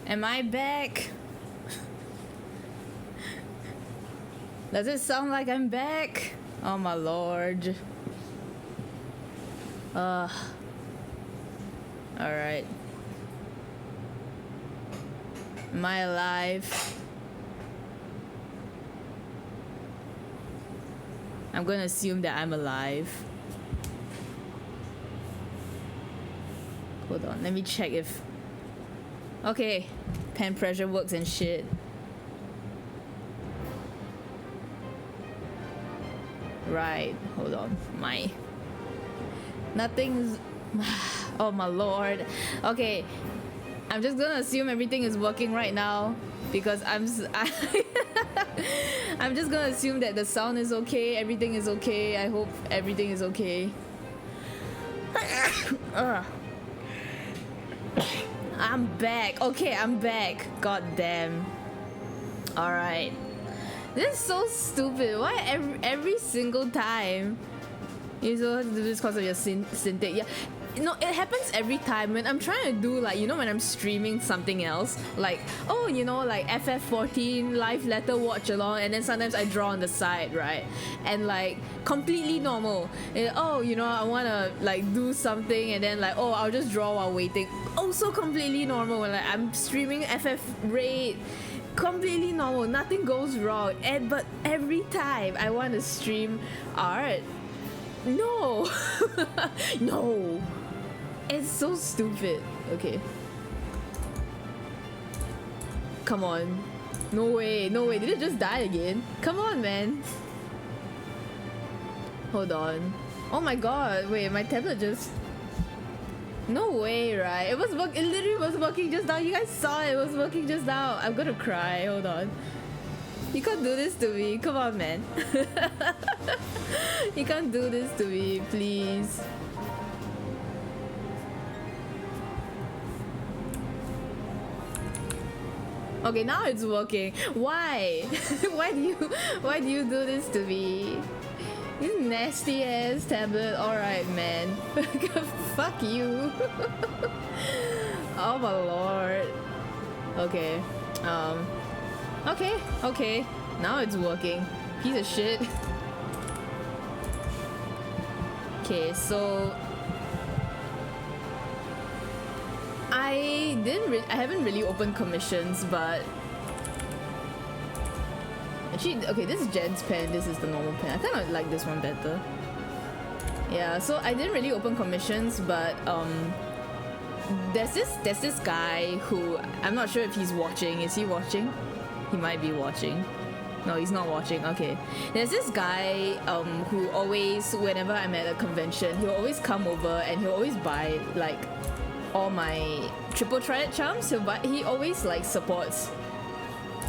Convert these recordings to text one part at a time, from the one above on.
Am I back? Does it sound like I'm back? Oh my lord. Alright. Am I alive? I'm gonna assume that I'm alive. Hold on, let me check if... Okay, pen pressure works and shit. Right, hold on, nothing's... Oh my lord. Okay, I'm just gonna assume everything is working right now because I'm just gonna assume that the sound is okay, everything is okay. I hope everything is okay. I'm back. Okay, I'm back. God damn. Alright. This is so stupid. Why every single time you still have to do this because of your syntax? Yeah. No, it happens every time when I'm trying to do, like, you know, when I'm streaming something else, like, oh, you know, like FF14 live letter watch along, and then sometimes I draw on the side, right? And like completely normal. And, oh, you know, I wanna like do something, and then like, oh, I'll just draw while waiting. Also completely normal when like I'm streaming FF Raid. Completely normal, nothing goes wrong. But every time I want to stream art, no. No. It's so stupid. Okay. Come on. No way, no way. Did it just die again? Come on, man. Hold on. Oh my god. Wait, my tablet just... No way, right? It literally was working just now. You guys saw it. It was working just now. I'm gonna cry. Hold on. You can't do this to me. Come on, man. You can't do this to me, please. Okay, now it's working. Why? Why do you do this to me? You nasty ass tablet. Alright, man. Fuck you. Oh my lord. Okay. Okay. Now it's working. Piece of shit. Okay, so I haven't really opened commissions, but actually, okay, this is Jen's pen, this is the normal pen. I kind of like this one better. Yeah, so I didn't really open commissions, but there's this guy who I'm not sure if he's watching. Is he watching? He might be watching. No, he's not watching. Okay. There's this guy who always, whenever I'm at a convention, he'll always come over and he'll always buy like all my triple triad charms. He always like supports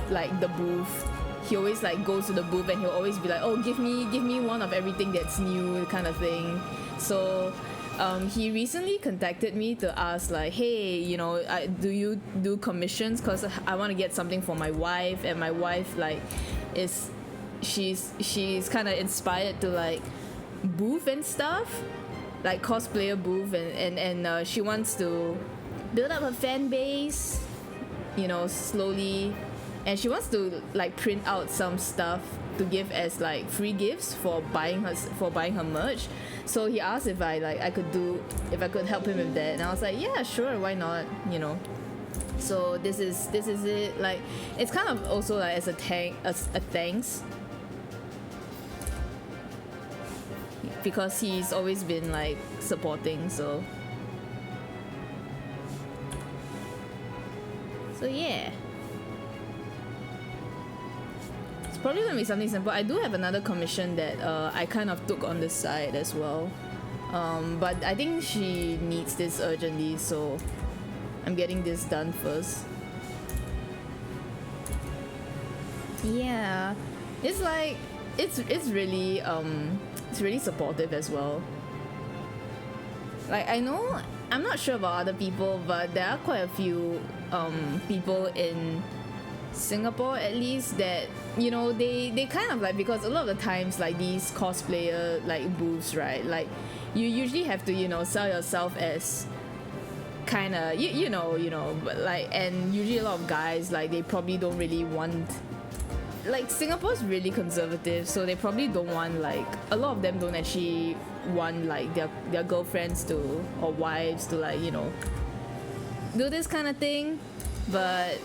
like the booth. He always like goes to the booth and he'll always be like, oh, give me one of everything that's new, kind of thing. So he recently contacted me to ask like, hey, you know, do you do commissions? Cause I want to get something for my wife, and my wife like she's kind of inspired to like booth and stuff, like cosplayer booth, and she wants to build up a fan base, you know, slowly, and she wants to like print out some stuff to give as like free gifts for buying her merch. So he asked if I could help him with that, and I was like, yeah, sure, why not, you know. So this is it. Like, it's kind of also like as a thanks, because he's always been like supporting. So yeah, it's probably gonna be something simple. I do have another commission that I kind of took on the side as well, but I think she needs this urgently, so I'm getting this done first. Yeah, it's like it's really supportive as well. Like, I know, I'm not sure about other people, but there are quite a few people in Singapore at least that, you know, they kind of like, because a lot of the times like these cosplayer like booths, right, like you usually have to, you know, sell yourself as kind of you know, but like, and usually a lot of guys, like, they probably don't really want, like, Singapore's really conservative, so they probably don't want, like, a lot of them don't actually want, like, their girlfriends to, or wives to, like, you know, do this kind of thing. But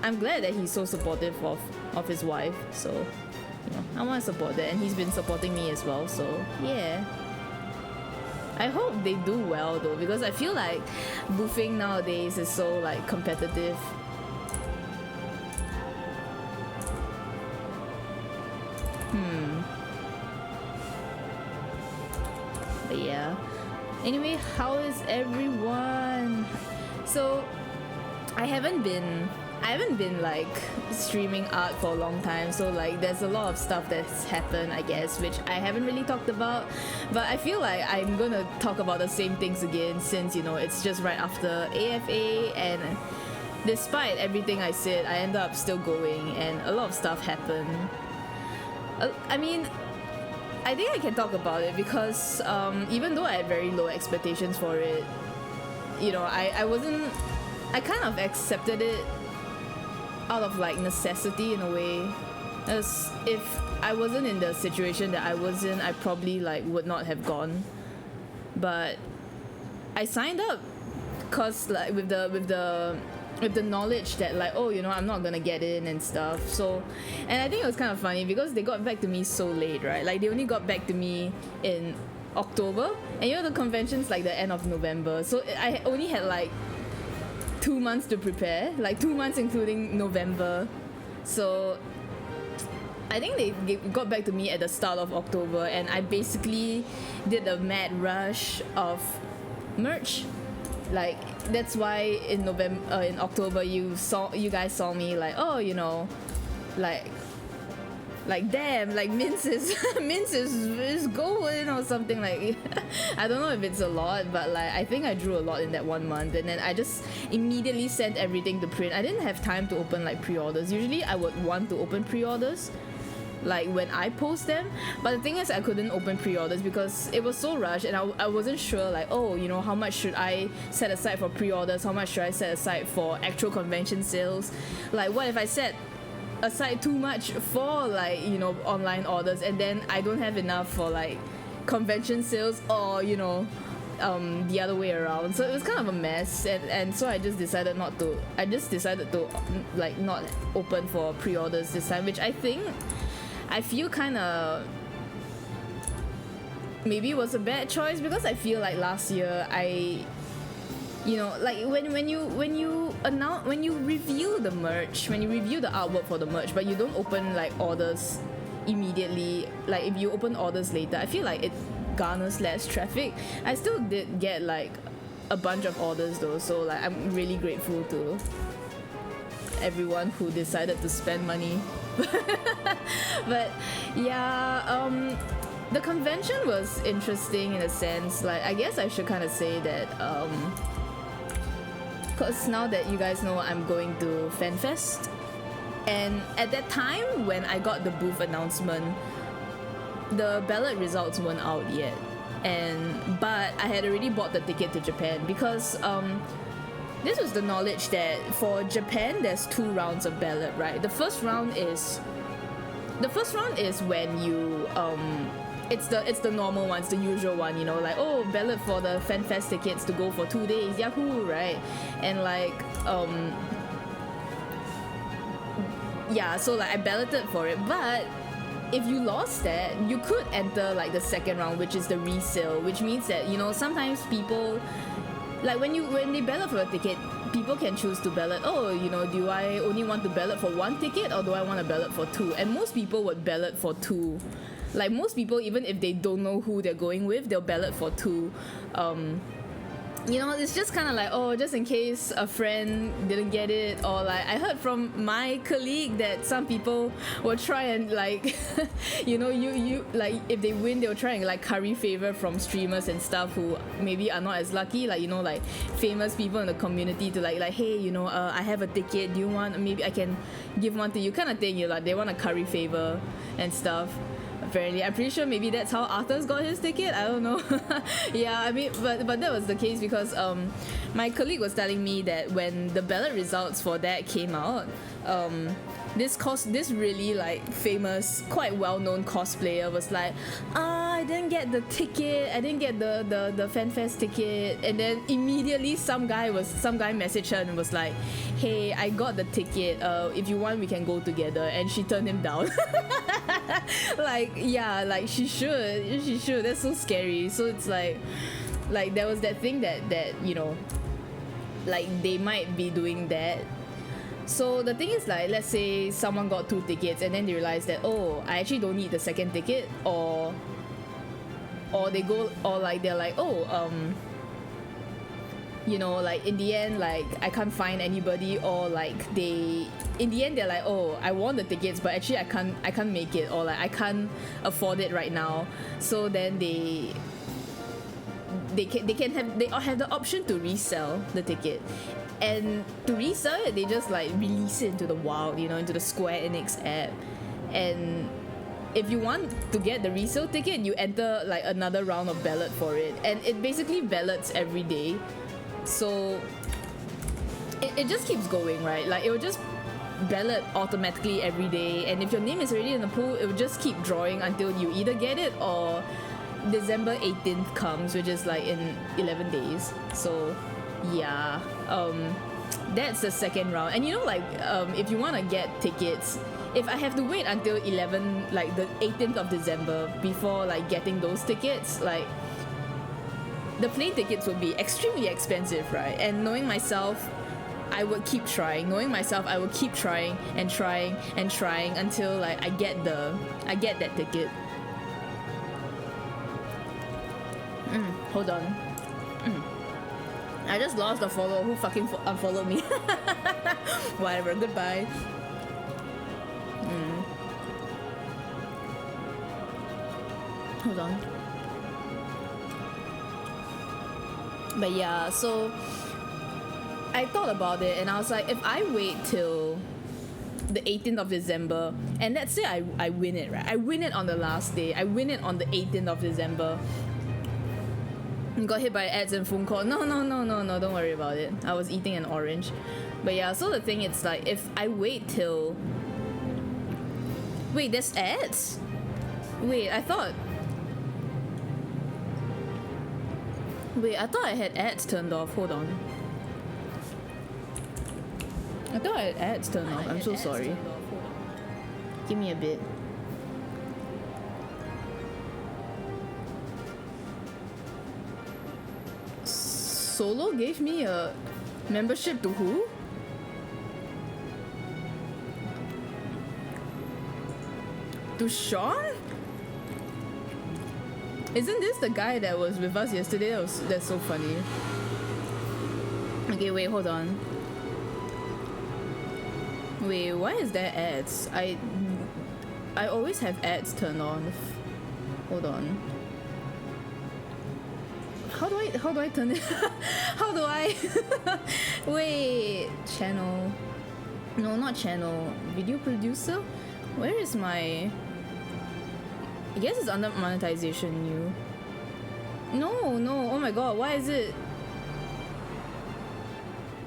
I'm glad that he's so supportive of his wife, so, you know, I want to support that, and he's been supporting me as well, so yeah. I hope they do well though, because I feel like boofing nowadays is so, like, competitive. But yeah. Anyway, how is everyone? So I haven't been like streaming art for a long time, so like there's a lot of stuff that's happened, I guess, which I haven't really talked about, but I feel like I'm gonna talk about the same things again, since, you know, it's just right after AFA, and despite everything I said, I ended up still going, and a lot of stuff happened. I mean, I think I can talk about it because even though I had very low expectations for it, you know, I kind of accepted it out of, like, necessity in a way. As if I wasn't in the situation that I was in, I probably, like, would not have gone. But I signed up cause, like, with the knowledge that, like, oh, you know, I'm not gonna get in and stuff. So, and I think it was kind of funny because they got back to me so late, right? Like, they only got back to me in October, and you know, the convention's like the end of November, so I only had like 2 months to prepare, like 2 months including November. So I think they got back to me at the start of October, and I basically did a mad rush of merch. Like, that's why in October you guys saw me like, oh, you know, like damn, like mince is going or something, like I don't know if it's a lot, but like I think I drew a lot in that 1 month, and then I just immediately sent everything to print. I didn't have time to open like pre-orders. Usually I would want to open pre-orders like when I post them, but the thing is I couldn't open pre-orders because it was so rushed, and I wasn't sure, like, oh, you know, how much should I set aside for pre-orders, how much should I set aside for actual convention sales. Like, what if I set aside too much for, like, you know, online orders, and then I don't have enough for like convention sales, or, you know, the other way around. So it was kind of a mess, and so I just decided to like not open for pre-orders this time, which I feel kind of maybe was a bad choice, because I feel like last year you know, like when you review the merch, when you review the artwork for the merch, but you don't open like orders immediately, like if you open orders later, I feel like it garners less traffic. I still did get like a bunch of orders though, so like I'm really grateful to everyone who decided to spend money. But yeah, the convention was interesting in a sense. Like, I guess I should kind of say that because now that you guys know, I'm going to FanFest, and at that time when I got the booth announcement, the ballot results weren't out yet, but I had already bought the ticket to Japan, because this was the knowledge that for Japan there's 2 rounds of ballot, right? The first round is when you it's the normal ones, the usual one, you know, like, oh, ballot for the FanFest tickets to go for 2 days, yahoo, right? And like yeah, so like I balloted for it, but if you lost that, you could enter like the second round, which is the resale, which means that, you know, sometimes people, like when they ballot for a ticket, people can choose to ballot, oh, you know, do I only want to ballot for 1 ticket, or do I want to ballot for 2? And most people would ballot for 2. Like, most people, even if they don't know who they're going with, they'll ballot for 2. You know, it's just kind of like, oh, just in case a friend didn't get it, or like I heard from my colleague that some people will try and like you know, you like if they win, they'll try and like curry favor from streamers and stuff who maybe are not as lucky, like, you know, like famous people in the community, to like hey, you know, I have a ticket, do you want, maybe I can give one to you, kind of thing. You like, they want to curry favor and stuff. apparently. I'm pretty sure maybe that's how Arthur's got his ticket. I don't know. Yeah, I mean, but that was the case because my colleague was telling me that when the ballot results for that came out, this really like famous, quite well-known cosplayer was like, I didn't get the ticket, I didn't get the FanFest ticket, and then immediately some guy messaged her and was like, hey, I got the ticket, if you want we can go together, and she turned him down. Like, yeah, like she should, that's so scary. So it's like there was that thing that you know, like they might be doing that. So the thing is, like, let's say someone got 2 tickets and then they realize that, oh, I actually don't need the second ticket, or they go, or like they're like, oh, you know, like in the end, like I can't find anybody, or like in the end they're like, oh, I want the tickets but actually I can't make it, or like I can't afford it right now. So then they have the option to resell the ticket. And to resell it, they just like release it into the wild, you know, into the Square Enix app. And if you want to get the resale ticket, you enter like another round of ballot for it. And it basically ballots every day. So it just keeps going, right? Like it will just ballot automatically every day. And if your name is already in the pool, it will just keep drawing until you either get it or December 18th comes, which is like in 11 days. So yeah, that's the second round. And you know, like if you want to get tickets, if I have to wait until the 18th of December before like getting those tickets, like the plane tickets would be extremely expensive, right? And knowing myself, I would keep trying. Knowing myself, I would keep trying and trying and trying until like I get that ticket. Hold on. I just lost a follower who fucking unfollowed me. Whatever, goodbye. Hold on. But yeah, so I thought about it and I was like, if I wait till the 18th of December and let's say I win it, right? I win it on the last day. I win it on the 18th of December. Got hit by ads and phone call. No, don't worry about it. I was eating an orange. But yeah, so the thing is like, if I wait till... Wait, there's ads? Wait, I thought I had ads turned off. Hold on. I thought I had ads turned off. I'm so sorry. Give me a bit. Solo gave me a membership to who? To Sean? Isn't this the guy that was with us yesterday? That's so funny. Okay, wait, hold on. Wait, why is there ads? I always have ads turned on. Hold on. How do I turn it? How do I? Wait, channel. No, not channel. Video producer? Where is my... I guess it's under monetization new. No, oh my god, why is it...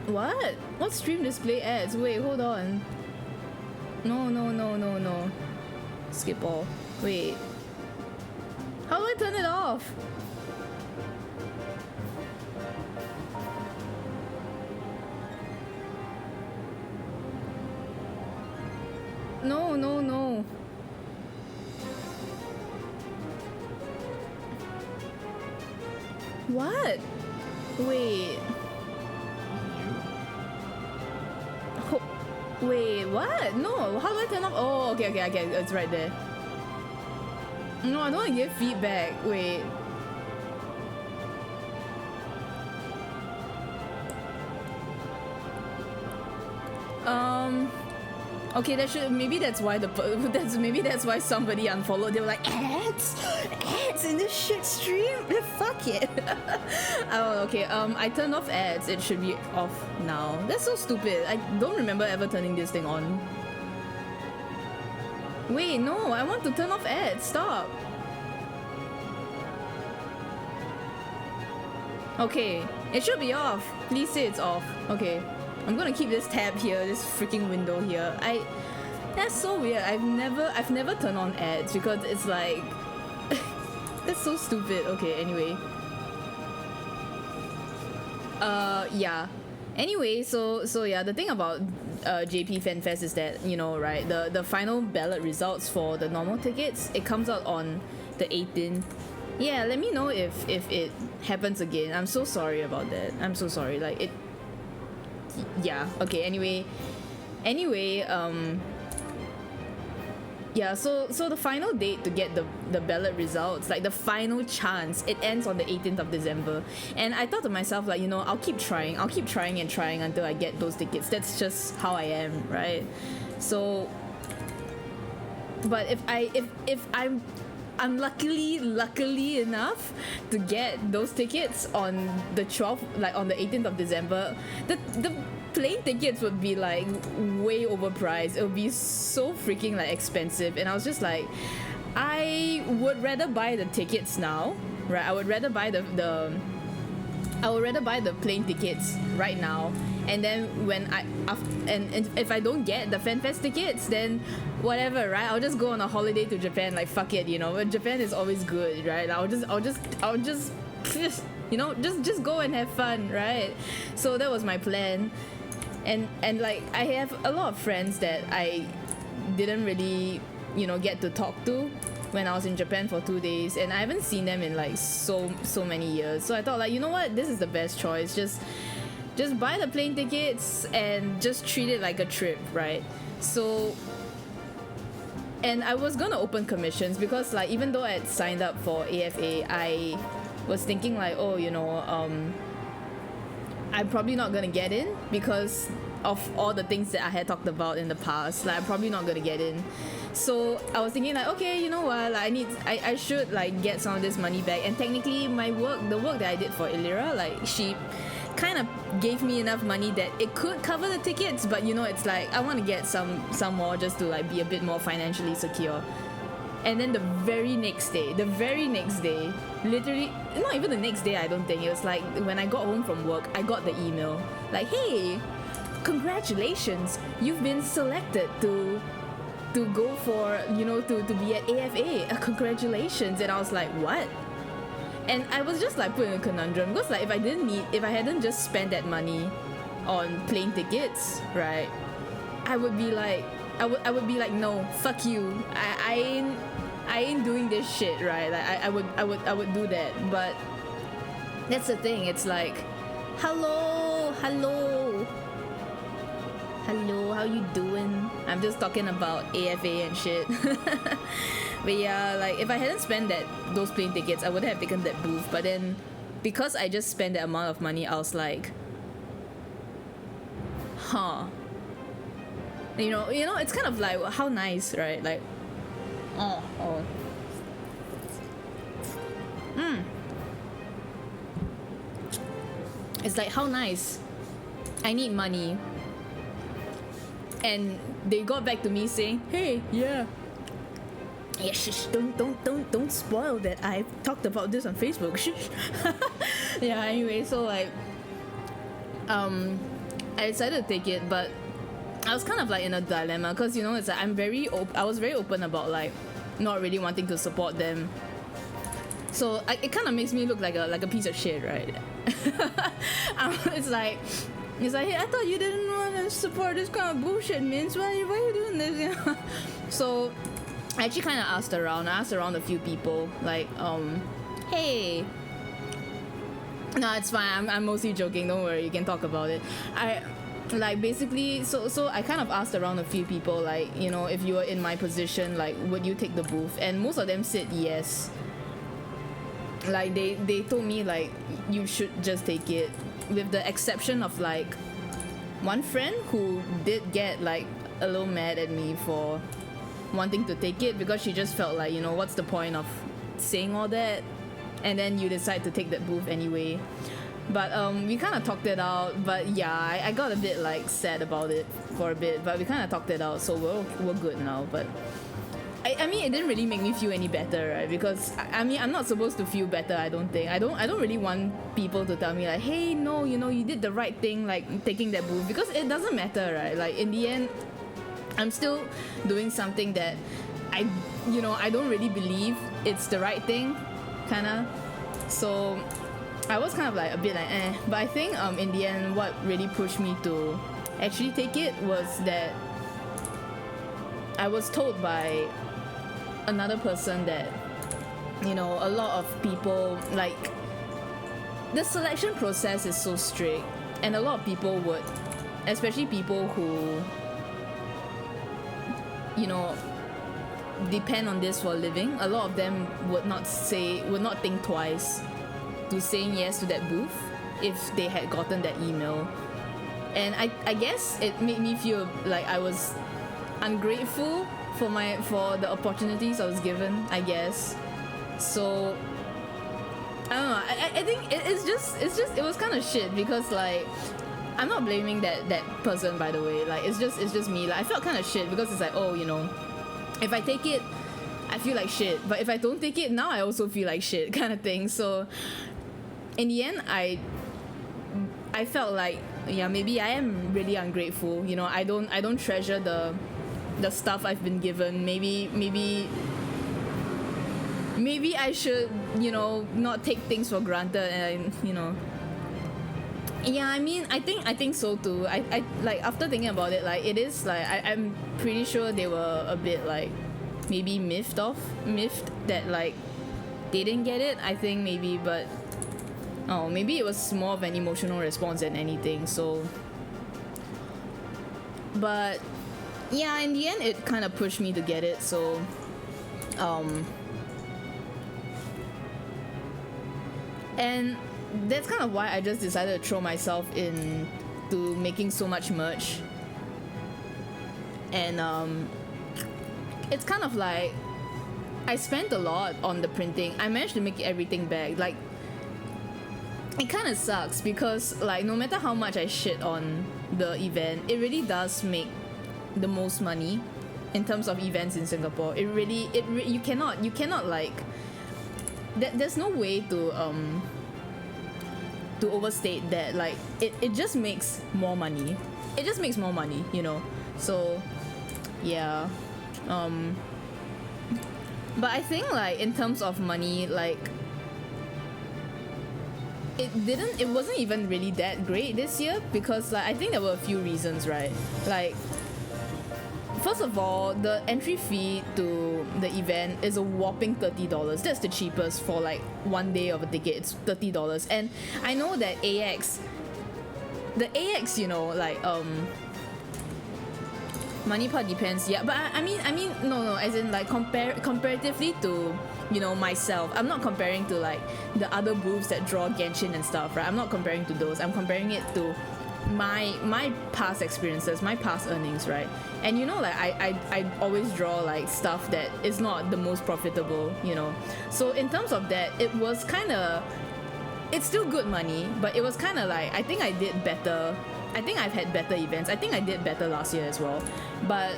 What? What stream display ads? Wait, hold on. No. Skip all. Wait. How do I turn it off? No. What? Wait. Wait, what? No, how do I turn off? Oh, okay, it's right there. No, I don't want to give feedback. Wait. Okay, maybe that's why maybe that's why somebody unfollowed. They were like, ads in this shit stream. Fuck it. Oh, okay. I turned off ads. It should be off now. That's so stupid. I don't remember ever turning this thing on. Wait, no, I want to turn off ads. Stop. Okay, it should be off. Please say it's off. Okay, I'm gonna keep this tab here, this freaking window here. That's so weird. I've never turned on ads because it's like that's so stupid. Okay, anyway. Yeah. Anyway, so yeah, the thing about JP Fan Fest is that, you know, right, the final ballot results for the normal tickets, it comes out on the 18th. Yeah, let me know if it happens again. I'm so sorry about that. I'm so sorry. Like it. Yeah. Okay. Anyway. Yeah, so the final date to get the ballot results, like the final chance, it ends on the 18th of December. And I thought to myself, like, you know, I'll keep trying and trying until I get those tickets. That's just how I am, right? So, but if I'm luckily enough to get those tickets on the 12th, like on the 18th of December, the plane tickets would be like way overpriced. It would be so freaking like expensive, and I was just like, I would rather buy the tickets now, right? I would rather buy the plane tickets right now, and then when and if I don't get the FanFest tickets, then whatever, right? I'll just go on a holiday to Japan. Like fuck it, you know. Japan is always good, right? I'll just you know, just go and have fun, right? So that was my plan. And like I have a lot of friends that I didn't really, you know, get to talk to when I was in Japan for 2 days, and I haven't seen them in like so many years. So I thought, like, you know what, this is the best choice. Just buy the plane tickets and just treat it like a trip, right? So, and I was gonna open commissions because, like, even though I had signed up for AFA, I was thinking like, oh, you know, I'm probably not gonna get in because of all the things that I had talked about in the past. Like, I'm probably not gonna get in. So I was thinking like, okay, you know what, like, I should like get some of this money back. And technically the work that I did for Illyra, like, she kind of gave me enough money that it could cover the tickets, but you know, it's like I want to get some more just to like be a bit more financially secure. And then the very next day, literally, not even the next day, I don't think, it was like when I got home from work, I got the email like, hey, congratulations, you've been selected to go for, you know, to be at AFA, congratulations. And I was like, what? And I was just like put in a conundrum because, like, if I hadn't just spent that money on plane tickets, right, I would be like, no, fuck you, I ain't doing this shit, right? Like, I would do that. But that's the thing, it's like, hello, how you doing? I'm just talking about AFA and shit. But yeah, like, if I hadn't spent those plane tickets, I would have taken that booth. But then because I just spent that amount of money, I was like, huh, you know, it's kind of like, how nice, right? Like, it's like, how nice, I need money, and they got back to me saying, hey, yeah, shush, don't spoil that I talked about this on Facebook. Shush. Yeah, anyway, so like, I decided to take it, but I was kind of like in a dilemma because, you know, it's like I was very open about like not really wanting to support them. So it kind of makes me look like a piece of shit, right? It's like, hey, I thought you didn't want to support this kind of bullshit, Mince. Why are you doing this? You know? So I actually kind of asked around a few people, like, hey. No, it's fine. I'm mostly joking. Don't worry. You can talk about it. Like, basically, so I kind of asked around a few people, like, you know, if you were in my position, like, would you take the booth? And most of them said yes. Like, they told me, like, you should just take it, with the exception of like one friend who did get like a little mad at me for wanting to take it, because she just felt like, you know, what's the point of saying all that and then you decide to take that booth anyway. But we kind of talked it out. But yeah, I got a bit like sad about it for a bit, but we kind of talked it out, so we're good now. But I mean, it didn't really make me feel any better, right? Because I mean, I'm not supposed to feel better. I don't think. I don't really want people to tell me like, hey, no, you know, you did the right thing, like taking that move, because it doesn't matter, right? Like in the end, I'm still doing something that I don't really believe it's the right thing, kinda. So I was kind of like a bit like eh. But I think in the end, what really pushed me to actually take it was that I was told by another person that, you know, a lot of people, like, the selection process is so strict, and a lot of people would, especially people who, you know, depend on this for a living, a lot of them would not think twice to saying yes to that booth if they had gotten that email. And I guess it made me feel like I was ungrateful for the opportunities I was given, I guess. So I don't know. I think it was kind of shit, because like I'm not blaming that person, by the way. Like it's just me. Like I felt kind of shit because it's like, oh, you know, if I take it, I feel like shit. But if I don't take it, now I also feel like shit, kind of thing. So in the end, I felt like, yeah, maybe I am really ungrateful. You know, I don't treasure the stuff I've been given. Maybe I should, you know, not take things for granted, and you know. Yeah, I mean, I think so too. I like, after thinking about it, like it is like I'm pretty sure they were a bit like maybe miffed that like they didn't get it. I think maybe, but maybe it was more of an emotional response than anything. So, but yeah, in the end, it kind of pushed me to get it. So, and that's kind of why I just decided to throw myself into making so much merch. And it's kind of like I spent a lot on the printing. I managed to make everything back. Like, it kind of sucks because like no matter how much I shit on the event, it really does make the most money in terms of events in Singapore. You cannot like there's no way to overstate that. Like it just makes more money. It just makes more money, you know. So yeah. But I think like in terms of money, like it wasn't even really that great this year, because like I think there were a few reasons, right? Like, first of all, the entry fee to the event is a whopping $30. That's the cheapest for like one day of a ticket. It's $30. And I know that the AX, you know, like money part depends, yeah, but I mean no, as in like comparatively to, you know, myself, I'm not comparing to like the other booths that draw Genshin and stuff, right? I'm not comparing to those. I'm comparing it to my past experiences, my past earnings, right? And you know, like I always draw like stuff that is not the most profitable, you know. So in terms of that, it was kind of, it's still good money, but it was kind of like, I think I did better. I think I've had better events. I think I did better last year as well. But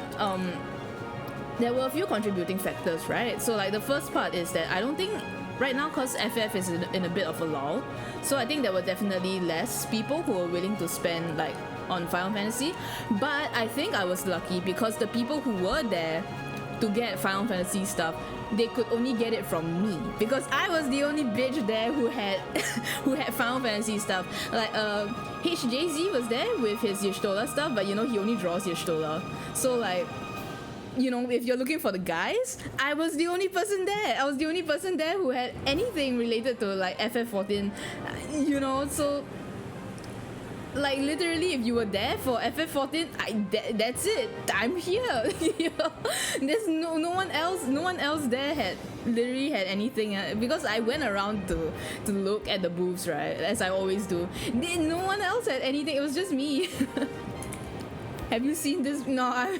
there were a few contributing factors, right? So like the first part is that I don't think right now, because FF is in a bit of a lull, so I think there were definitely less people who were willing to spend like on Final Fantasy. But I think I was lucky because the people who were there to get Final Fantasy stuff, they could only get it from me, because I was the only bitch there who had who had Final Fantasy stuff. Like HJZ was there with his Y'shtola stuff, but you know, he only draws Y'shtola. So like, you know, if you're looking for the guys, I was the only person there. I was the only person there who had anything related to like FF14, you know. So like literally, if you were there for FF14, that's it. I'm here. You know? There's no one else there had literally had anything, because I went around to look at the booths, right, as I always do. No one else had anything. It was just me. Have you seen this? No,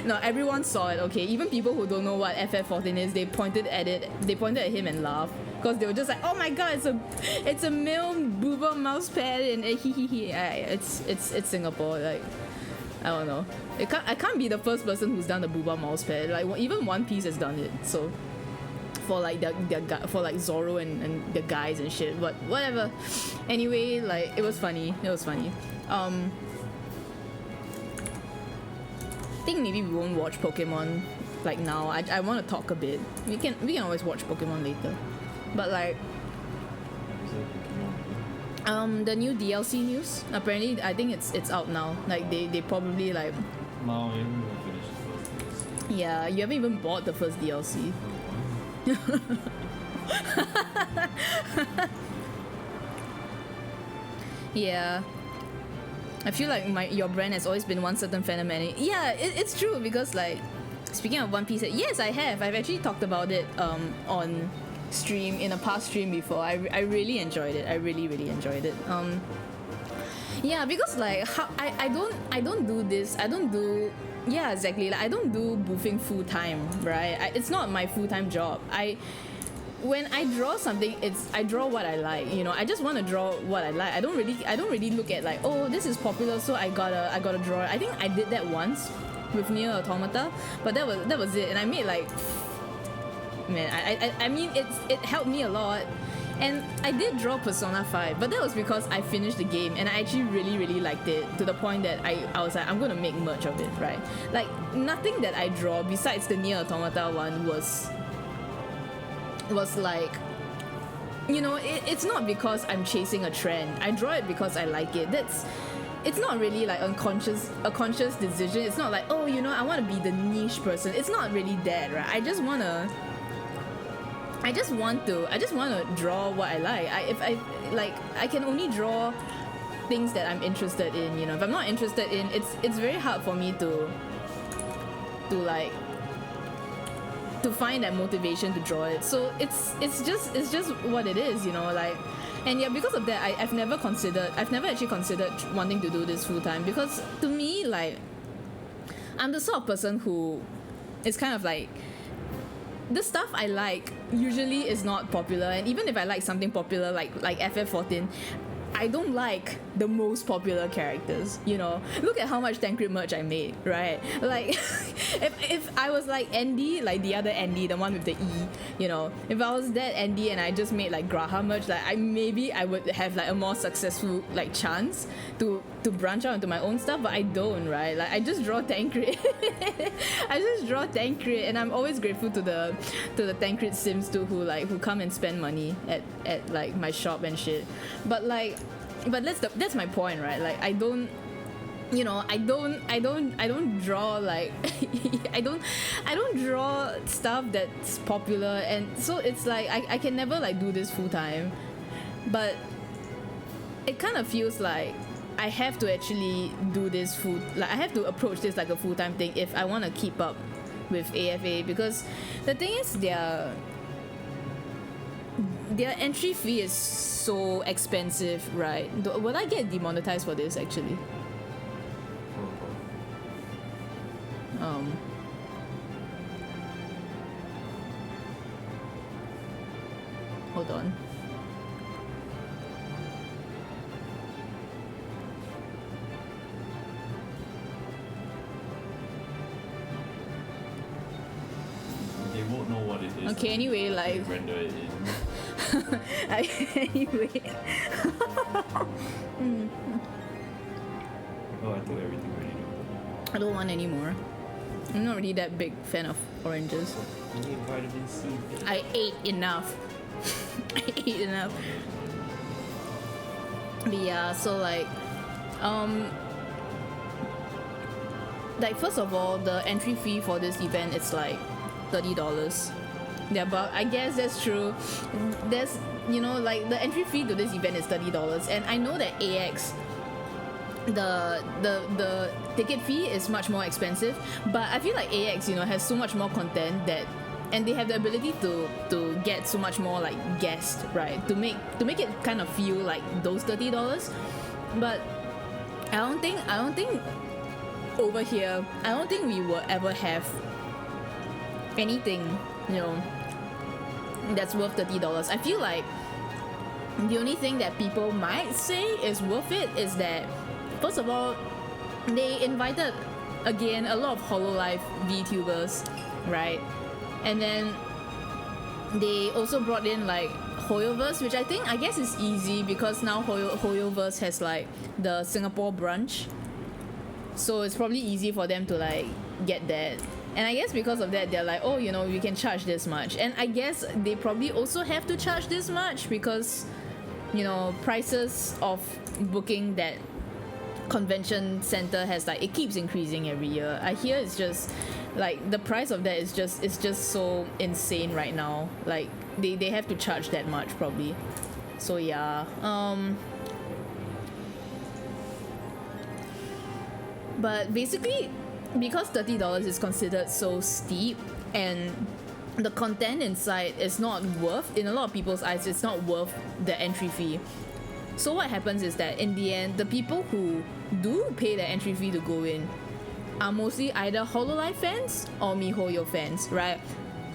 no, everyone saw it, okay? Even people who don't know what FF14 is, they pointed at him and laughed. Because they were just like, oh my god, it's a male booba mouse pad, and it's Singapore, like, I don't know. I can't be the first person who's done the booba mouse pad. Like even One Piece has done it. So for like for like Zoro and the guys and shit. But whatever. Anyway, like it was funny. It was funny. I think maybe we won't watch Pokemon like now. I want to talk a bit. We can always watch Pokemon later. But like the new DLC news. Apparently, I think it's out now. Like they probably like. No, we haven't even finished the first DLC. Yeah, you haven't even bought the first DLC. Yeah. I feel like your brand has always been one certain fandom and yeah, it's true because like speaking of One Piece, yes I have. I've actually talked about it on stream in a past stream before. I really enjoyed it. I really enjoyed it. Yeah, because like I don't do this. I don't do yeah exactly. Like I don't do boofing full time, right? It's not my full time job. When I draw something, I draw what I like. You know, I just want to draw what I like. I don't really look at like, oh, this is popular, so I gotta draw it. I think I did that once with Nier Automata, but that was it. And I made like, man, I mean it helped me a lot. And I did draw Persona 5, but that was because I finished the game and I actually really liked it to the point that I was like, I'm gonna make merch of it, right? Like nothing that I draw besides the Nier Automata one was like, you know, it's not because I'm chasing a trend. I draw it because I like it. It's not really like a conscious decision. It's not like, oh, you know, I want to be the niche person. It's not really that, right? I just want to draw what I like. I can only draw things that I'm interested in, you know. If I'm not interested in, it's very hard for me to find that motivation to draw it. So it's just what it is, you know, like. And yeah, because of that, I've never actually considered wanting to do this full time, because to me, like, I'm the sort of person who is kind of like, the stuff I like usually is not popular, and even if I like something popular like FF14, I don't like the most popular characters, you know. Look at how much Tancred merch I made, right? Like, if I was like Andy, like the other Andy, the one with the E, you know, if I was that Andy and I just made like Graha merch, like maybe I would have like a more successful like chance to branch out into my own stuff, but I don't, right? Like I just draw Tancred. I just draw Tancred, and I'm always grateful to the Tancred Sims too, who come and spend money at like my shop and shit. But that's my point, right? Like I don't draw like I don't draw stuff that's popular, and so it's like I can never like do this full time. But it kind of feels like I have to actually do this I have to approach this like a full-time thing if I want to keep up with AFA, because the thing is their entry fee is so expensive, right? Will I get demonetized for this actually? Hold on. They won't know what it is. Okay, anyway, like render it in. anyway. Oh, I thought everything already knew. I don't want any more. I'm not really that big fan of oranges. You need vitamin C. I ate enough. I ate enough. But yeah, so like first of all, the entry fee for this event is like $30. Yeah, but I guess that's true. There's, you know, like the entry fee to this event is $30, and I know that AX, the ticket fee is much more expensive, but I feel like AX, you know, has so much more content and they have the ability to get so much more like guests, right? To make it kind of feel like those $30. But I don't think over here, I don't think we will ever have anything, you know, that's worth $30. I feel like the only thing that people might say is worth it is that, first of all, they invited again a lot of Hololive VTubers, right? And then they also brought in like Hoyoverse, which I guess is easy because now Hoyoverse has like the Singapore branch, so it's probably easy for them to like get that. And I guess because of that, they're like, oh, you know, we can charge this much. And I guess they probably also have to charge this much because, you know, prices of booking that convention center has like, it keeps increasing every year. I hear it's just like the price of that is just, it's just so insane right now. Like they have to charge that much probably. So yeah, but basically because $30 is considered so steep and the content inside is not worth, in a lot of people's eyes, it's not worth the entry fee. So what happens is that in the end, the people who do pay the entry fee to go in are mostly either Hololive fans or MiHoYo fans, right?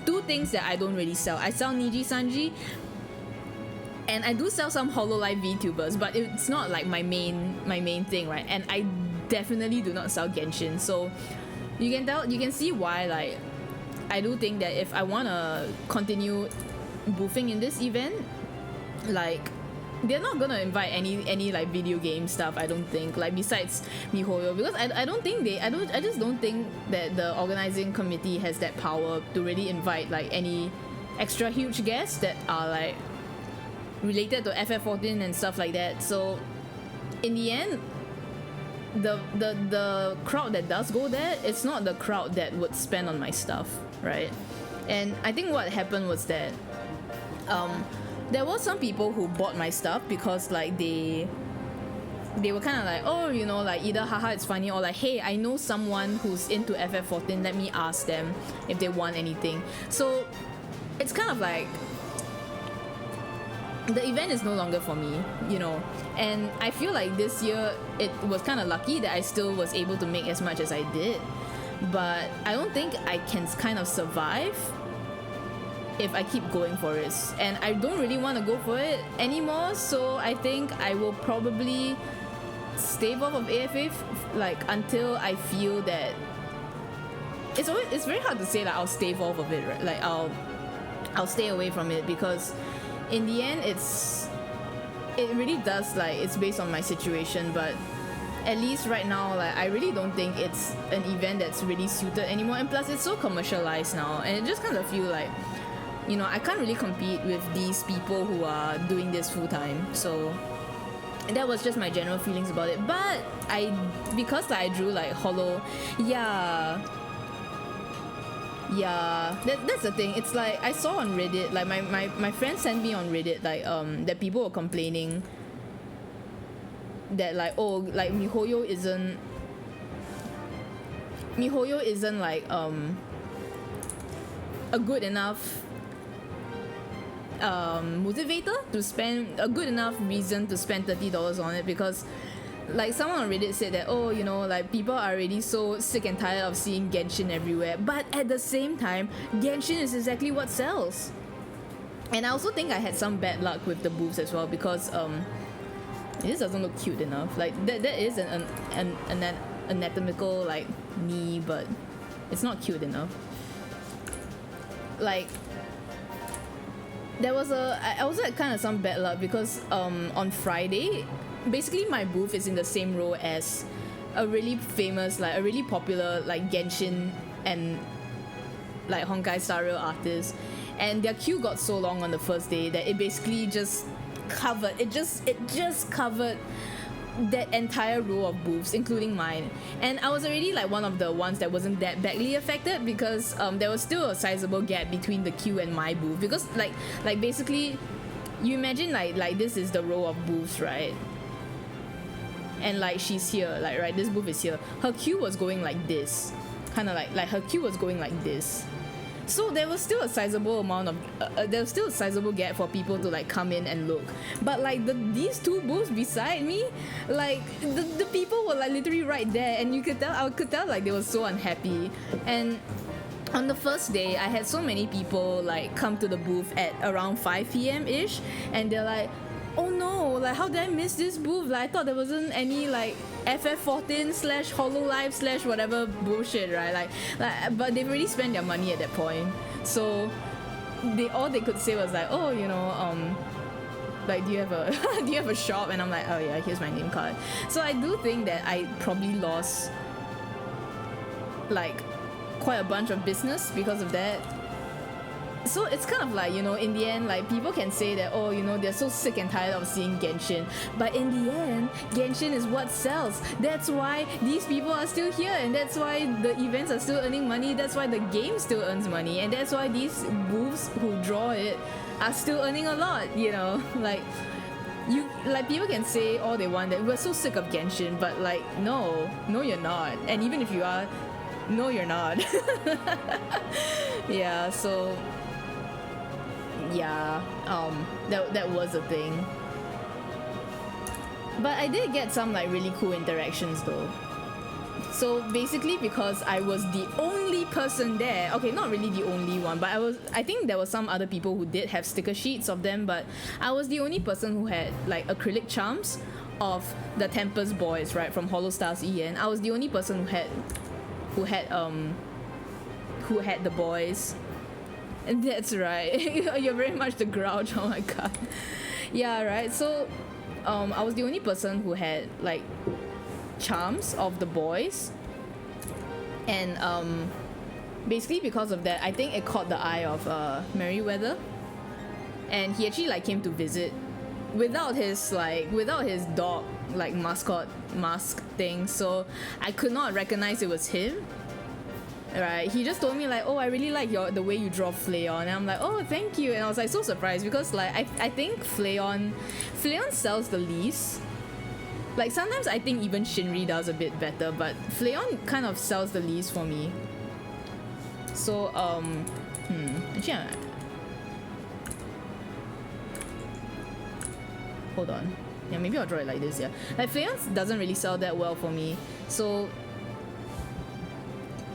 Two things that I don't really sell. I sell Niji Sanji and I do sell some Hololive VTubers, but it's not like my main thing, right? And I definitely do not sell Genshin, so you can see why like I do think that if I want to continue boofing in this event, like they're not gonna invite any like video game stuff, I don't think, like besides MiHoYo, because I just don't think that the organizing committee has that power to really invite like any extra huge guests that are like related to FF14 and stuff like that. So in the end, the crowd that does go there, it's not the crowd that would spend on my stuff, right? And I think what happened was that there were some people who bought my stuff because like they were kind of like, oh, you know, like either haha it's funny or like, hey, I know someone who's into FF14, let me ask them if they want anything. So it's kind of like the event is no longer for me, you know. And I feel like this year it was kind of lucky that I still was able to make as much as I did, but I don't think I can kind of survive if I keep going for it, and I don't really want to go for it anymore. So I think I will probably stave off of AFA like until I feel that it's very hard to say like I'll stave off of it, right? Like I'll stay away from it, because in the end it really does, like, it's based on my situation. But at least right now, like, I really don't think it's an event that's really suited anymore, and plus it's so commercialized now, and it just kind of feel like, you know, I can't really compete with these people who are doing this full time. So that was just my general feelings about it. But because I drew like holo, that's the thing. It's like I saw on Reddit, like my friend sent me on Reddit, like that people were complaining that like, oh, like MiHoYo isn't like a good enough motivator to spend, a good enough reason to spend $30 on it, because like someone on Reddit said that, oh, you know, like people are already so sick and tired of seeing Genshin everywhere, but at the same time Genshin is exactly what sells. And I also think I had some bad luck with the booths as well, because this doesn't look cute enough. Like that is an anatomical like knee, but it's not cute enough. Like there was I also had kind of some bad luck, because on Friday, basically my booth is in the same row as a really famous, like a really popular like Genshin and like Honkai Star Rail artists, and their queue got so long on the first day that it basically just covered, it just covered that entire row of booths, including mine. And I was already like one of the ones that wasn't that badly affected, because there was still a sizable gap between the queue and my booth, because like basically you imagine like this is the row of booths, right? And like she's here, like, right, this booth is here, her queue was going like this, kind of like her queue was going like this. So there was still a sizable amount of there was still a sizable gap for people to like come in and look. But like these two booths beside me, like the people were like literally right there, and I could tell like they were so unhappy. And on the first day, I had so many people like come to the booth at around 5 p.m. ish, and they're like, oh no, like how did I miss this booth? Like I thought there wasn't any like FF14 slash HoloLive slash whatever bullshit, right? Like, but they've already spent their money at that point, so all they could say was like, oh, you know, like, do you have a do you have a shop? And I'm like, oh yeah, here's my name card. So I do think that I probably lost like quite a bunch of business because of that. So it's kind of like, you know, in the end, like, people can say that, oh, you know, they're so sick and tired of seeing Genshin, but in the end, Genshin is what sells. That's why these people are still here, and that's why the events are still earning money, that's why the game still earns money, and that's why these booths who draw it are still earning a lot, you know? Like, people can say all they want that we're so sick of Genshin, but like, no, you're not. And even if you are, no, you're not. Yeah, so yeah, that was a thing. But I did get some like really cool interactions though. So basically, because I was the only person there, okay, not really the only one, but I think there were some other people who did have sticker sheets of them, but I was the only person who had like acrylic charms of the Tempest boys, right, from Hollow Stars EN. I was the only person who had the boys. And that's right. You're very much the Grouch. Oh my god. Yeah, right. So I was the only person who had like charms of the boys, and basically because of that, I think it caught the eye of Merryweather, and he actually like came to visit without his dog like mascot mask thing, so I could not recognize it was him. Right, he just told me like, oh, I really like the way you draw Flayon, and I'm like, oh, thank you. And I was like so surprised because like I think Flayon sells the least. Like sometimes I think even Shinri does a bit better, but Flayon kind of sells the least for me. So actually, hold on. Yeah, maybe I'll draw it like this. Yeah, like Flayon doesn't really sell that well for me, so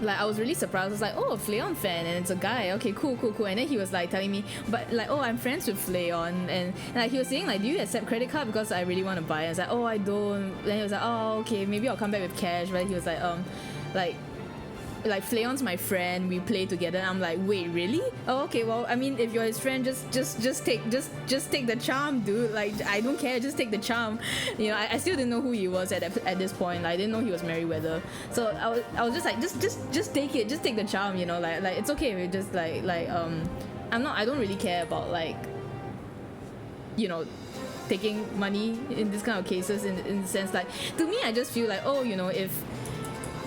like I was really surprised. I was like, oh, a Flayon fan, and it's a guy. Okay, cool. And then he was like telling me, but like, oh, I'm friends with Flayon, and like he was saying like, do you accept credit card because I really want to buy it? I was like, oh, I don't. Then he was like, oh, okay, maybe I'll come back with cash. But he was like Flayon's my friend, we play together. And I'm like, wait, really? Oh, okay, well, I mean, if you're his friend, just take the charm, dude. Like, I don't care, just take the charm. You know, I still didn't know who he was at this point. Like, I didn't know he was Merryweather. So I was just like, just take it, just take the charm, you know, like it's okay. We just I don't really care about like, you know, taking money in this kind of cases in the sense like, to me, I just feel like, oh, you know, if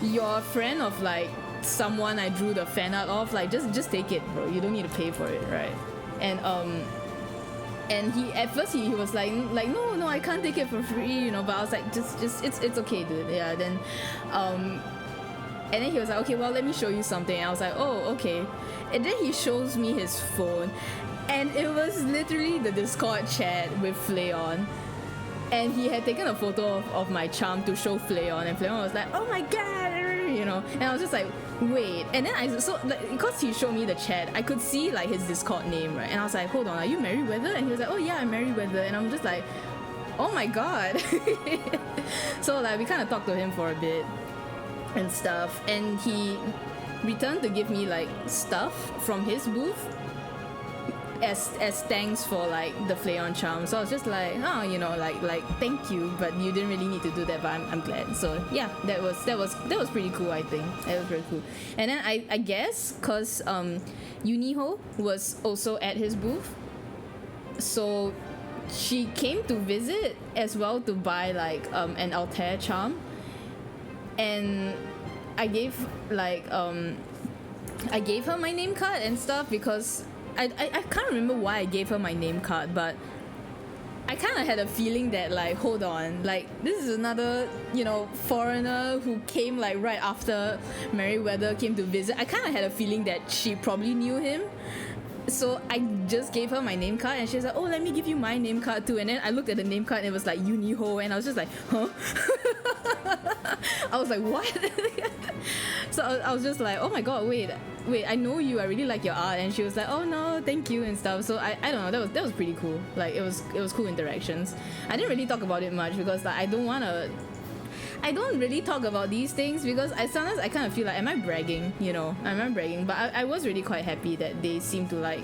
you're a friend of like someone I drew the fan art of, like just take it, bro. You don't need to pay for it, right? And he at first he was like no, I can't take it for free, you know. But I was like, just it's okay, dude. Yeah. Then and then he was like, okay, well, let me show you something. And I was like, oh, okay. And then he shows me his phone, and it was literally the Discord chat with Flayon. And he had taken a photo of my charm to show Flayon, and Flayon was like, oh my god, you know. And I was just like, wait. And then because he showed me the chat, I could see like his Discord name, right? And I was like, hold on, are you Merryweather? And he was like, oh yeah, I'm Merryweather. And I'm just like, oh my god. So like we kind of talked to him for a bit and stuff, and he returned to give me like stuff from his booth as thanks for like the Flayon charm. So I was just like, oh, you know, like thank you, but you didn't really need to do that, but I'm glad. So yeah, that was pretty cool. I think that was very cool. And then I guess cause Yuniho was also at his booth, so she came to visit as well to buy like an Altair charm, and I gave her my name card and stuff because I can't remember why I gave her my name card, but I kind of had a feeling that like, hold on, like this is another, you know, foreigner who came like right after Merryweather came to visit. I kind of had a feeling that she probably knew him. So I just gave her my name card, and she was like, oh, let me give you my name card too. And then I looked at the name card and it was like Yuniho, and I was just like, huh? I was like, what? So I was just like, oh my god, wait, I know you, I really like your art. And she was like, oh no, thank you and stuff. So I don't know, that was pretty cool. Like it was cool interactions. I didn't really talk about it much because like, I I don't really talk about these things because sometimes I kind of feel like, am I bragging? You know, am I bragging? But I was really quite happy that they seem to like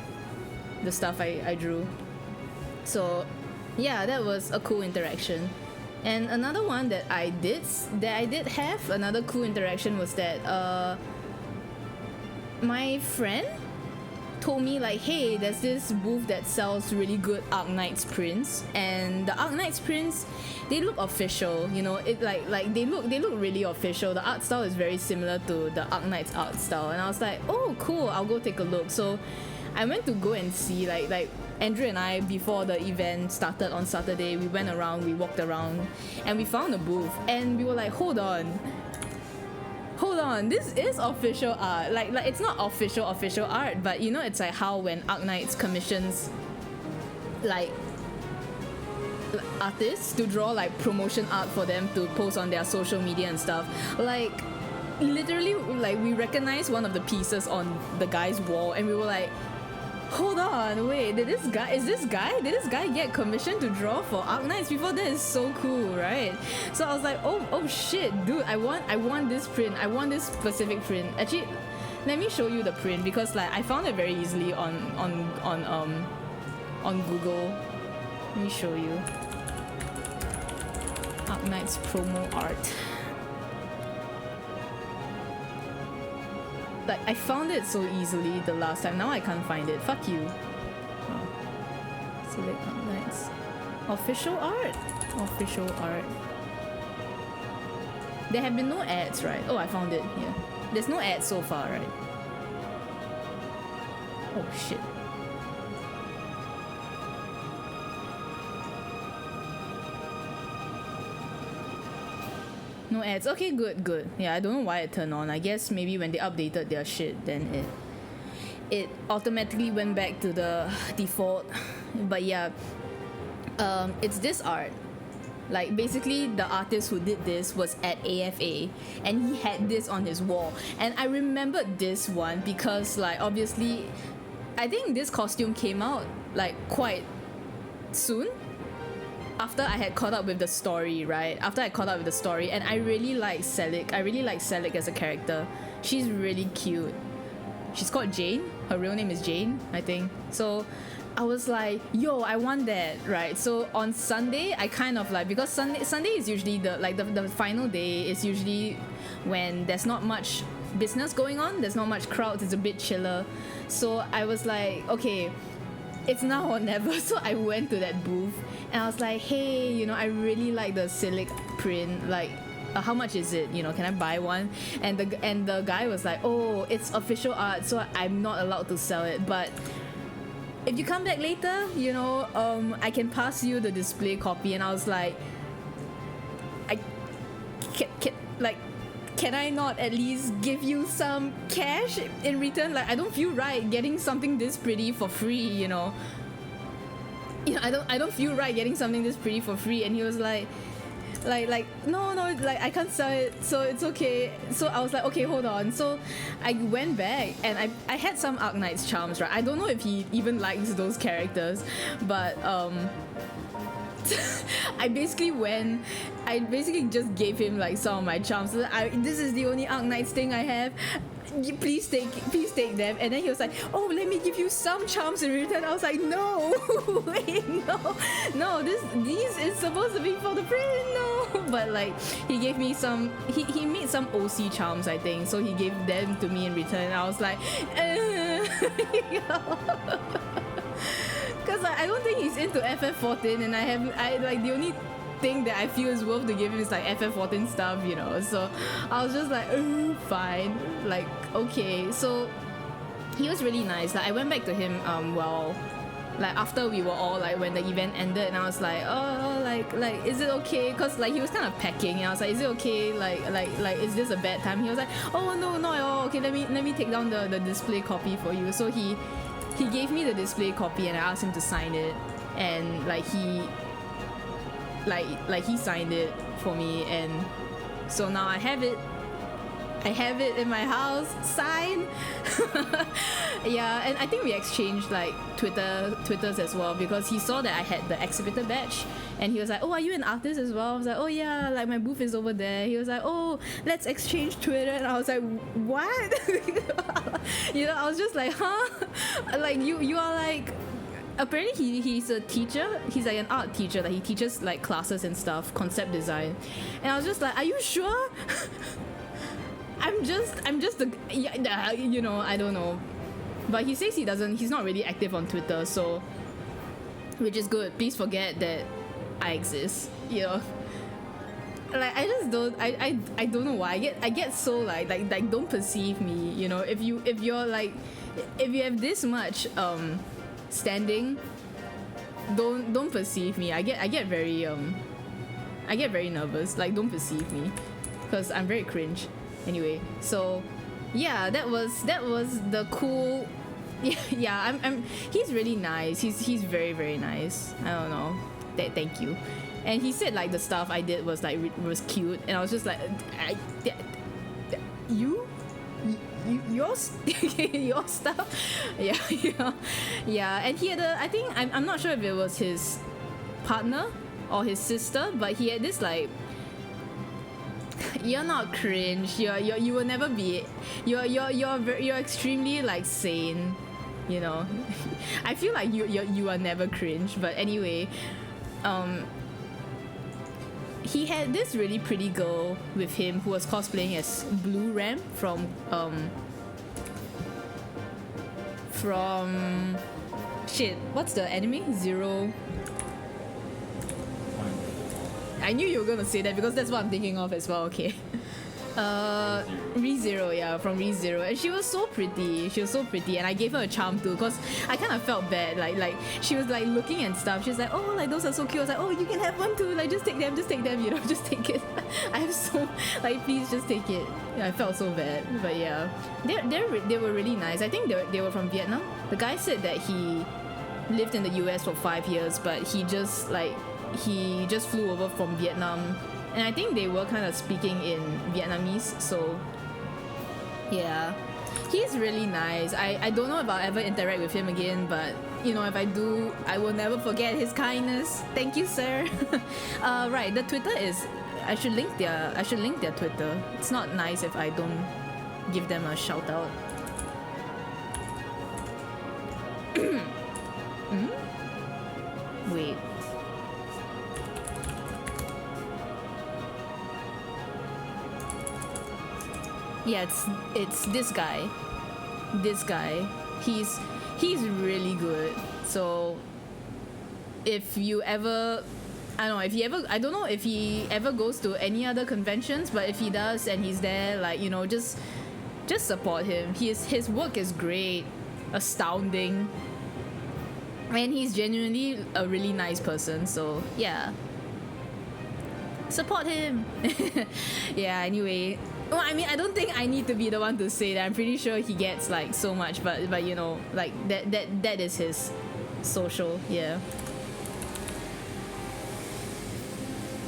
the stuff I drew. So yeah, that was a cool interaction. And another one that I did have another cool interaction was that my friend told me like, hey, there's this booth that sells really good Arknights prints, and the Arknights prints, they look official, you know, it like they look really official. The art style is very similar to the Arknights art style, and I was like, oh cool, I'll go take a look. So I went to go and see, like Andrew and I, before the event started on Saturday, we went around, we walked around, and we found a booth, and we were like, hold on, this is official art. Like it's not official art, but you know, it's like how when Arknights commissions like artists to draw like promotion art for them to post on their social media and stuff. Like literally, like we recognized one of the pieces on the guy's wall, and we were like, hold on, wait, did this guy get commissioned to draw for Arknights before? That is so cool, right? So I was like, oh shit, dude, I want this print, I want this specific print. Actually, let me show you the print, because like I found it very easily on Google. Let me show you. Arknights promo art. Like, I found it so easily the last time. Now I can't find it. Fuck you. Oh. Select Arknights. Official art. Official art. There have been no ads, right? Oh, I found it. Yeah. There's no ads so far, right? Oh, shit. No ads. Okay, good. Yeah, I don't know why it turned on. I guess maybe when they updated their shit, then it automatically went back to the default. But yeah, it's this art. Like basically the artist who did this was at AFA, and he had this on his wall. And I remembered this one because like obviously I think this costume came out like quite soon after I had caught up with the story, right? After I caught up with the story, and I really like Selig. I really like Selig as a character. She's really cute. She's called Jane. Her real name is Jane, I think. So I was like, yo, I want that, right? So on Sunday, I kind of like, because Sunday is usually the final day is usually when there's not much business going on, there's not much crowds, it's a bit chiller. So I was like, okay, it's now or never. So I went to that booth and I was like, hey, you know, I really like the Silic print, like how much is it, you know, can I buy one? And the guy was like, oh, it's official art, so I'm not allowed to sell it, but if you come back later, you know, I can pass you the display copy. And I was like, can I not at least give you some cash in return? Like, I don't feel right getting something this pretty for free, you know. I don't feel right getting something this pretty for free. And he was like no, like I can't sell it, so it's okay. So I was like, okay, hold on. So I went back and I had some Arknights charms, right? I don't know if he even likes those characters, but I basically just gave him like some of my charms. So this is the only Arknights thing I have. Please take them. And then he was like, oh, let me give you some charms in return. I was like, no, wait, no, these is supposed to be for the print, no. But like he gave me some, he made some OC charms, I think, so he gave them to me in return. I was like, because I don't think he's into FF14, and I like the only thing that I feel is worth to give him is like FF14 stuff, you know. So I was just like, fine, like okay. So he was really nice. Like I went back to him like after we were all like when the event ended, and I was like, oh, like is it okay? Cause like he was kind of packing, and I was like, is it okay? Like is this a bad time? He was like, oh no, not at all. Okay, let me take down the display copy for you. So he gave me the display copy, and I asked him to sign it, and like he signed it for me, and so now I have it. I have it in my house, sign. Yeah, and I think we exchanged like Twitters as well, because he saw that I had the exhibitor badge, and he was like, oh, are you an artist as well? I was like, oh yeah, like my booth is over there. He was like, oh, let's exchange Twitter. And I was like, what? You know, I was just like, huh? Like you are like, apparently he's a teacher. He's like an art teacher. Like he teaches like classes and stuff, concept design. And I was just like, are you sure? I'm just a, yeah, you know, I don't know. But he says he's not really active on Twitter, so, which is good. Please forget that I exist, you know. Like I just don't, I don't know why I get so like don't perceive me, you know. If you're like, if you have this much standing, don't perceive me. I get very nervous. Like, don't perceive me, because I'm very cringe. Anyway, so yeah, that was the cool. Yeah, I'm he's really nice. He's very, very nice. I don't know. Thank you. And he said like the stuff I did was like was cute, and I was just like, your your stuff. Yeah. And he had I think I'm not sure if it was his partner or his sister, but he had this like, you're not cringe. You will never be. You're extremely like sane. You know, I feel like you are never cringe. But anyway, he had this really pretty girl with him who was cosplaying as Blue Ram from shit. What's the anime? Zero. I knew you were gonna say that because that's what I'm thinking of as well. Okay. ReZero, yeah, from ReZero, and she was so pretty. And I gave her a charm too, because I kind of felt bad. Like she was like looking and stuff. She was like, oh, like those are so cute. I was like, oh, you can have one too. Like just take them. You know, just take it. I have so like, please just take it. Yeah, I felt so bad, but yeah, they were really nice. I think they were from Vietnam. The guy said that he lived in the US for 5 years, but he just flew over from Vietnam. And I think they were kind of speaking in Vietnamese, so yeah. He's really nice. I don't know if I'll ever interact with him again, but you know, if I do, I will never forget his kindness. Thank you, sir. Right, the Twitter is, I should link their Twitter. It's not nice if I don't give them a shout out. Wait. Yeah, it's this guy. He's really good. So if you ever, I don't know if he ever goes to any other conventions, but if he does and he's there, like, you know, just support him. His work is great, astounding, and he's genuinely a really nice person. So yeah, support him. Yeah, anyway. Well, I mean, I don't think I need to be the one to say that. I'm pretty sure he gets like so much, but you know, like that is his social, yeah.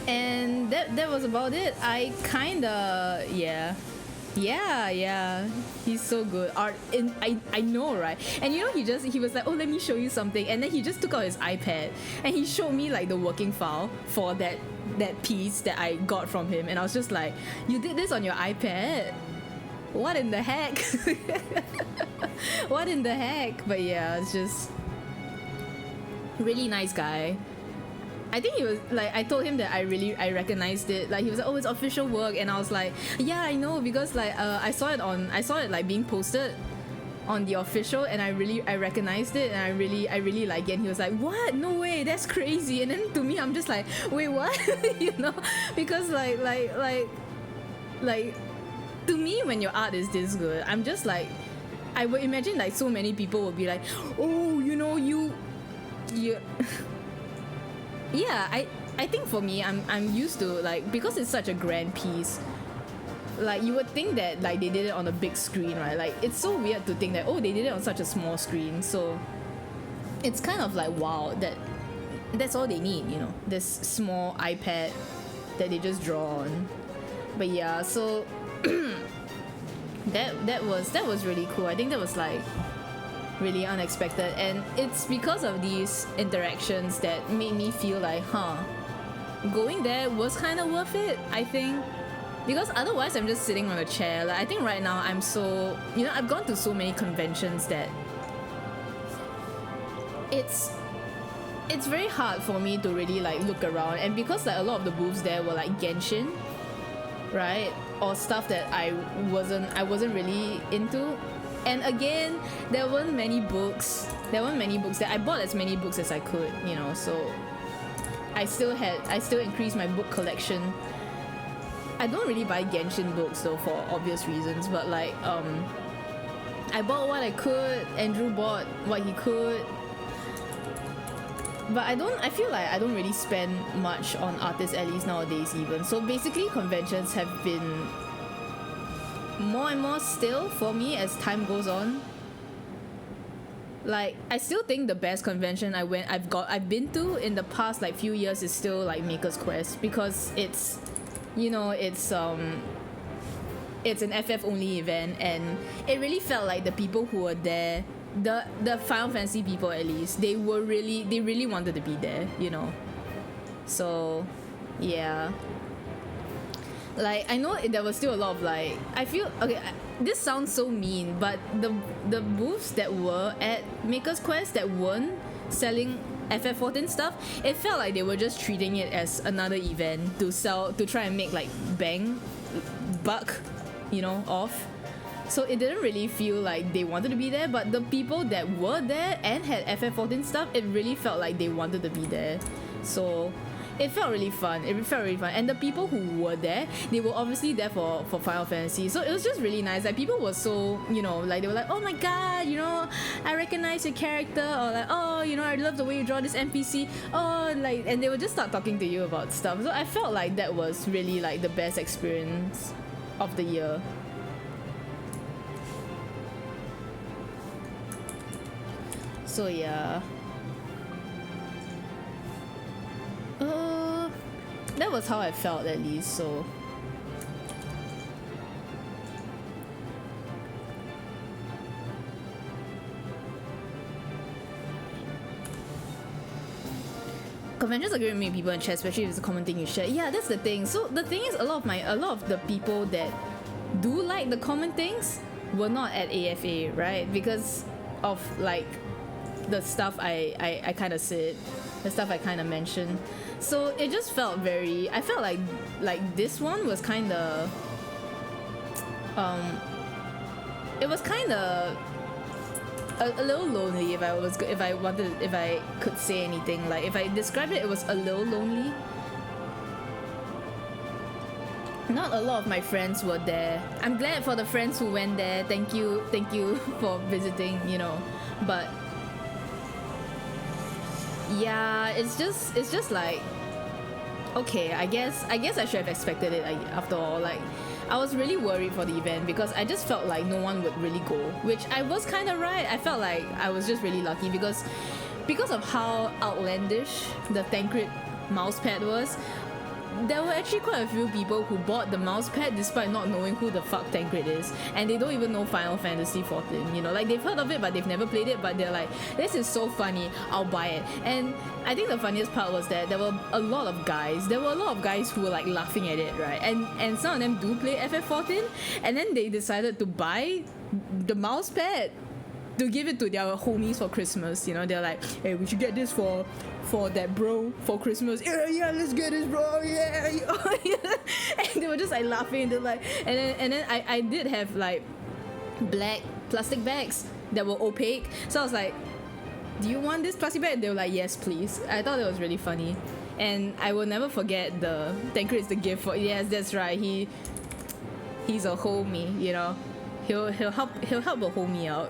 And that was about it. I kinda, yeah. He's so good. I know, right? And you know, he was like, oh, let me show you something, and then he just took out his iPad and he showed me like the working file for that piece that I got from him, and I was just like, you did this on your iPad? What in the heck? What in the heck? But yeah, it's just really nice guy. I think he was like, I told him that I recognized it. Like he was like, oh, it's official work, and I was like, yeah, I know, because like I saw it like being posted on the official, and I recognized it, and I really like it. And he was like, what? No way, that's crazy. And then to me, I'm just like, wait, what? You know, because like to me, when your art is this good, I'm just like, I would imagine like so many people would be like, oh, you know, you yeah, I think for me, I'm used to, like, because it's such a grand piece, like you would think that like they did it on a big screen, right? Like it's so weird to think that, oh, they did it on such a small screen. So it's kind of like, wow, that's all they need, you know, this small iPad that they just draw on. But yeah, so that was really cool. I think that was like really unexpected, and it's because of these interactions that made me feel like, going there was kind of worth it, I think. Because otherwise I'm just sitting on a chair. Like, I think right now I'm so, I've gone to so many conventions that it's very hard for me to really like look around, and because like a lot of the booths there were like Genshin, right, or stuff that I wasn't really into. And again, there weren't many books that I bought as many books as I could, so I still increased my book collection. I don't really buy Genshin books though, for obvious reasons, but like I bought what I could, Andrew bought what he could. But I feel like I don't really spend much on artist alleys nowadays even. So basically conventions have been more and more still for me as time goes on. Like, I still think the best convention I've been to in the past like few years is still like Maker's Quest, because it's an FF only event, and it really felt like the people who were there, the Final Fantasy people at least, they really wanted to be there, so yeah. Like, I know there was still a lot of like, I feel, okay, this sounds so mean, but the booths that were at Maker's Quest that weren't selling FF14 stuff, it felt like they were just treating it as another event to try and make like buck, off. So it didn't really feel like they wanted to be there, but the people that were there and had FF14 stuff, it really felt like they wanted to be there. So it felt really fun. And the people who were there, they were obviously there for Final Fantasy. So it was just really nice. Like, people were so, like, they were like, oh my god, I recognize your character, or like, oh, I love the way you draw this NPC. Oh, like, and they would just start talking to you about stuff. So I felt like that was really like the best experience of the year. So yeah. That was how I felt, at least, so. Conventions are going to make people in chat, especially if it's a common thing you share. Yeah, that's the thing. So the thing is, a lot of the people that do like the common things were not at AFA, right? Because of like the stuff I kind of said, the stuff I kind of mentioned. So it just felt I felt like this one was kind of it was kind of a little lonely, if I could say anything. Like, if I described it, it was a little lonely. Not a lot of my friends were there. I'm glad for the friends who went there. Thank you for visiting, but yeah, it's just like, okay, I guess I should have expected it, like, after all. Like, I was really worried for the event because I just felt like no one would really go, which I was kind of right. I felt like I was just really lucky because of how outlandish the Tancred mousepad was. There were actually quite a few people who bought the mousepad despite not knowing who the fuck Tancred is, and they don't even know Final Fantasy XIV, like, they've heard of it but they've never played it, but they're like, this is so funny, I'll buy it. And I think the funniest part was that there were a lot of guys who were like laughing at it, right? And some of them do play FF14, and then they decided to buy the mousepad to give it to their homies for Christmas. They're like, hey, we should get this for that bro for Christmas. Yeah, let's get this, bro. Yeah. And they were just like laughing. They're like, and then I did have like black plastic bags that were opaque. So I was like, do you want this plastic bag? They were like, yes, please. I thought it was really funny, and I will never forget the Tancred is the gift for. Yes, that's right. He's a homie. He'll help a homie out.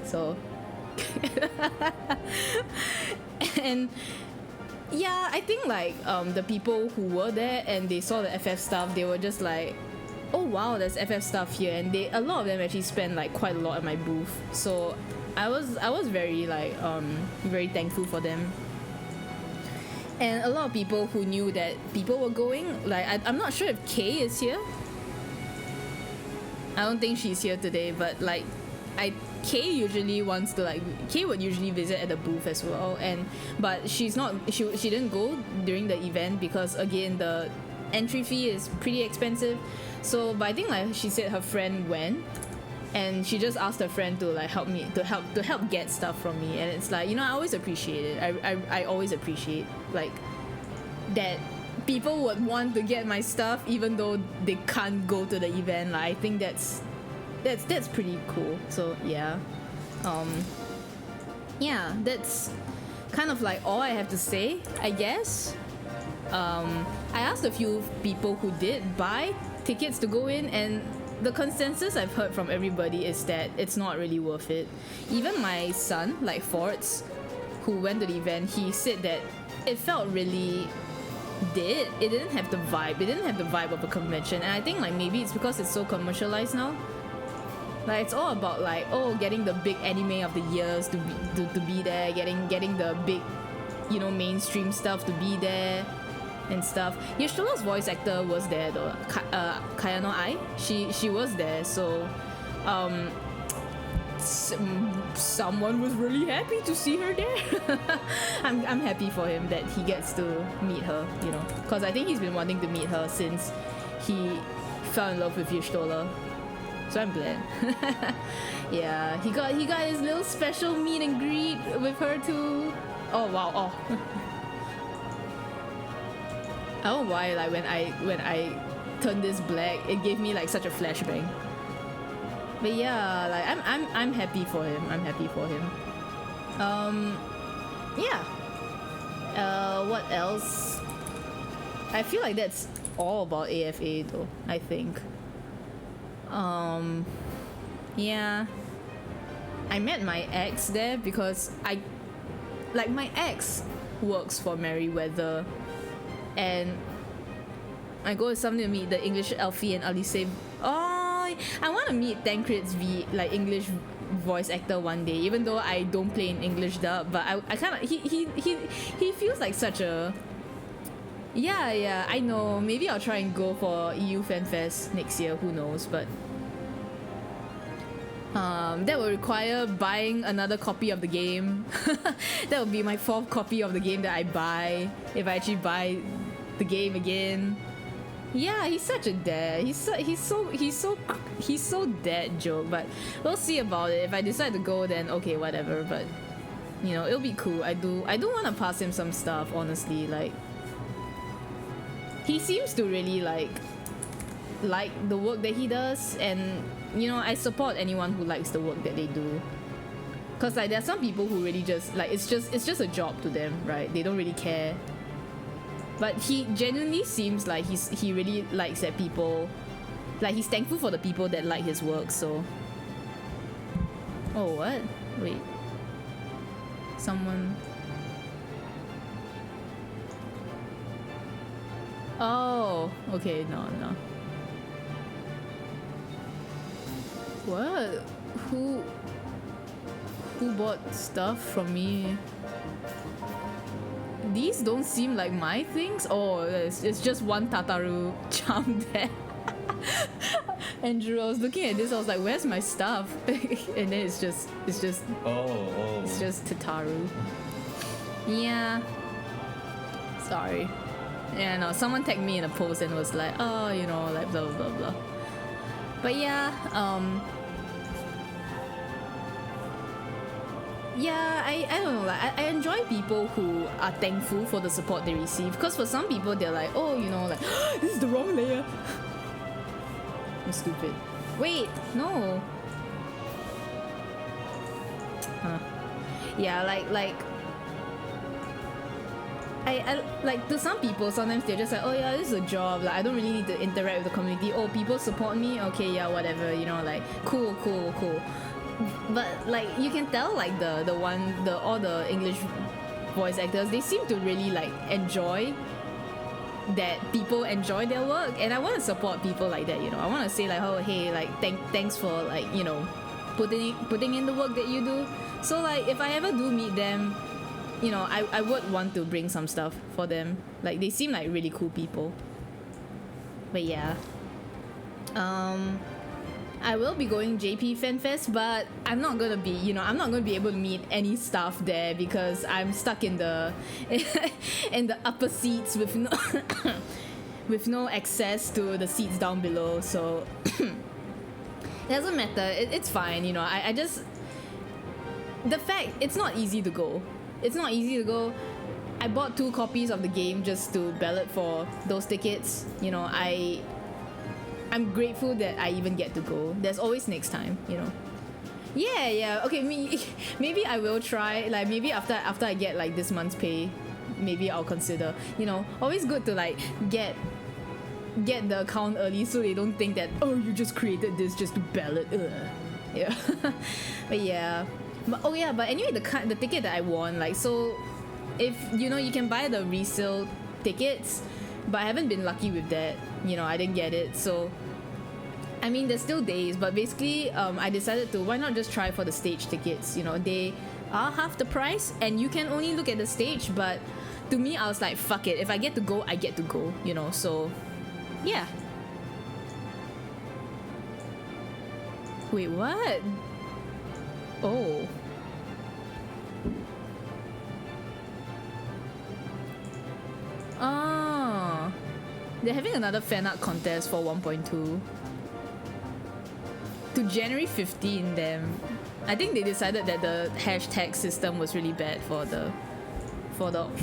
So and yeah, I think like the people who were there and they saw the FF stuff, they were just like, oh wow, there's FF stuff here, and a lot of them actually spent like quite a lot at my booth. So I was very like very thankful for them. And a lot of people who knew that people were going, like, I'm not sure if Kay is here. I don't think she's here today, but like Kay usually wants to like Kay would usually visit at the booth as well, but she's not she didn't go during the event because again the entry fee is pretty expensive. So but I think like she said her friend went and she just asked her friend to like help get stuff from me, and it's like, you know, I always appreciate it. I always appreciate like that people would want to get my stuff even though they can't go to the event. Like I think that's pretty cool. So yeah, that's kind of like all I have to say, I guess. I asked a few people who did buy tickets to go in, and the consensus I've heard from everybody is that it's not really worth it. Even my son, like Forts, who went to the event, he said that it felt really it didn't have the vibe. It didn't have the vibe of a convention, and I think like maybe it's because it's so commercialized now. Like it's all about like, oh, getting the big anime of the years to be there, getting the big, you know, mainstream stuff to be there and stuff. Yoshiro's voice actor was there though. Kayano Ai, she was there, so someone was really happy to see her there. I'm happy for him that he gets to meet her, you know, because I think he's been wanting to meet her since he fell in love with Yoshitola. So I'm glad. Yeah, he got his little special meet and greet with her too. Oh wow! Oh, I don't know why. Like when I turned this black, it gave me like such a flashbang. But yeah, like I'm happy for him. I'm happy for him. Yeah. What else? I feel like that's all about AFA though, I think. Yeah. I met my ex there because my ex works for Merryweather, and I go with something to meet the English Elfie and Alice. Oh, I want to meet Tancred's English voice actor one day, even though I don't play in English dub, but I kind of he feels like such a yeah, I know. Maybe I'll try and go for EU Fan Fest next year, who knows, but that will require buying another copy of the game. That will be my 4th copy of the game that I buy if I actually buy the game again. Yeah, he's such a dad. He's so dad joke, but we'll see about it. If I decide to go, then okay, whatever, but you know, it'll be cool. I do want to pass him some stuff, honestly. Like he seems to really like the work that he does, and you know, I support anyone who likes the work that they do, cause like there are some people who really just like it's just a job to them, right? They don't really care. But he genuinely seems like he really likes that people, like he's thankful for the people that like his work. So oh, what? Wait, someone. Oh, okay, no. What? Who bought stuff from me? These don't seem like my things. Oh, it's just one Tataru charm there. Andrew, I was looking at this, I was like, where's my stuff? And then it's just it's just Tataru. Yeah. Sorry. Yeah, no, someone tagged me in a post and was like, oh, you know, like blah blah blah. But yeah, yeah, I don't know, like I enjoy people who are thankful for the support they receive, because for some people they're like, oh, you know, like this is the wrong layer. I'm stupid. Wait, no. Yeah, like I like, to some people sometimes they're just like, oh yeah, this is a job, like I don't really need to interact with the community. Oh, people support me, okay, yeah, whatever, you know, like cool. But like you can tell, like all the English voice actors, they seem to really like enjoy that people enjoy their work, and I want to support people like that, you know. I want to say like, oh hey, like thanks for like, you know, putting in the work that you do. So like if I ever do meet them, you know, I would want to bring some stuff for them. Like they seem like really cool people. But yeah, I will be going JP Fan Fest, but I'm not gonna be, I'm not gonna be able to meet any staff there because I'm stuck in the in the upper seats with no with no access to the seats down below. So it doesn't matter. It's fine. I just, the fact it's not easy to go. It's not easy to go. I bought 2 copies of the game just to ballot for those tickets. I'm grateful that I even get to go. There's always next time, Yeah. Okay, maybe I will try. Like maybe after I get like this month's pay, maybe I'll consider. Always good to like get the account early so they don't think that, oh, you just created this just to ballot. Ugh. Yeah. But yeah. But anyway, the ticket that I won, like, so if you can buy the resale tickets, but I haven't been lucky with that. I didn't get it. So I mean, there's still days, but basically I decided to, why not just try for the stage tickets. They are half the price and you can only look at the stage, but to me I was like, fuck it, if I get to go, I get to go, so yeah. Wait, what? Oh. Ah, they're having another fan art contest for 1.2 to January 15. Them, I think they decided that the hashtag system was really bad for the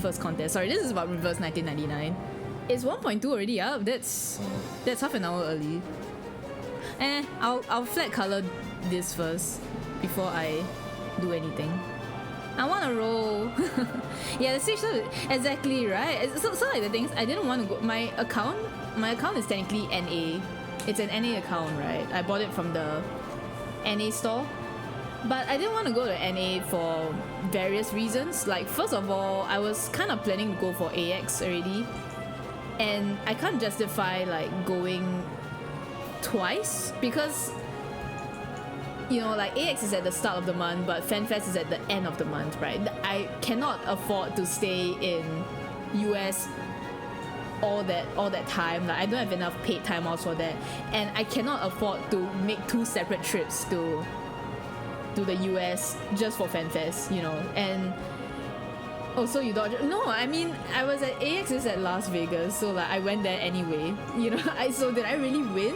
first contest. Sorry, this is about Reverse 1999. Is 1.2 already up? That's half an hour early. I'll flat color this first before I do anything. I want to roll. Yeah, the stage stuff, exactly, right? So like the things, I didn't want to go. My account is technically NA. It's an NA account, right? I bought it from the NA store. But I didn't want to go to NA for various reasons. Like, first of all, I was kind of planning to go for AX already. And I can't justify like going twice because like AX is at the start of the month, but FanFest is at the end of the month, right? I cannot afford to stay in US all that time. Like I don't have enough paid time off for that, and I cannot afford to make 2 separate trips to the US just for FanFest, and also you dodge. No, I mean I was at AX is at Las Vegas, so like I went there anyway. So did I really win?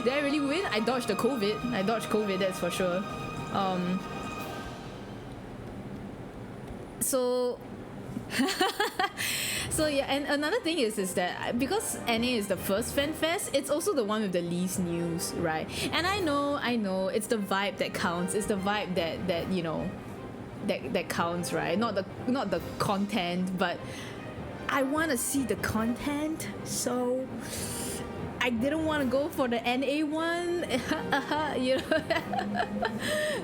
did I really win? I dodged COVID. That's for sure. So so yeah, and another thing is that because NA is the first FanFest, it's also the one with the least news, right? And I know it's the vibe that counts. It's the vibe that that counts, right? Not the content, but I want to see the content, so I didn't want to go for the NA one.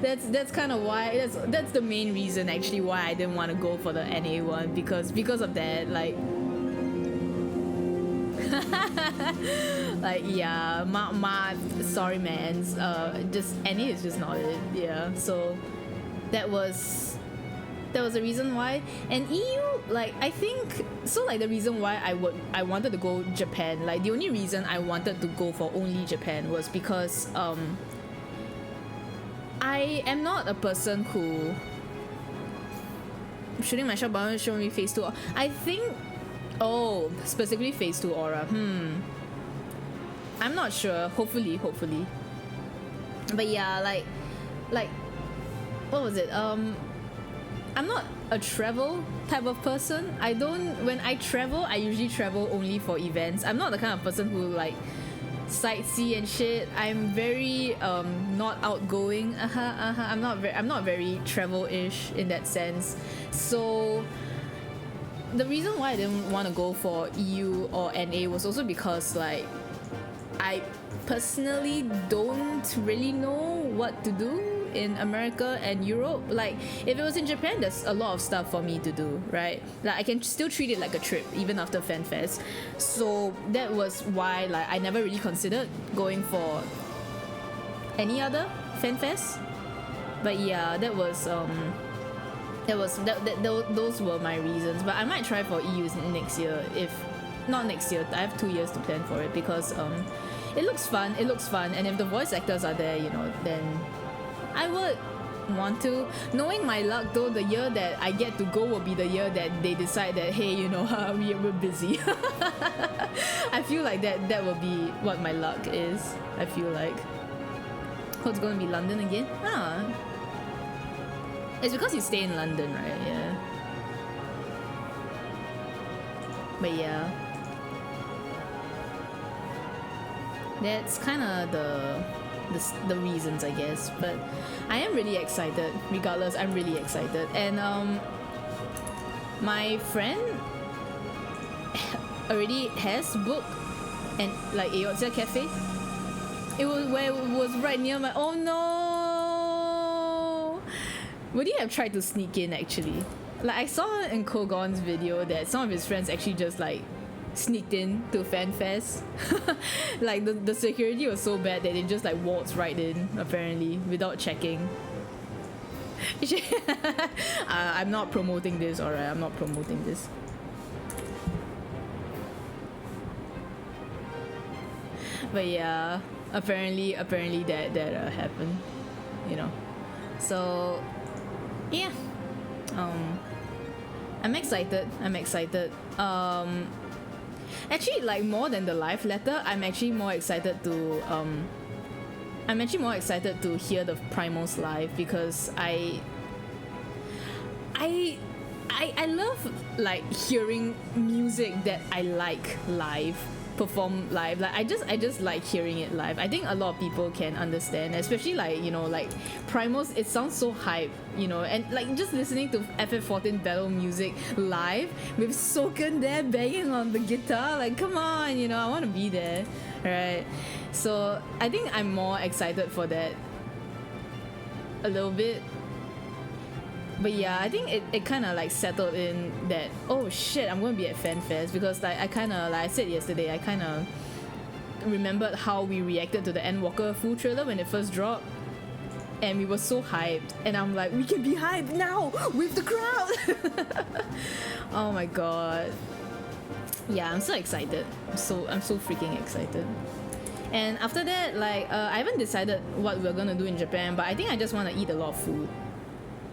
That's kind of why. That's the main reason actually why I didn't want to go for the NA one, because of that, like. Like yeah, sorry man, just NA is just not it. Yeah, so that was the reason why. And EU, like I think so, like the reason why I wanted to go Japan, like the only reason I wanted to go for only Japan was because I am not a person who shooting my shot, but showing me phase 2. I think specifically phase 2 aura. I'm not sure. Hopefully. But yeah, like what was it? I'm not a travel type of person. When I travel, I usually travel only for events. I'm not the kind of person who like sightsee and shit. I'm very not outgoing. I'm not very travel-ish in that sense. So the reason why I didn't want to go for EU or NA was also because like I personally don't really know what to do in America and Europe. Like if it was in Japan, there's a lot of stuff for me to do, right? Like I can still treat it like a trip even after FanFest. So that was why like I never really considered going for any other FanFest. But yeah, those were my reasons. But I might try for EU next year. If not next year, I have 2 years to plan for it, because it looks fun. It looks fun, and if the voice actors are there, you know, then I would want to. Knowing my luck, though, the year that I get to go will be the year that they decide that, hey, you know, we're busy. I feel like that will be what my luck is. I feel like. Oh, it's gonna be London again? Ah. It's because you stay in London, right? Yeah. But yeah. That's kind of the reasons, I guess. But I am really excited. Regardless, I'm really excited. And my friend already has booked and like a cafe. It was where it was right near my. Oh no! Would you have tried to sneak in actually? Like I saw in Kogon's video that some of his friends actually just like sneaked in to FanFest. Like the security was so bad that they just like waltzed right in apparently without checking. I'm not promoting this, alright? I'm not promoting this. But yeah, apparently that happened, you know. So yeah, I'm excited. Actually, like more than the live letter, I'm actually more excited to hear the Primals live because I love like hearing music that I like live perform live. Like I just like hearing it live. I think a lot of people can understand, especially like, you know, like Primals, it sounds so hype, you know, and like just listening to FF14 battle music live with Soken there banging on the guitar, like come on, you know, I want to be there, right? So I think I'm more excited for that a little bit. But yeah, I think it kind of like settled in that, oh shit, I'm going to be at FanFest because like I kind of, like I said yesterday, I kind of remembered how we reacted to the Endwalker full trailer when it first dropped. And we were so hyped. And I'm like, we can be hyped now with the crowd. Oh my god. Yeah, I'm so excited. I'm so freaking excited. And after that, like, I haven't decided what we're going to do in Japan, but I think I just want to eat a lot of food.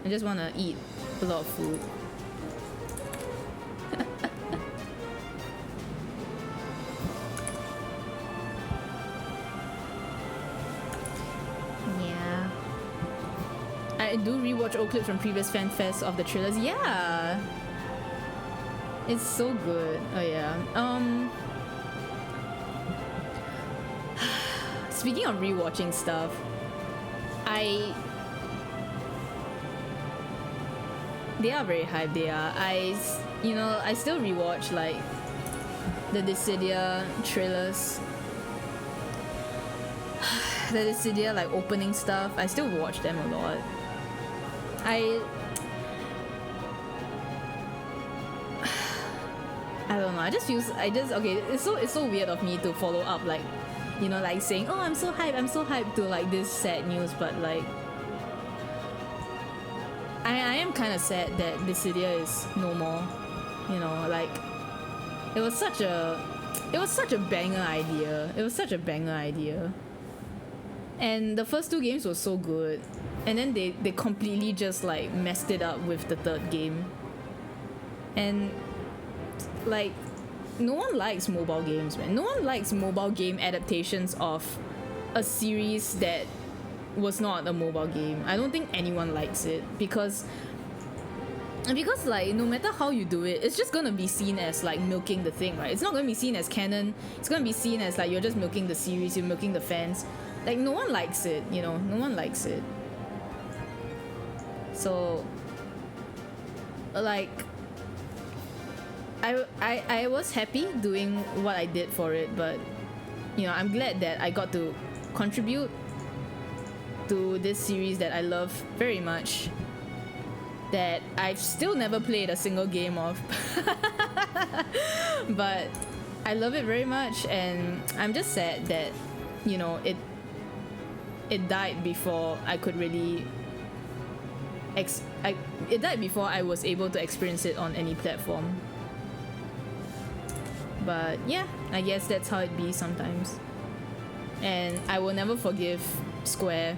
I just want to eat a lot of food. Yeah. I do rewatch old clips from previous FanFests of the trailers. Yeah. It's so good. Oh yeah. Speaking of rewatching stuff, they are very hyped, they are. I still rewatch like the Dissidia trailers. The Dissidia like opening stuff. I still watch them a lot. I don't know. Okay, it's so weird of me to follow up like, you know, like saying, oh, I'm so hyped to like this sad news, but like I am kind of sad that Dissidia is no more. You know, like it was such a banger idea. And the first two games were so good, and then they completely just like messed it up with the third game. And like, no one likes mobile games, man. No one likes mobile game adaptations of a series that was not a mobile game. I don't think anyone likes it because like no matter how you do it, it's just gonna be seen as like milking the thing, right? It's not gonna be seen as canon. It's gonna be seen as like you're just milking the series, you're milking the fans. Like no one likes it, you know, no one likes it. So like I was happy doing what I did for it, but you know, I'm glad that I got to contribute to this series that I love very much, that I've still never played a single game of. But I love it very much, and I'm just sad that, you know, it died before I could really it died before I was able to experience it on any platform. But yeah, I guess that's how it be sometimes. and I will never forgive Square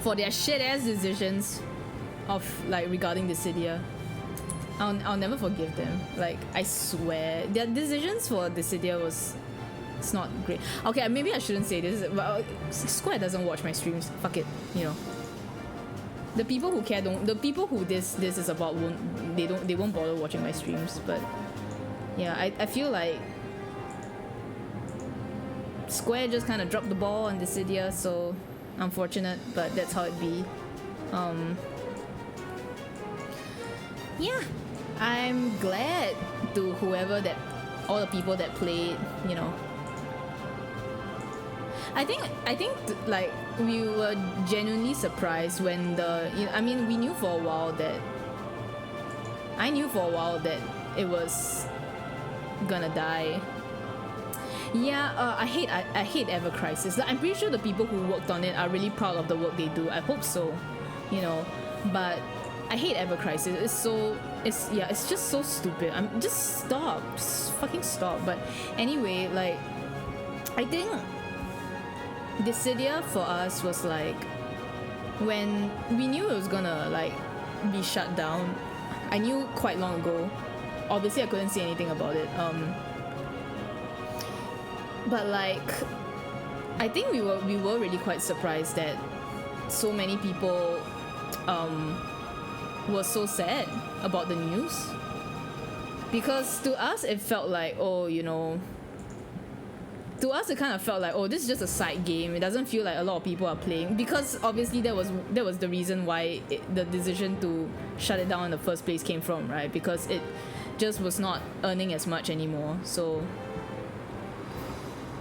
for their shit ass decisions of like regarding Dissidia. I'll never forgive them. Like, I swear their decisions for Dissidia was, it's not great. Okay, maybe I shouldn't say this, but Square doesn't watch my streams. Fuck it, you know. The people who care don't. The people who this is about won't. They won't bother watching my streams. But yeah, I feel like Square just kind of dropped the ball on Dissidia, so unfortunate, but that's how it be. Yeah, I'm glad to whoever that, all the people that played, you know. I think like we were genuinely surprised when the, you know, I mean, we knew for a while that, I knew for a while that it was gonna die. Yeah, I hate Ever Crisis. Like, I'm pretty sure the people who worked on it are really proud of the work they do. I hope so, you know. But I hate Ever Crisis. It's just so stupid. Just stop, just fucking stop. But anyway, like, I think Dissidia for us was like, when we knew it was gonna like be shut down, I knew quite long ago. Obviously I couldn't say anything about it, but like, I think we were really quite surprised that so many people were so sad about the news, because to us it felt like, oh, you know, to us it kind of felt like, oh, this is just a side game. It doesn't feel like a lot of people are playing, because obviously that was the reason why the decision to shut it down in the first place came from, right? Because it just was not earning as much anymore. So,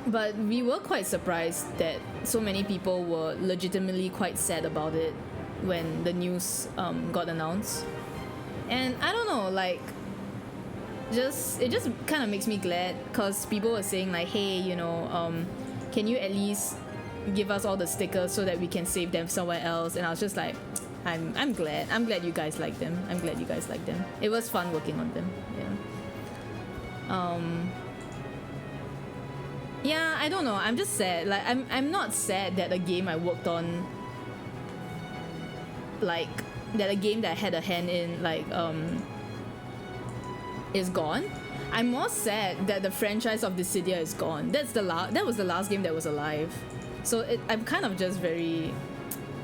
but we were quite surprised that so many people were legitimately quite sad about it when the news got announced. And I don't know, like, it just kind of makes me glad, because people were saying like, hey, you know, can you at least give us all the stickers so that we can save them somewhere else? And I was just like, I'm glad you guys like them. I'm glad you guys like them. It was fun working on them. Yeah, I don't know, I'm just sad. Like, I'm not sad that a game I worked on, like, that a game that I had a hand in, like, is gone. I'm more sad that the franchise of Dissidia is gone. That was the last game that was alive. So I'm kind of just very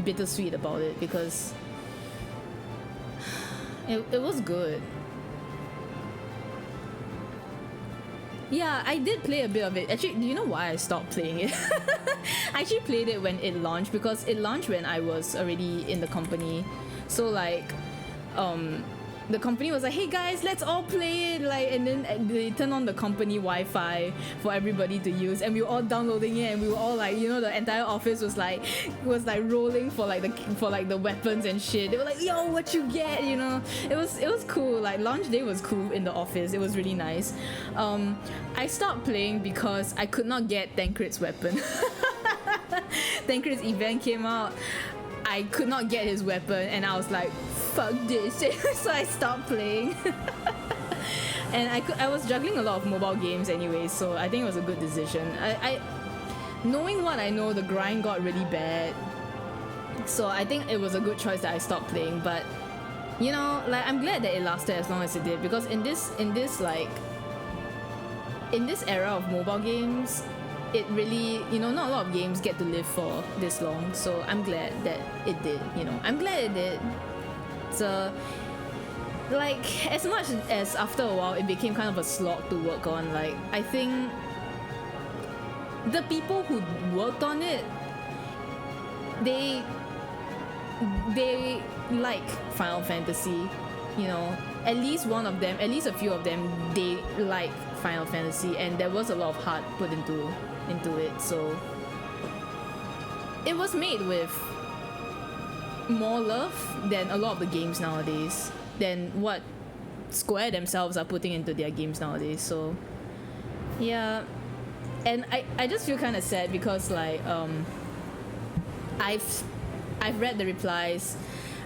bittersweet about it, because it was good. Yeah, I did play a bit of it. Actually, do you know why I stopped playing it? I actually played it when it launched, because it launched when I was already in the company. So like, the company was like, hey guys, let's all play it, like, and then they turned on the company Wi-Fi for everybody to use, and we were all downloading it, and we were all like, you know, the entire office was like rolling for the weapons and shit. They were like, yo, what you get, you know? It was cool. Like, launch day was cool in the office. It was really nice. I stopped playing because I could not get Tancred's weapon. Tancred's event came out, I could not get his weapon, and I was like, fuck this. So I stopped playing. And I was juggling a lot of mobile games anyway, so I think it was a good decision. I knowing what I know, the grind got really bad, so I think it was a good choice that I stopped playing. But you know, like, I'm glad that it lasted as long as it did, because in this era of mobile games, it really, you know, not a lot of games get to live for this long. So I'm glad that it did, you know. I'm glad it did. So, like, as much as after a while it became kind of a slog to work on, like, I think the people who worked on it, they like Final Fantasy, you know. At least one of them, at least a few of them, they like Final Fantasy, and there was a lot of heart put into it. So it was made with more love than a lot of the games nowadays, than what Square themselves are putting into their games nowadays. So yeah, and I just feel kind of sad, because like, I've read the replies,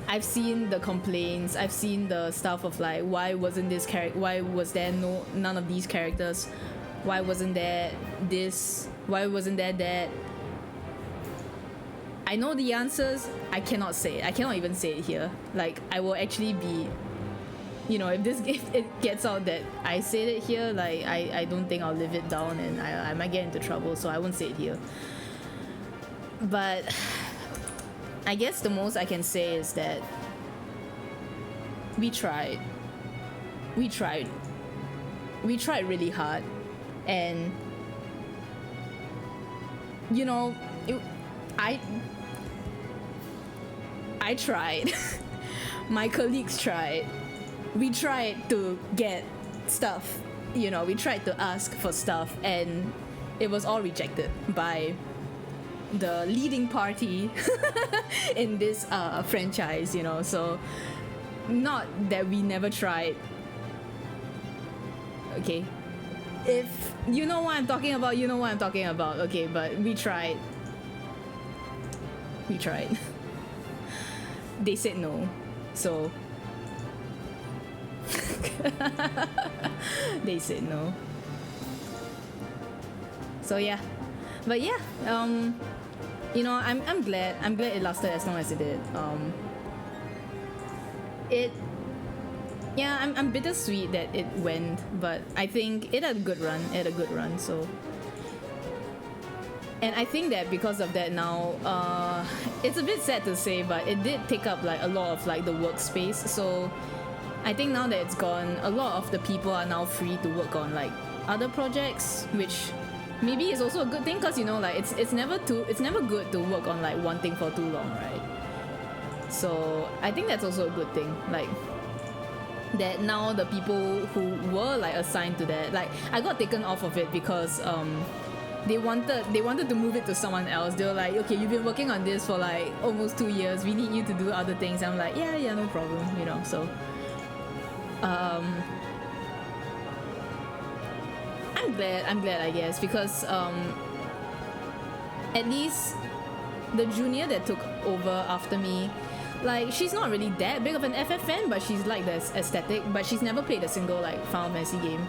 I've seen the complaints, I've seen the stuff of like, why was there none of these characters Why wasn't there this? Why wasn't there that? I know the answers. I cannot say it. I cannot even say it here. Like, I will actually be, you know, if it gets out that I said it here, like, I don't think I'll live it down, and I might get into trouble, so I won't say it here. But I guess the most I can say is that we tried. We tried really hard, and you know, I tried. My colleagues tried. We tried to get stuff, you know, we tried to ask for stuff, and it was all rejected by the leading party in this franchise, you know. So not that we never tried. Okay, if you know what I'm talking about, you know what I'm talking about. Okay, but we tried. They said no, so they said no. So yeah, but yeah, you know, I'm glad it lasted as long as it did. Yeah, I'm bittersweet that it went, but I think it had a good run. So, and I think that because of that now, it's a bit sad to say, but it did take up like a lot of like the workspace. So I think now that it's gone, a lot of the people are now free to work on like other projects, which maybe is also a good thing, because you know, like it's never good to work on like one thing for too long, right? So I think that's also a good thing, like that now the people who were like assigned to that, like I got taken off of it because they wanted to move it to someone else. They were like, okay, you've been working on this for like almost 2 years, we need you to do other things. I'm like, yeah, no problem, you know. So I'm glad I guess, because at least the junior that took over after me, like, she's not really that big of an FF fan, but she's like the aesthetic, but she's never played a single like Final Fantasy game.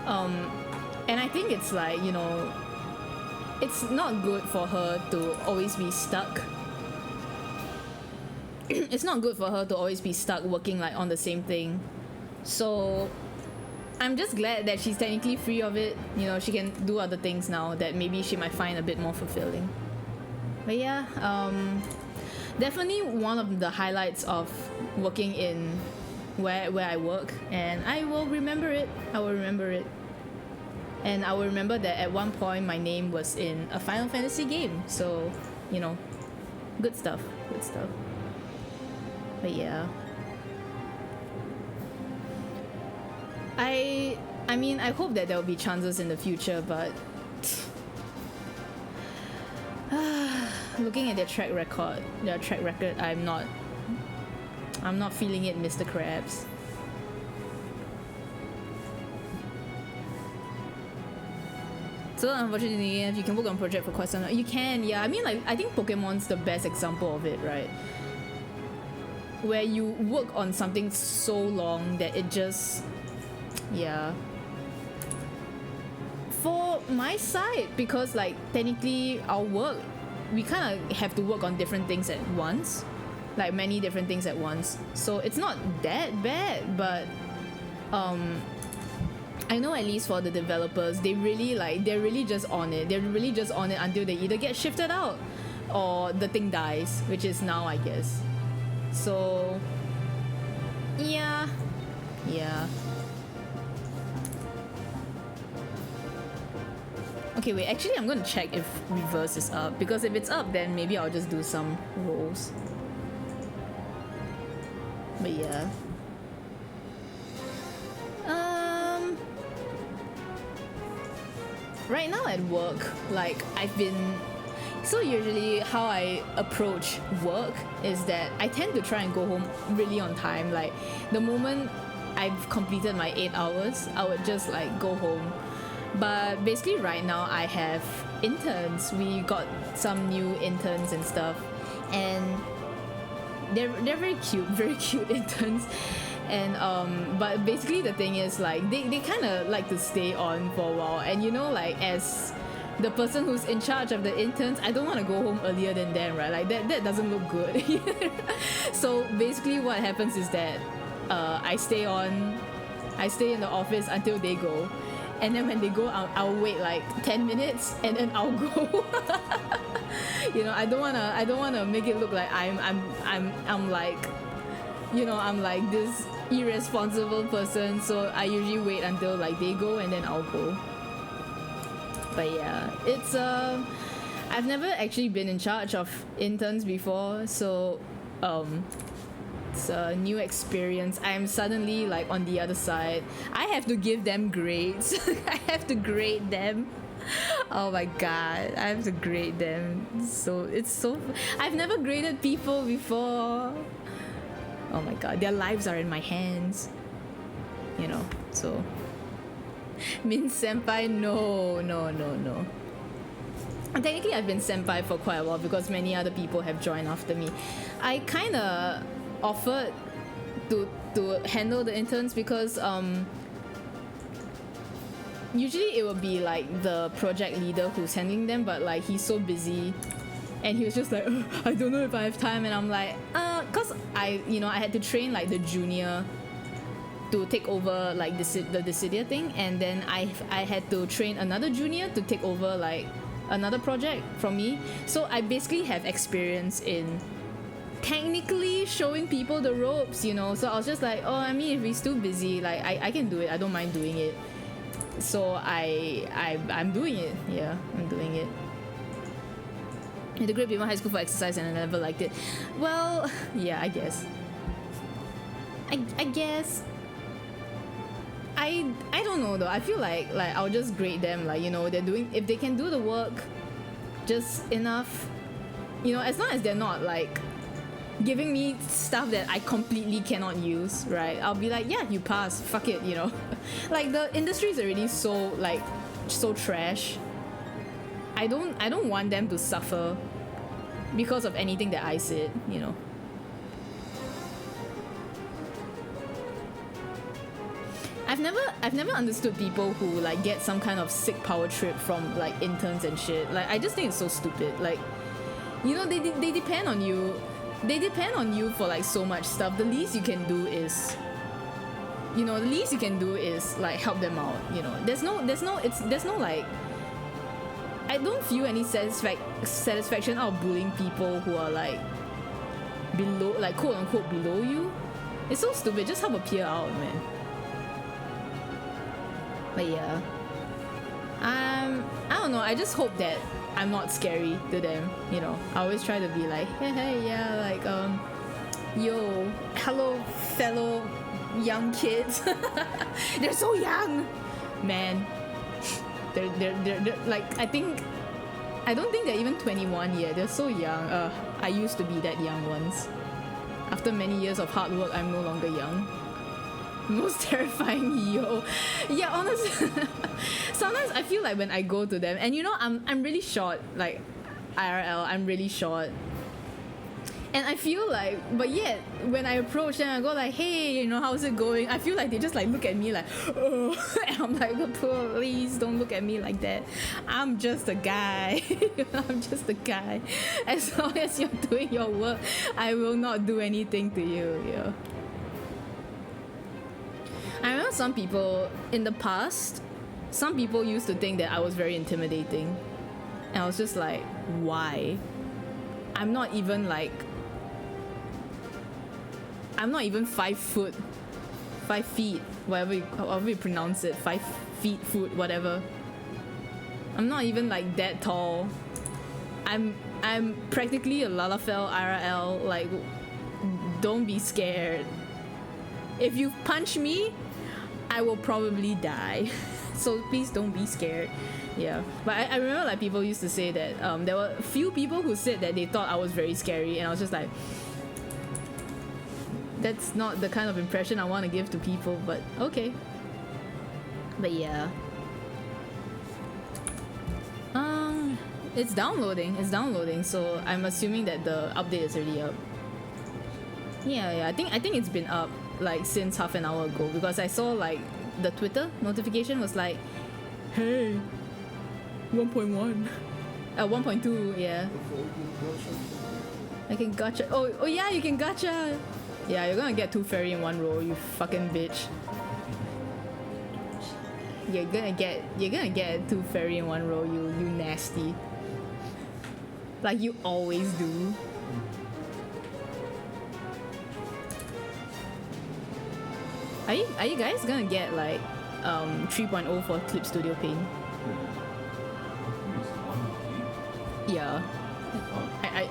And I think it's like, you know, it's not good for her to always be stuck. It's not good for her to always be stuck working like on the same thing. So I'm just glad that she's technically free of it. You know, she can do other things now that maybe she might find a bit more fulfilling. But yeah, definitely one of the highlights of working in where I work, and I will remember it. And I will remember that at one point my name was in a Final Fantasy game. So, you know, good stuff. But yeah, I mean, I hope that there will be chances in the future, but looking at their track record, I'm not feeling it, Mr. Krabs. So unfortunately, if you can work on a project for quite some time, you can, yeah. I mean, like, I think Pokemon's the best example of it, right? Where you work on something so long that it just, yeah. For my side, because like technically our work, we kind of have to work on different things at once, like many different things at once. So it's not that bad, but I know at least for the developers, they're really just on it. They're really just on it until they either get shifted out or the thing dies, which is now, I guess. So yeah. Okay, wait, actually I'm gonna check if reverse is up, because if it's up, then maybe I'll just do some rolls. But yeah. Right now at work, like, so usually how I approach work is that I tend to try and go home really on time. Like, the moment I've completed my 8 hours, I would just like go home. But basically right now I have interns. We got some new interns and stuff, and they're very cute interns. And but basically the thing is like they kind of like to stay on for a while, and you know, like as the person who's in charge of the interns, I don't want to go home earlier than them, right? Like that doesn't look good. So basically what happens is that I stay in the office until they go, and then when they go I'll wait like 10 minutes and then I'll go. You know, I don't wanna make it look like I'm like, you know, I'm like this irresponsible person, so I usually wait until like they go and then I'll go. But yeah, it's I've never actually been in charge of interns before, so it's a new experience. I'm suddenly like on the other side. I have to give them grades. I have to grade them. Oh my god, I have to grade them. So I've never graded people before. Oh my god, their lives are in my hands. You know, so Min senpai, no. And technically I've been senpai for quite a while because many other people have joined after me. I kinda offered to handle the interns because usually it would be like the project leader who's handling them, but like he's so busy and he was just like, I don't know if I have time, and I'm like, cause I had to train like the junior to take over like the Dissidia thing, and then I had to train another junior to take over like another project from me. So I basically have experience in technically showing people the ropes, you know. So I was just like, oh, I mean, if he's too busy, like I can do it. I don't mind doing it. So I'm doing it. Yeah, I'm doing it. I had a great Bima High School for exercise and I never liked it. Well, yeah, I guess. I guess. I don't know though. I feel like I'll just grade them, like, you know, they're doing, if they can do the work just enough, you know, as long as they're not like giving me stuff that I completely cannot use, right? I'll be like, yeah, you pass, fuck it, you know. Like the industry is already so trash. I don't want them to suffer because of anything that I said, you know. I've never understood people who like get some kind of sick power trip from like interns and shit. Like I just think it's so stupid. Like, you know, they depend on you. They depend on you for like so much stuff. The least you can do is, you know, the least you can do is like help them out. You know, there's no like, I don't feel any satisfaction out of bullying people who are like below, like quote unquote below you. It's so stupid. Just help a peer out, man. But yeah, I don't know. I just hope that I'm not scary to them. You know, I always try to be like, hey, yeah, like yo, hello, fellow young kids. They're so young, man. They're like, I don't think they're even 21 yet. They're so young. I used to be that young once. After many years of hard work, I'm no longer young. Most terrifying, yo. Yeah, honestly, sometimes I feel like when I go to them, and you know, I'm really short, like IRL, I'm really short. And I feel like, but yet, when I approach them, I go like, hey, you know, how's it going? I feel like they just like look at me like, oh, and I'm like, please don't look at me like that. I'm just a guy. I'm just a guy. As long as you're doing your work, I will not do anything to you, yeah. I remember some people in the past, some people used to think that I was very intimidating. And I was just like, why? I'm not even 5 feet, however you pronounce it, 5 feet, foot, whatever. I'm not even like that tall. I'm practically a Lalafell IRL, like, don't be scared. If you punch me, I will probably die. So please don't be scared. Yeah, but I remember like people used to say that there were a few people who said that they thought I was very scary, and I was just like, that's not the kind of impression I want to give to people, but okay. But yeah, it's downloading, so I'm assuming that the update is already up. Yeah, I think it's been up. like since half an hour ago because I saw like the Twitter notification was like, hey, 1.1. 1.2, yeah. I can gacha. Oh yeah, you can gacha. Yeah, you're gonna get 2 fairy in 1 row, you fucking bitch. You're gonna get 2 fairy in 1 row, you nasty. Like you always do. Are you guys gonna get like 3.0 for Clip Studio Paint? Yeah. I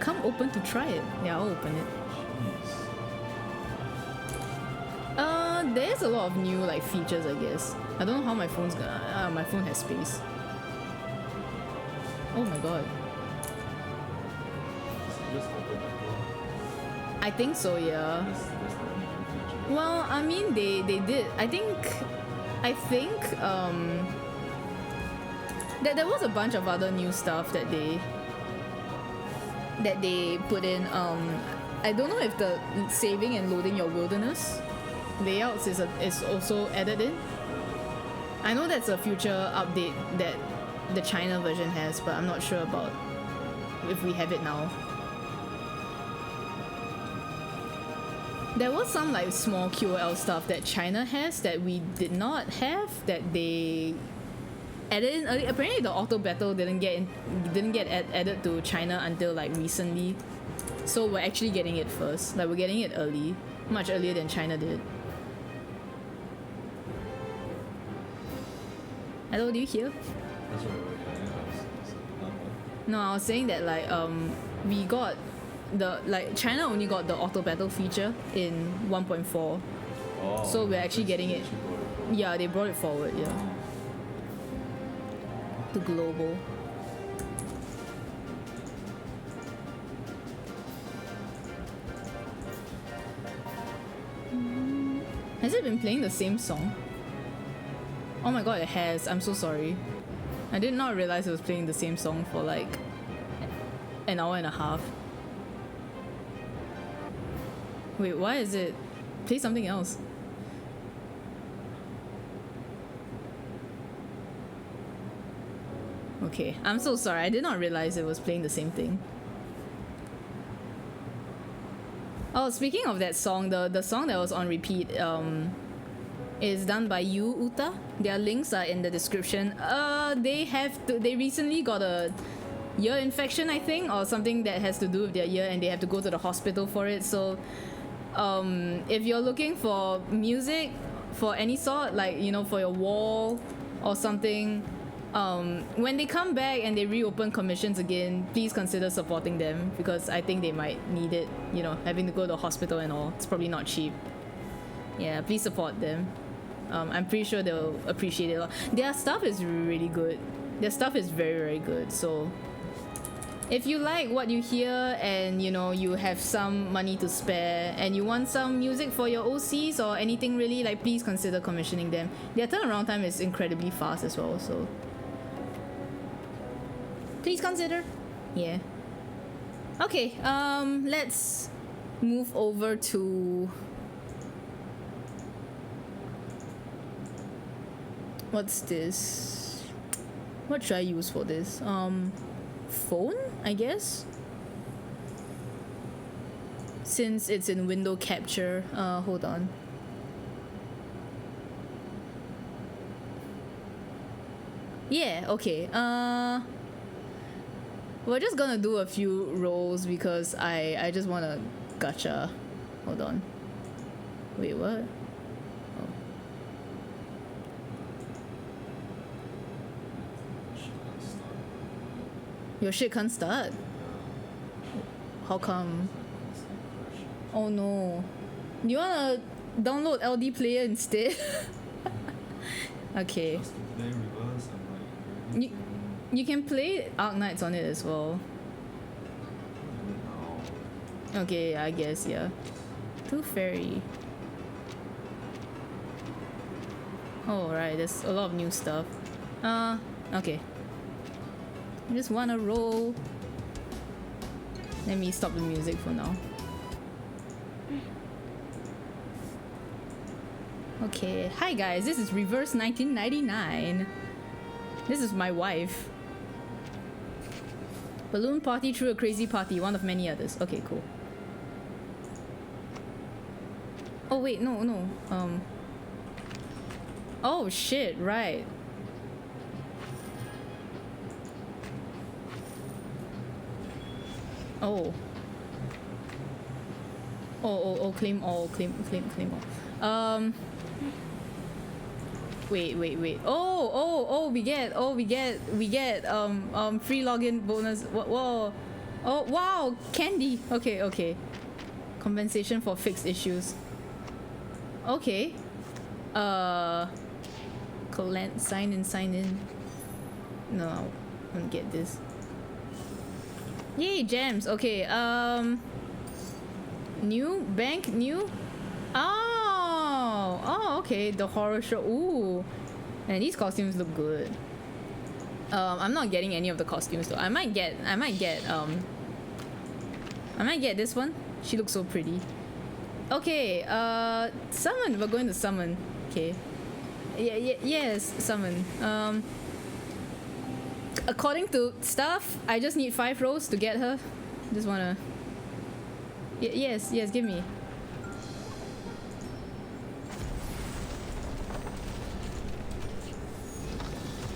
come open to try it. Yeah, I'll open it. There's a lot of new like features, I guess. I don't know how my phone's gonna. My phone has space. Oh my god. I think so, yeah. Well, I mean, they did. I think that there was a bunch of other new stuff that they put in. I don't know if the saving and loading your wilderness layouts is also added in. I know that's a future update that the China version has, but I'm not sure about if we have it now. There was some like small QOL stuff that China has that we did not have that they added in early. Apparently the auto battle didn't get added to China until like recently. So we're actually getting it first. Like we're getting it early. Much earlier than China did. Hello, do you hear? That's right. No, I was saying that like we got China only got the auto battle feature in 1.4. Oh, so we're actually getting it. Yeah, they brought it forward, yeah. To global. Has it been playing the same song? Oh my god, it has. I'm so sorry. I did not realize it was playing the same song for like an hour and a half. Wait, why is it? Play something else. Okay, I'm so sorry. I did not realize it was playing the same thing. Oh, speaking of that song, the song that was on repeat is done by Yu Uta. Their links are in the description. They recently got a ear infection, I think, or something that has to do with their ear, and they have to go to the hospital for it. So if you're looking for music for any sort, like, you know, for your wall or something, when they come back and they reopen commissions again, please consider supporting them, because I think they might need it, you know, having to go to the hospital and all. It's probably not cheap. Yeah, please support them. I'm pretty sure they'll appreciate it a lot. Their stuff is really good. Their stuff is very, very good. So if you like what you hear and, you know, you have some money to spare and you want some music for your OCs or anything really, like, please consider commissioning them. Their turnaround time is incredibly fast as well, so please consider. Yeah. Okay, let's move over to what's this? What should I use for this? Phone, I guess? Since it's in window capture. Hold on. Yeah, okay. We're just gonna do a few rolls because I just wanna gacha. Hold on. Wait, what? Your shit can't start? How come? Oh no. Do you wanna download LD Player instead? Okay. You can play Arknights on it as well. Okay, I guess, yeah. 2 fairy. Oh, right, there's a lot of new stuff. Okay. I just wanna roll. Let me stop the music for now. Okay, hi guys, this is Reverse 1999. This is my wife. Balloon party through a crazy party, one of many others. Okay, cool. Oh wait, no. Oh shit, right. Oh. Oh, claim all, claim all. Wait. Oh, we get free login bonus. Whoa. Oh, wow, candy. Okay. Compensation for fixed issues. Okay. Sign in. No, I won't get this. Yay, gems. Okay, new bank, new. Oh, okay. The horror show. Ooh, and these costumes look good. I'm not getting any of the costumes though. I might get this one. She looks so pretty. Okay, summon. We're going to summon. Okay. Yes, summon. According to stuff, I just need 5 rows to get her. Just wanna. Yes, give me.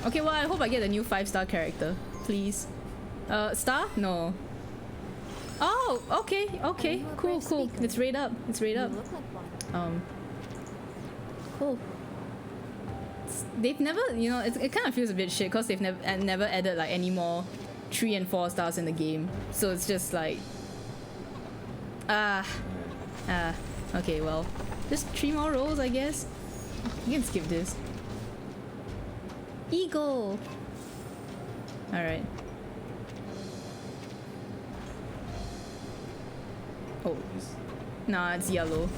Okay, well, I hope I get a new 5-star character, please. Star? No. Oh, okay, cool. It's right up. Cool. They've never, you know, it kind of feels a bit shit because they've never added like any more 3 and 4 stars in the game. So it's just like, okay, well, just 3 more rolls, I guess. You can skip this. Eagle. All right. Oh, nah, it's yellow.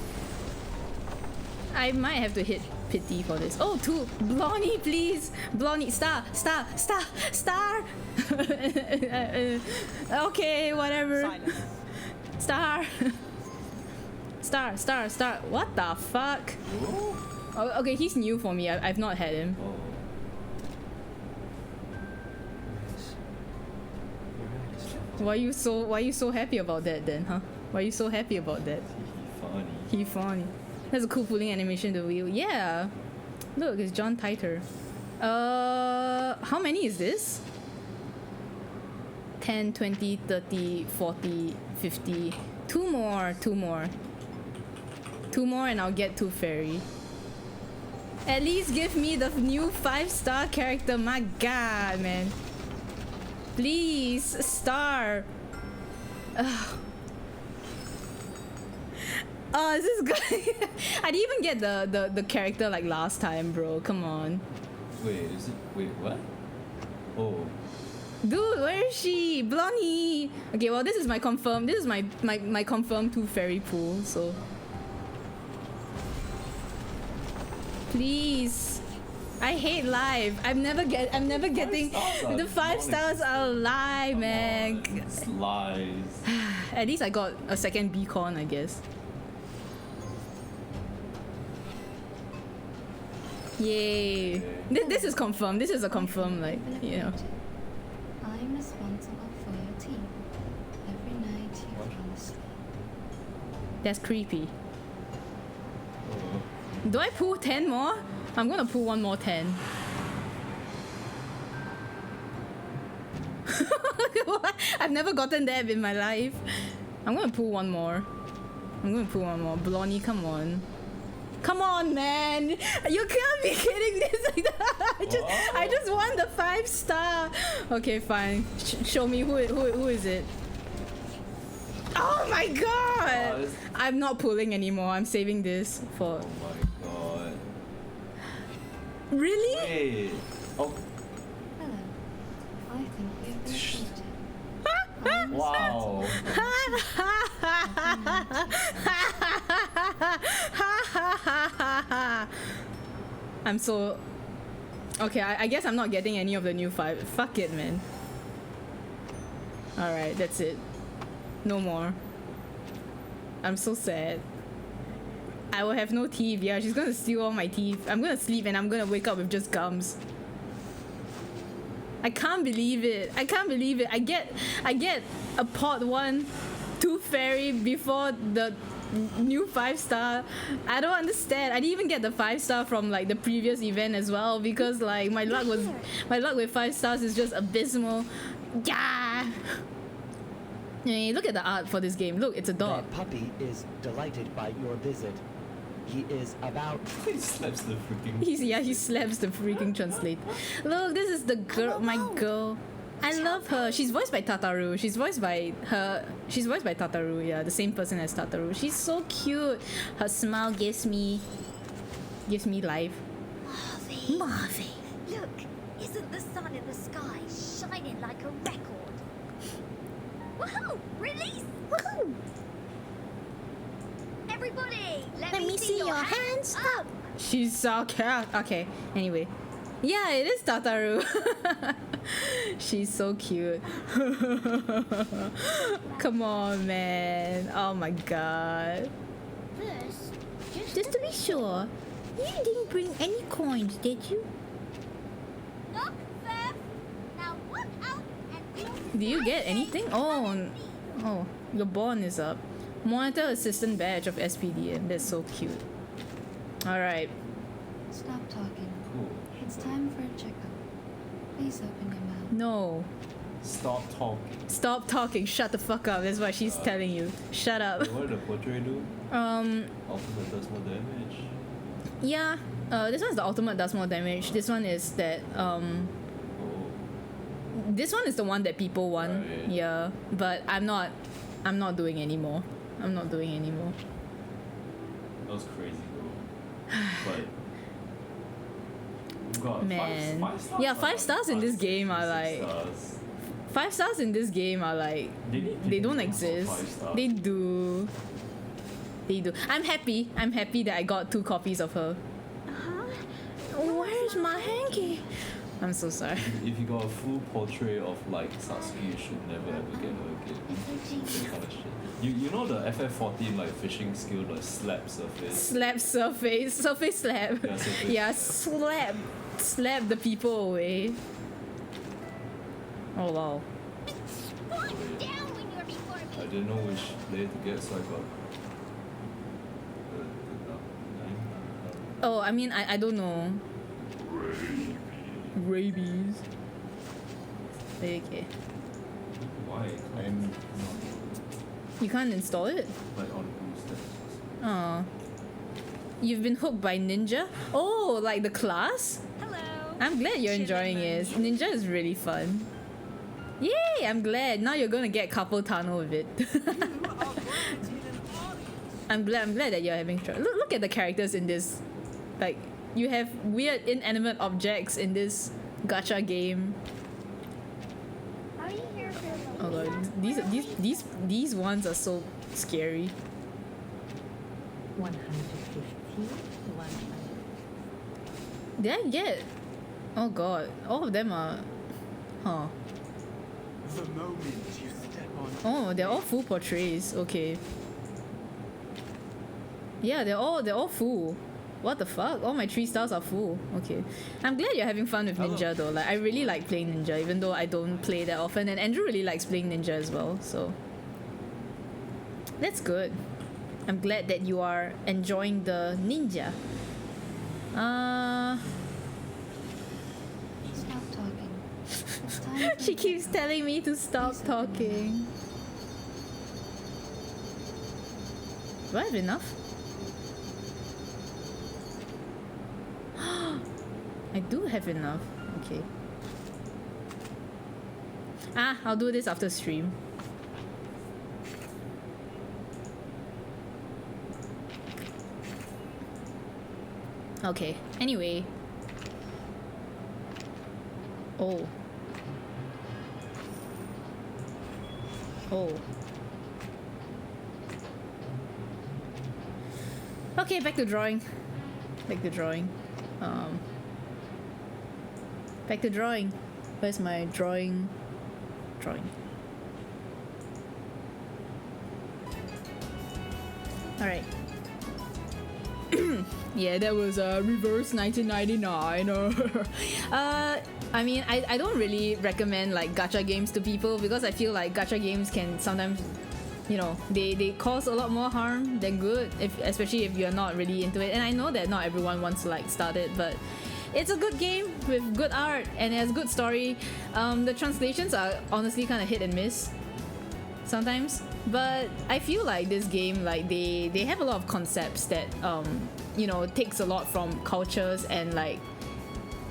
I might have to hit pity for this. Oh, 2. Blondie, please. Blondie, star. Okay, whatever. Silent. Star. What the fuck? Oh, okay, he's new for me. I've not had him. Why are you so happy about that then, huh? Why are you so happy about that? He funny. That's a cool pulling animation to wheel. Yeah. Look, it's John Titor. How many is this? 10, 20, 30, 40, 50. 2 more. 2 more and I'll get 2 fairy. At least give me the new 5-star character. My god, man. Please, star. Ugh. Oh, this is good. I didn't even get the character like last time, bro. Come on. Wait, what? Oh. Dude, where is she? Blondie. Okay, well, this is my confirmed. This is my confirmed 2 fairy pool. So, please. I hate live. I'm never getting the 5 stars are live, man. It's lies. At least I got a second beacon, I guess. Yay. This is confirmed. This is a confirmed, like, you know. I'm responsible for your team. Every night you fall asleep. That's creepy. Oh. Do I pull 10 more? I'm gonna pull 1 more 10. What? I've never gotten that in my life. I'm gonna pull 1 more. Blondie, come on. Come on, man! You can't be kidding me! I just want the 5-star. Okay, fine. Show me who is it? Oh my god! I'm not pulling anymore. I'm saving this for. Oh my god. Really? Wait. Oh. Hello. I think we've been sorted. Wow. I'm so. Okay, I guess I'm not getting any of the new 5. Fuck it, man. Alright, that's it. No more. I'm so sad. I will have no teeth. Yeah, she's gonna steal all my teeth. I'm gonna sleep and I'm gonna wake up with just gums. I can't believe it. I can't believe it. I get a pot 1 tooth fairy before the new 5-star. I don't understand. I didn't even get the 5-star from like the previous event as well because like my luck with 5 stars is just abysmal. Yeah. Hey, look at the art for this game. Look, it's a dog. That puppy is delighted by your visit. He is about. He slaps the freaking. He slaps the freaking translate. Look, this is the girl, my girl. I love her. She's voiced by Tataru. She's voiced by Tataru. Yeah, the same person as Tataru. She's so cute. Her smile gives me life. Marvy. Look, isn't the sun in the sky shining like a record? Woohoo! Release! Woohoo! Everybody, let me see your hands up! She's so cute. Okay, anyway. Yeah, it is Tataru. She's so cute. Come on, man. Oh my god. First, Just to be sure, you didn't bring any coins, did you? knock first. Now walk out and Do you get anything? Oh, your bond is up. Monitor assistant badge of SPDM. That's so cute. Alright. Stop talking. Cool. It's time for a checkup. Please open your mouth. No. Stop talking. Stop talking. Shut the fuck up. That's what she's telling you. Shut up. Wait, what did the portrait do? Ultimate does more damage. Yeah. This one's the ultimate does more damage. This one is that Oh. this one is the one that people want. Right. Yeah. But I'm not doing anymore. I'm not doing anymore. That was crazy, bro. But. God, Man. five stars Yeah, are 5 stars in this game are 6 like stars. 5 stars in this game are like they don't exist. They do. They do. I'm happy that I got 2 copies of her. Where's my hanky? I'm so sorry. If you got a full portrait of like Sasuke, you should never ever get her again. That kind of shit. You know the FF14 like fishing skill, like slap surface. Slap surface slap. Yeah, surface Yeah, slap. slap the people away. Oh wow. Quiet down when you're before I me. didn't know which layer to get, so I got. Oh, I mean I don't know. Rabies. Okay. Why? You can't install it? Like on boosters. Oh. You've been hooked by Ninja? Oh, like the class? Hello. I'm glad you're enjoying it. Ninja is really fun. Yay! I'm glad. Now you're gonna get couple tunnel with it. I'm glad that you're having trouble. Look at the characters in this. Like, you have weird inanimate objects in this gacha game. Are you here for Oh god, these ones are so scary. 115, 100. Did I get? Oh god, all of them are. Huh. The moment you step on. Oh, they're all full portraits. Okay. Yeah, they're all full. What the fuck? All my 3 stars are full. Okay. I'm glad you're having fun with Ninja though. Like I really like playing Ninja, even though I don't play that often. And Andrew really likes playing Ninja as well. So that's good. I'm glad that you are enjoying the Ninja. Stop talking. It's time for She a keeps checkup. telling me to stop Please open your talking. Do I have enough? I do have enough. Okay. I'll do this after stream. Okay. Anyway. Oh. Oh. Okay, back to drawing. Back to drawing. Back to drawing. Where's my drawing? Drawing. Alright. Yeah, that was reverse 1999. I mean, I don't really recommend like gacha games to people because I feel like gacha games can sometimes, you know, they cause a lot more harm than good, especially if you're not really into it. And I know that not everyone wants to like start it, but it's a good game with good art and it has good story. The translations are honestly kind of hit and miss sometimes, but I feel like this game, like they have a lot of concepts that you know, takes a lot from cultures and like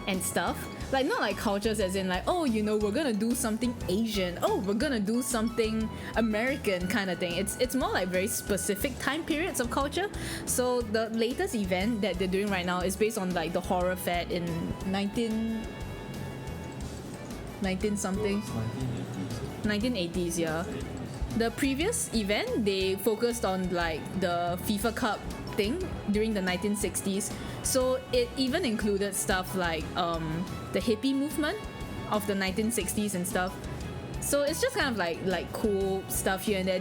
and stuff. Like not like cultures as in like, oh, you know, we're gonna do something Asian, oh, we're gonna do something American kind of thing. It's more like very specific time periods of culture. So the latest event that they're doing right now is based on like the horror fad in 19 something, 1980s, yeah. The previous event, they focused on like the FIFA Cup thing during the 1960s. So it even included stuff like the hippie movement of the 1960s and stuff. So it's just kind of like cool stuff here and there.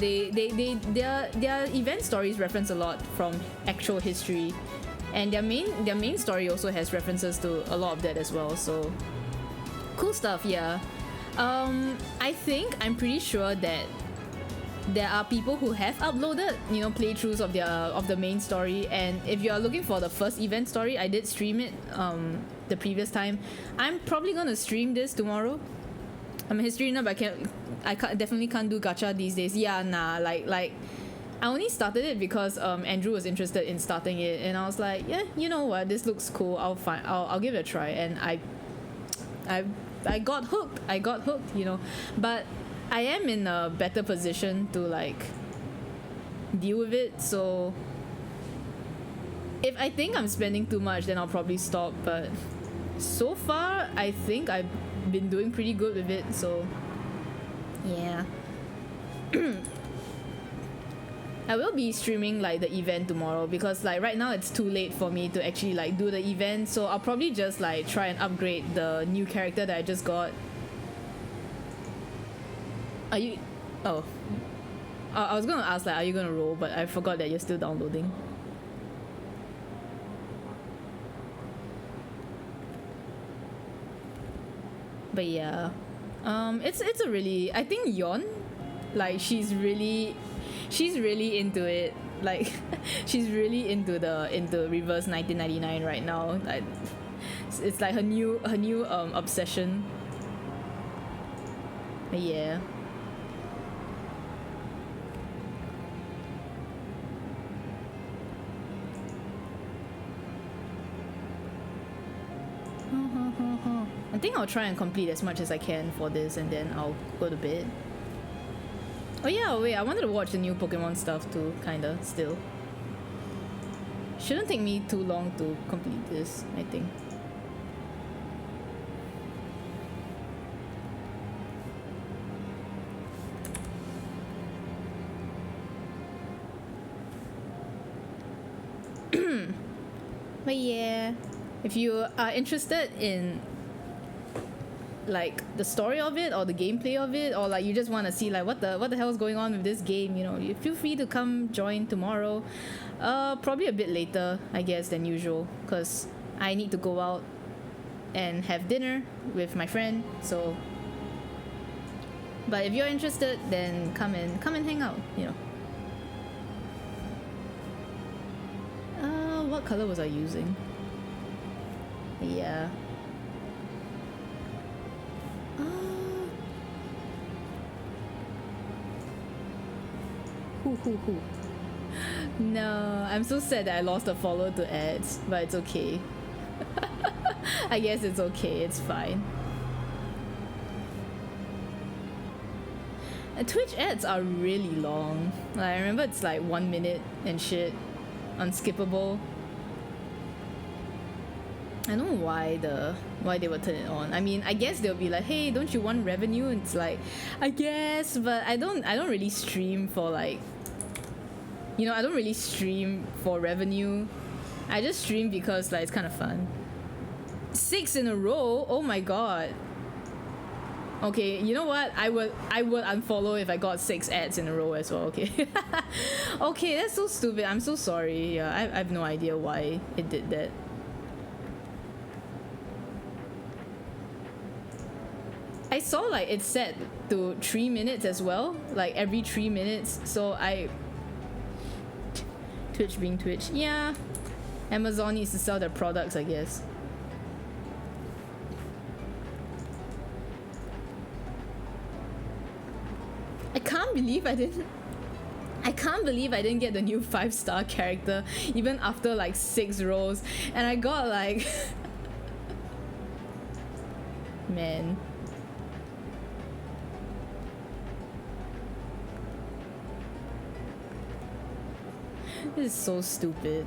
Their event stories reference a lot from actual history, and their main story also has references to a lot of that as well. So cool stuff, yeah. I'm pretty sure that there are people who have uploaded, you know, playthroughs of the main story. And if you are looking for the first event story, I did stream it the previous time. I'm probably gonna stream this tomorrow. I'm a history nerd, but I definitely can't do gacha these days. Yeah, nah, like I only started it because Andrew was interested in starting it, and I was like, yeah, you know what, this looks cool. I'll give it a try, and I got hooked. You know, but I am in a better position to like deal with it. So if I think I'm spending too much, then I'll probably stop. But so far, I think I've been doing pretty good with it. So yeah. I will be streaming like the event tomorrow because like right now it's too late for me to actually like do the event. So I'll probably just like try and upgrade the new character that I just got. Are you? Oh, I was gonna ask like, are you gonna roll? But I forgot that you're still downloading. But yeah, it's a really, I think Yon, like she's really into it. Like she's really into reverse 1999 right now. Like it's like her new obsession. But yeah. I think I'll try and complete as much as I can for this, and then I'll go to bed. Oh yeah, wait, I wanted to watch the new Pokemon stuff too, kinda, still. Shouldn't take me too long to complete this, I think. But yeah, if you are interested in like the story of it or the gameplay of it, or like you just want to see like what the hell is going on with this game, you know, you feel free to come join tomorrow. Probably a bit later, I guess, than usual, because I need to go out and have dinner with my friend. So, but if you're interested, then come and hang out, you know. What color was I using? Yeah. No, I'm so sad that I lost a follower to ads, but it's okay. I guess it's okay, it's fine. Twitch ads are really long. Like, I remember it's like 1 minute and shit. Unskippable. I don't know why they would turn it on. I mean, I guess they'll be like, hey, don't you want revenue? And it's like, I guess, but I don't really stream for like, you know, I don't really stream for revenue. I just stream because like it's kind of fun. 6 in a row? Oh my god. Okay, you know what? I would unfollow if I got 6 ads in a row as well. Okay. Okay, that's so stupid. I'm so sorry. Yeah, I have no idea why it did that. I saw like it's set to 3 minutes as well, like every 3 minutes. So Twitch being Twitch. Yeah. Amazon needs to sell their products, I guess. I can't believe I didn't get the new 5-star character even after like 6 rows, and I got like man. This is so stupid.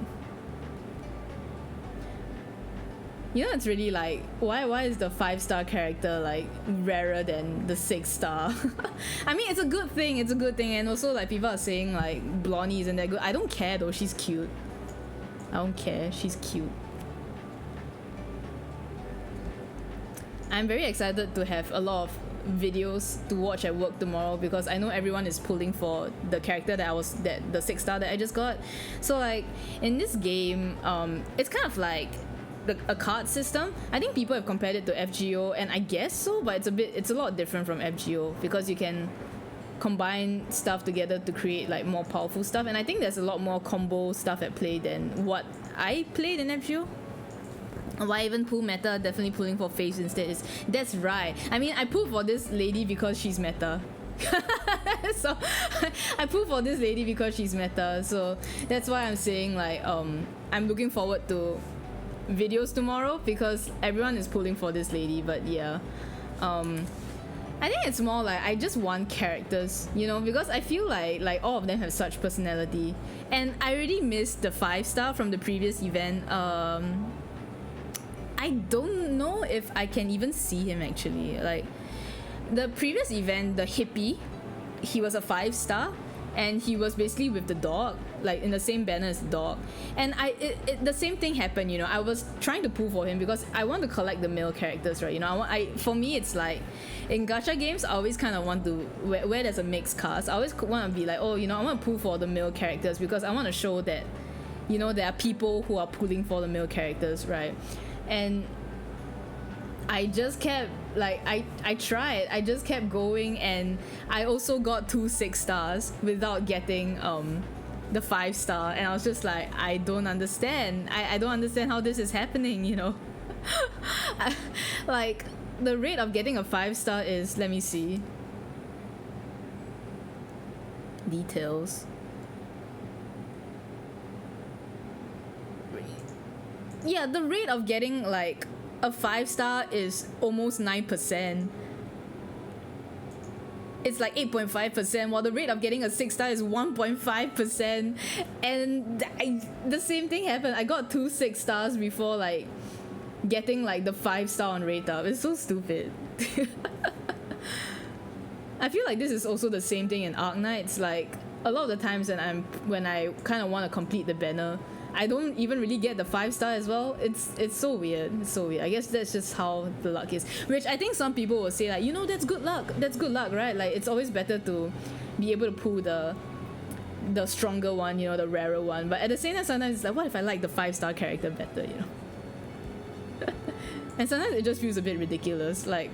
You know, it's really like, why is the 5-star character like rarer than the 6-star? I mean, it's a good thing, and also like people are saying like Blondie isn't that good. I don't care though, she's cute. I don't care, she's cute. I'm very excited to have a lot of videos to watch at work tomorrow because I know everyone is pulling for the character the 6-star that I just got. So like in this game, it's kind of like a card system. I think people have compared it to FGO, and I guess so, but it's a lot different from FGO because you can combine stuff together to create like more powerful stuff, and I think there's a lot more combo stuff at play than what I played in FGO. Why even pull meta? Definitely pulling for face instead. That's right. I mean, I pulled for this lady because she's meta. So I pulled for this lady because she's meta. So that's why I'm saying like I'm looking forward to videos tomorrow because everyone is pulling for this lady. But yeah, I think it's more like I just want characters, you know, because I feel like all of them have such personality, and I already missed the 5-star from the previous event. I don't know if I can even see him actually. Like the previous event, the hippie, he was a 5-star, and he was basically with the dog, like in the same banner as the dog. And the same thing happened, you know. I was trying to pull for him because I want to collect the male characters, right? You know, for me it's like in gacha games, I always kind of want to where there's a mixed cast. I always want to be like, oh, you know, I want to pull for the male characters because I want to show that, you know, there are people who are pulling for the male characters, right? And I just kept like I tried. I just kept going, and I also got 2 6-stars without getting the 5-star, and I was just like, I don't understand. I don't understand how this is happening, you know. Like the rate of getting a 5-star is, let me see. Details. Yeah, the rate of getting like a 5-star is almost 9%. It's like 8.5%, while the rate of getting a 6-star is 1.5%. And the same thing happened. I got 2 6-stars before like getting like the 5-star on rate up. It's so stupid. I feel like this is also the same thing in Arknights. Like a lot of the times when I kind of want to complete the banner, I don't even really get the 5-star as well. It's so weird. It's so weird. I guess that's just how the luck is. Which I think some people will say like, you know, that's good luck. That's good luck, right? Like it's always better to be able to pull the stronger one, you know, the rarer one. But at the same time, sometimes it's like, what if I like the 5-star character better, you know? And sometimes it just feels a bit ridiculous. Like,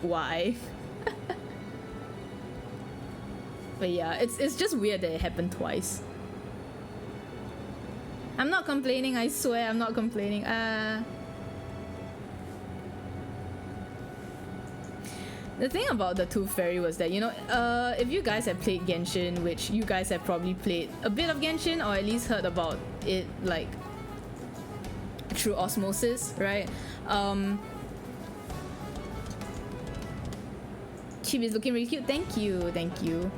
why? But yeah, it's just weird that it happened twice. I'm not complaining, I swear, I'm not complaining. The thing about the Tooth Fairy was that, you know, if you guys have played Genshin, which you guys have probably played a bit of Genshin or at least heard about it like through osmosis, right? Chibi is looking really cute. Thank you, thank you.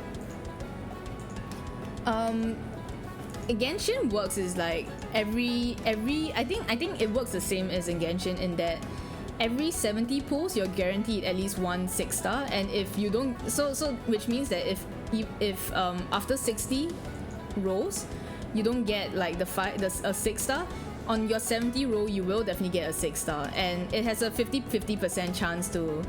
Genshin works is like every I think it works the same as in Genshin in that every 70 pulls you're guaranteed at least 1 6-star, and if you don't, so which means that if after 60 rolls you don't get like a 6-star, on your 70 roll you will definitely get a 6-star, and it has a 50% chance to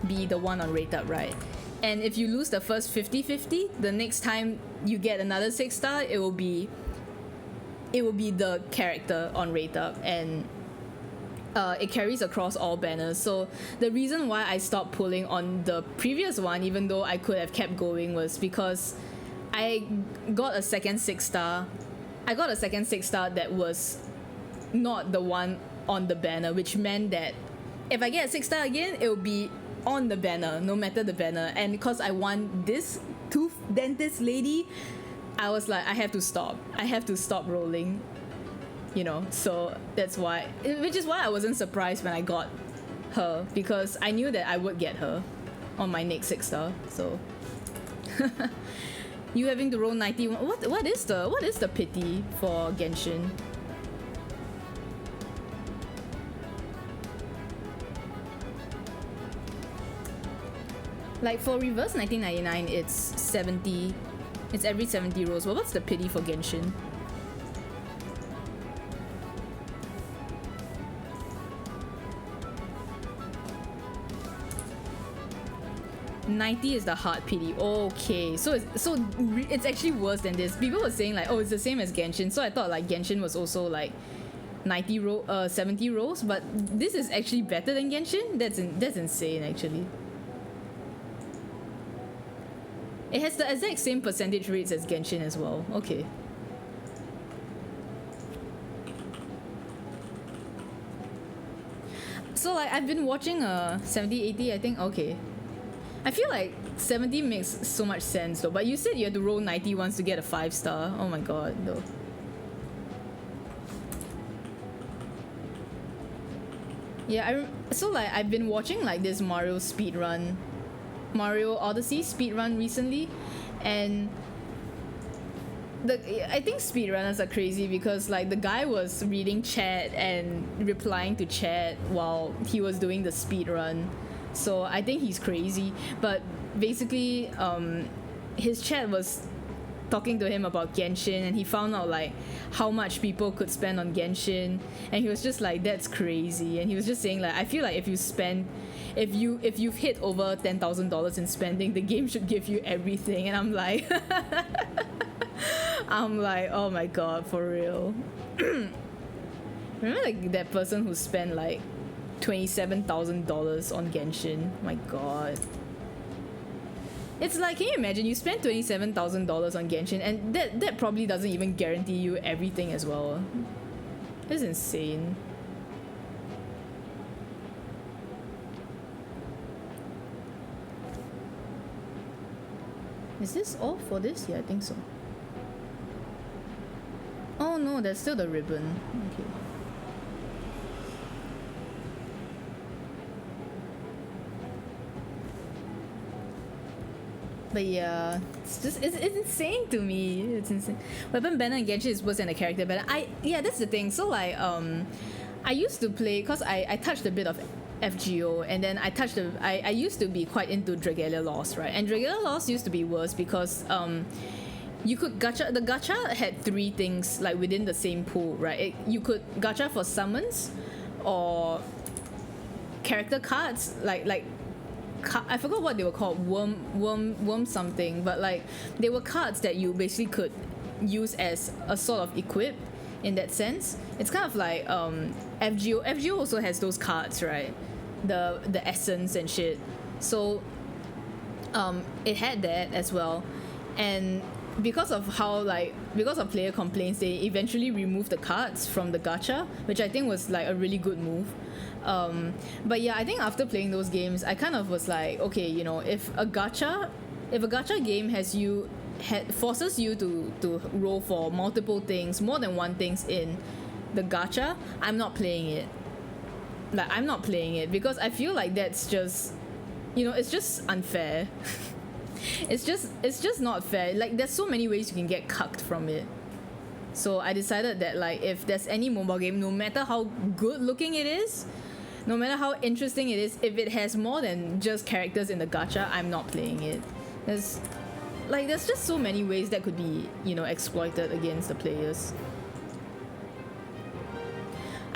be the one on rate up, right? And if you lose the first 50-50, the next time you get another 6-star, it will be the character on rate up, and it carries across all banners. So the reason why I stopped pulling on the previous one, even though I could have kept going, was because I got a second 6-star. I got a second 6-star that was not the one on the banner, which meant that if I get a 6-star again, it will be on the banner, no matter the banner. And because I want this tooth dentist lady, I was like, I have to stop rolling, you know. So that's why, which is why I wasn't surprised when I got her, because I knew that I would get her on my next 6-star. So you having to roll 91. What is the pity for Genshin? Like for reverse 1999, it's 70. It's every 70 rolls. Well, what's the pity for Genshin? $90 is the hard pity. Okay, so it's actually worse than this. People were saying like, oh, it's the same as Genshin. So I thought like Genshin was also like 70 rolls, but this is actually better than Genshin. That's insane actually. It has the exact same percentage rates as Genshin as well. Okay. So like I've been watching 70-80, I think. Okay. I feel like 70 makes so much sense though, but you said you had to roll 90 once to get a 5-star. Oh my god, though. Yeah, so like I've been watching like this Mario Odyssey speedrun recently, and I think speedrunners are crazy because like the guy was reading chat and replying to chat while he was doing the speedrun. So I think he's crazy, but basically his chat was talking to him about Genshin, and he found out like how much people could spend on Genshin, and he was just like, that's crazy. And he was just saying like, I feel like if you've hit over $10,000 in spending, the game should give you everything. And I'm like oh my god, for real. Remember like that person who spent like $27,000 on Genshin? My god. It's like, can you imagine, you spend $27,000 on Genshin, and that probably doesn't even guarantee you everything as well. That's insane. Is this all for this? Yeah, I think so. Oh no, there's still the ribbon. Okay. But yeah, it's insane to me. It's insane. Weapon banner in Genshin is worse than the character banner. Yeah, that's the thing. So like I used to play, cause I touched a bit of FGO, and then I used to be quite into Dragalia Lost, right? And Dragalia Lost used to be worse because you could gacha. The gacha had 3 things like within the same pool, right? You could gacha for summons or character cards, like I forgot what they were called, worm something, but like they were cards that you basically could use as a sort of equip in that sense. It's kind of like FGO. FGO also has those cards, right? The essence and shit. So it had that as well, and because of player complaints, they eventually removed the cards from the gacha, which I think was like a really good move. But yeah, I think after playing those games, I kind of was like, okay, you know, if a gacha game forces you to roll for multiple things, more than one things in the gacha, I'm not playing it. Like, I'm not playing it because I feel like that's just, you know, it's just unfair. It's just not fair. Like, there's so many ways you can get cucked from it. So I decided that like, if there's any mobile game, no matter how good looking it is, no matter how interesting it is, if it has more than just characters in the gacha, I'm not playing it. There's just so many ways that could be, you know, exploited against the players.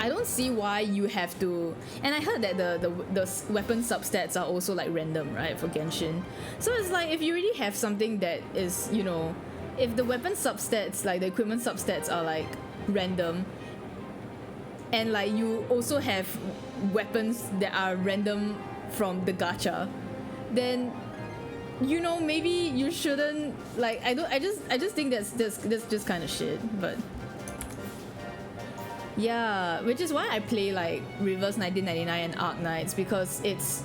I don't see why you have to. And I heard that the weapon substats are also like random, right, for Genshin. So it's like if you already have something that is, you know, if the weapon substats, like the equipment substats are like random, and like you also have weapons that are random from the gacha, then you know maybe you shouldn't like I just think that's just kind of shit. But yeah, which is why I play like Reverse 1999 and Arc Knights, because it's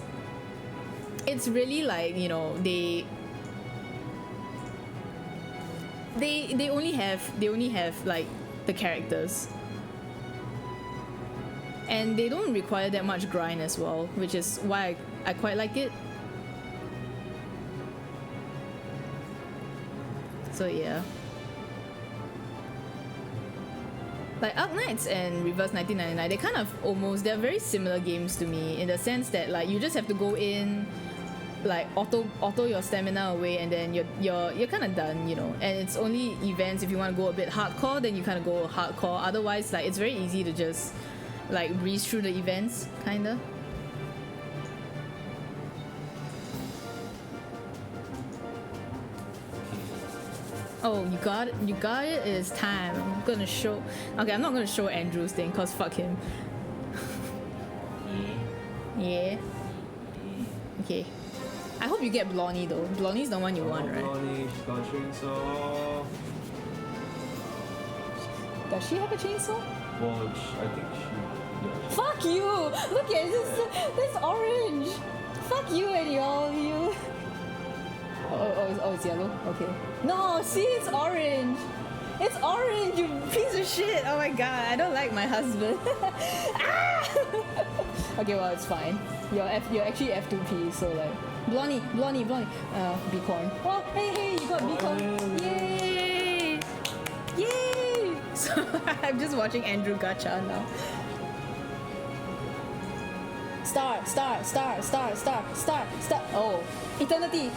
really like, you know, they only have like the characters, and they don't require that much grind as well, which is why I quite like it. So yeah, like Arc Knights and Reverse 1999, they kind of they're very similar games to me, in the sense that like you just have to go in, like auto your stamina away, and then you're kind of done, you know. And it's only events if you want to go a bit hardcore, then you kind of go hardcore. Otherwise, like it's very easy to just like breeze through the events, kinda. Oh, you got it. It's time. I'm gonna show. Okay, I'm not gonna show Andrew's thing, cause fuck him. Yeah. Okay. I hope you get Blondie though. Blondie's the one you want, right? Blondie, she's got a chainsaw. Does she have a chainsaw? Well, I think she. Yeah, Fuck you! Look at this orange. Fuck you and you. Oh, it's yellow. Okay. No, see, it's orange. It's orange, you piece of shit. Oh my god, I don't like my husband. Ah! Okay, well, it's fine. You're actually F2P, so like Blondie. Beacorn. Oh, hey, you got Beacorn. Yay! Yay! So I'm just watching Andrew Gacha now. Star. Oh, Eternity.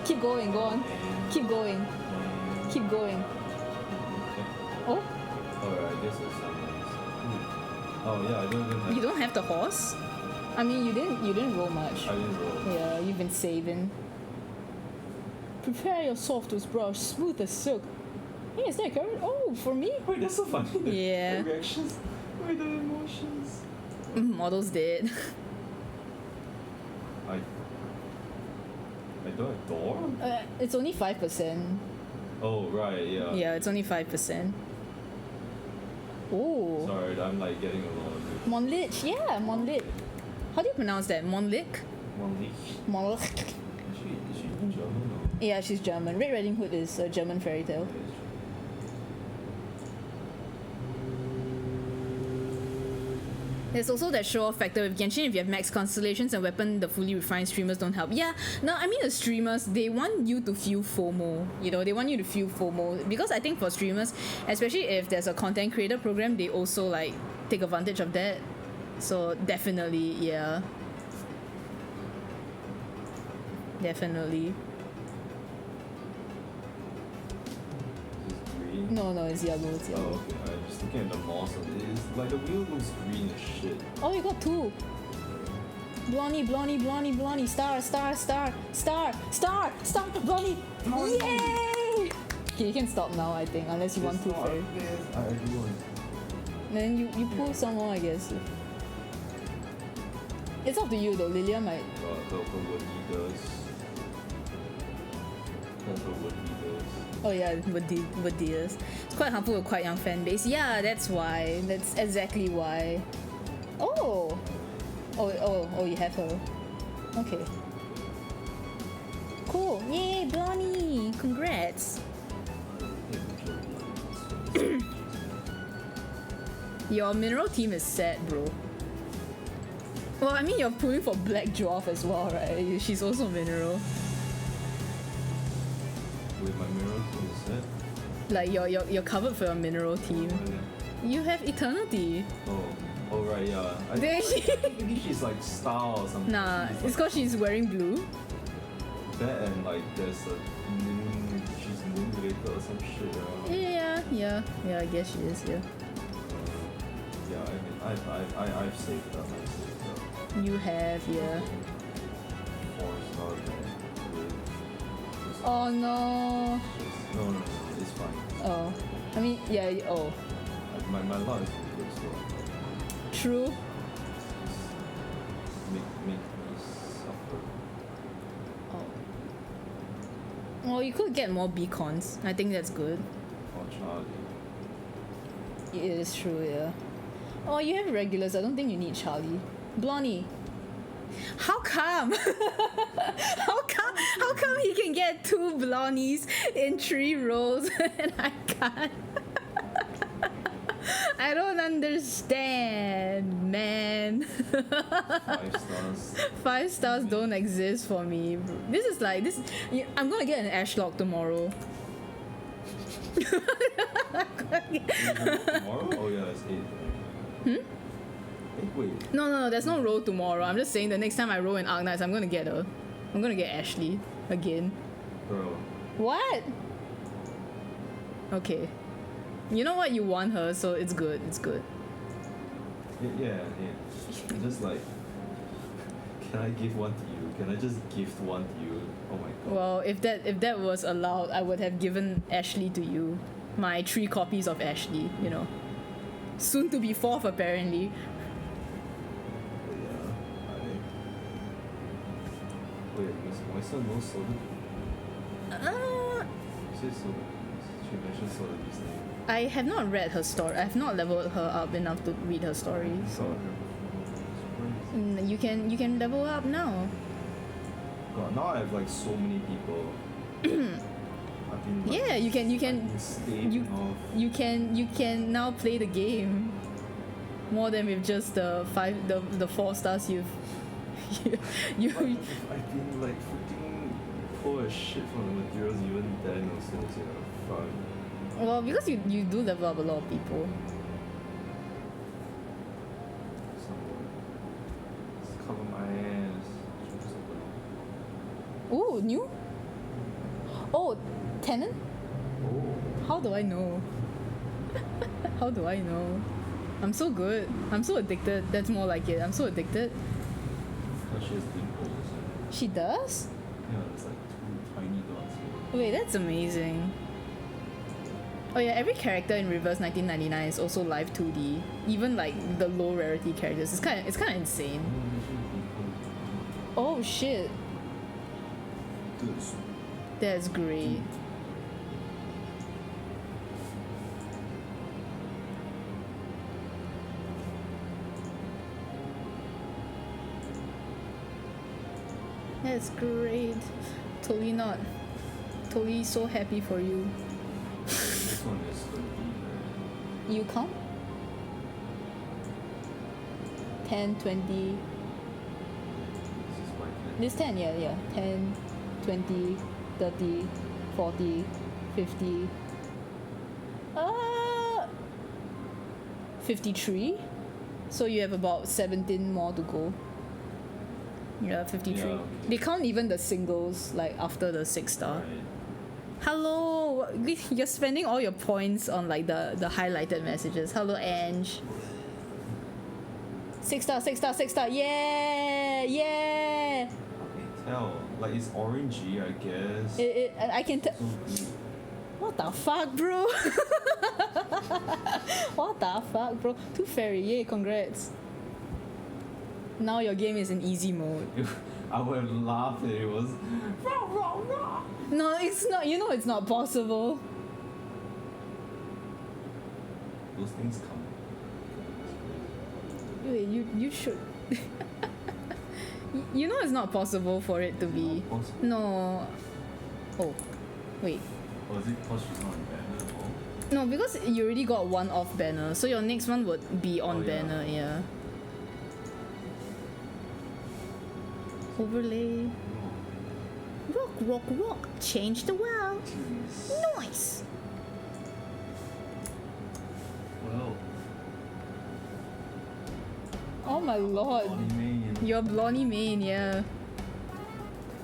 Keep going, go on. Keep going. Oh? Alright, I guess it's something. Oh yeah, I don't even have. You don't have the horse? I mean, you didn't roll much. I didn't roll. Yeah, you've been saving. Prepare your softest brush, smooth as silk. Hey, is that a carrot? Oh, for me? Wait, that's so funny. Yeah. The reactions. Wait, the emotions. Models did. I don't adore? It's only 5%. Oh, right, yeah. Yeah, it's only 5%. Oh. Sorry, I'm like getting a lot of it. Monlich, yeah, Monlich. How do you pronounce that? Monlich? Monlich. Is she German or? Yeah, she's German. Red Riding Hood is a German fairy tale. There's also that show-off factor with Genshin. If you have max constellations and weapon, the fully refined streamers don't help. Yeah, no, I mean the streamers, they want you to feel FOMO. You know, they want you to feel FOMO. Because I think for streamers, especially if there's a content creator program, they also like take advantage of that. So definitely, yeah. Definitely. Is this green? No, it's yellow, it's Oh, yellow. okay. I'm just looking at the moss of it. It's like the wheel looks green as shit. Oh, you got two. Blondie, star, Blondie. Yay! Okay, you can stop now, I think, unless you want to. Fairy. Yes, I do want. Then you pull some more, I guess. It's up to you though. Lilia might. That's what he does. Oh yeah, Vadias. It's quite harmful with quite young fan base. Yeah, that's why. That's exactly why. Oh, you have her. Okay. Cool. Yay, Blondie! Congrats. Your mineral team is sad, bro. Well, I mean, you're pulling for Black Dwarf as well, right? She's also mineral. With my mirrors on the set. Like you're covered for your mineral team. You have Eternity. Oh right, yeah. Then she- Maybe she's like star or something. Nah, She's it's because she's wearing blue. that and like there's a moon, she's moon related or some shit. Yeah, I guess she is, yeah. Yeah, I mean, I've saved up. You have, yeah. 4-star man. Oh no. No, it's fine. Oh. I mean, yeah, oh. My luck is good, so True. make me suffer. Oh. Well, you could get more beacons. I think that's good. Oh, Charlie. It is true, yeah. Oh, you have regulars. I don't think you need Charlie. Blondie. How come? How come he can get 2 blondies in 3 rows and I can't? I don't understand, man. 5 stars. 5 stars don't exist for me. This is like this. I'm gonna get an Ashlock tomorrow. Tomorrow? Oh yeah, it's 8. Hmm? Wait. No, there's no roll tomorrow. I'm just saying the next time I roll in Arknights, I'm gonna get Ashley again. Bro. What? Okay. You know what? You want her, so it's good. It's good. Yeah. Just like, can I give one to you? Can I just gift one to you? Oh my god. Well, if that was allowed, I would have given Ashley to you. My 3 copies of Ashley, you know. Soon to be 4th, apparently. Wait, my son knows Soda? She said Soda. She mentioned Soda Beast's name. I have not read her story. I have not leveled her up enough to read her story. Saw her before. You can level up now. God, now I have like so many people. I've been, like, Yeah, you can staving off. you can now play the game more than with just the 4 stars you've you I've been like freaking poor as shit from the materials even then also, you know, fuck. well, because you do level up a lot of people. Just cover my ass. Ooh, new? Oh, Tenant? Oh. How do I know? How do I know? I'm so good. I'm so addicted. That's more like it. I'm so addicted. Oh, she has dimples. She does? Yeah, there's like 2 tiny dots here. Wait, that's amazing. Oh yeah, every character in Reverse 1999 is also live 2D. Even like the low rarity characters. It's kind of insane. Oh shit. That's great. That's great. Totally not. Totally so happy for you. This one is going to be You count? 10, 20. this is my 10. This 10, yeah. 10, 20, 30, 40, 50. 53. So you have about 17 more to go. Yeah, 53. Yeah, okay. They count even the singles, like after the 6 star. Right. Hello! You're spending all your points on like the highlighted messages. Hello, Ange. 6 star, 6 star, 6 star. Yeah! Yeah! Tell, like it's orangey, I guess. I can tell. So good. What the fuck, bro? What the fuck, bro? 2 fairy, yay, congrats. Now your game is in easy mode. I would have laughed if it was. No, it's not. You know it's not possible. Those things come. Wait, you should. You know it's not possible for it to be. Not possible? No. Oh, wait. Or is it because she's not in banner at all? No, because you already got 1 off banner, so your next one would be on Oh, yeah. banner. Yeah. Overlay. Rock. Change the world. Jeez. Nice. Well, Oh my lord. Blondie main. You're Blondie main, yeah.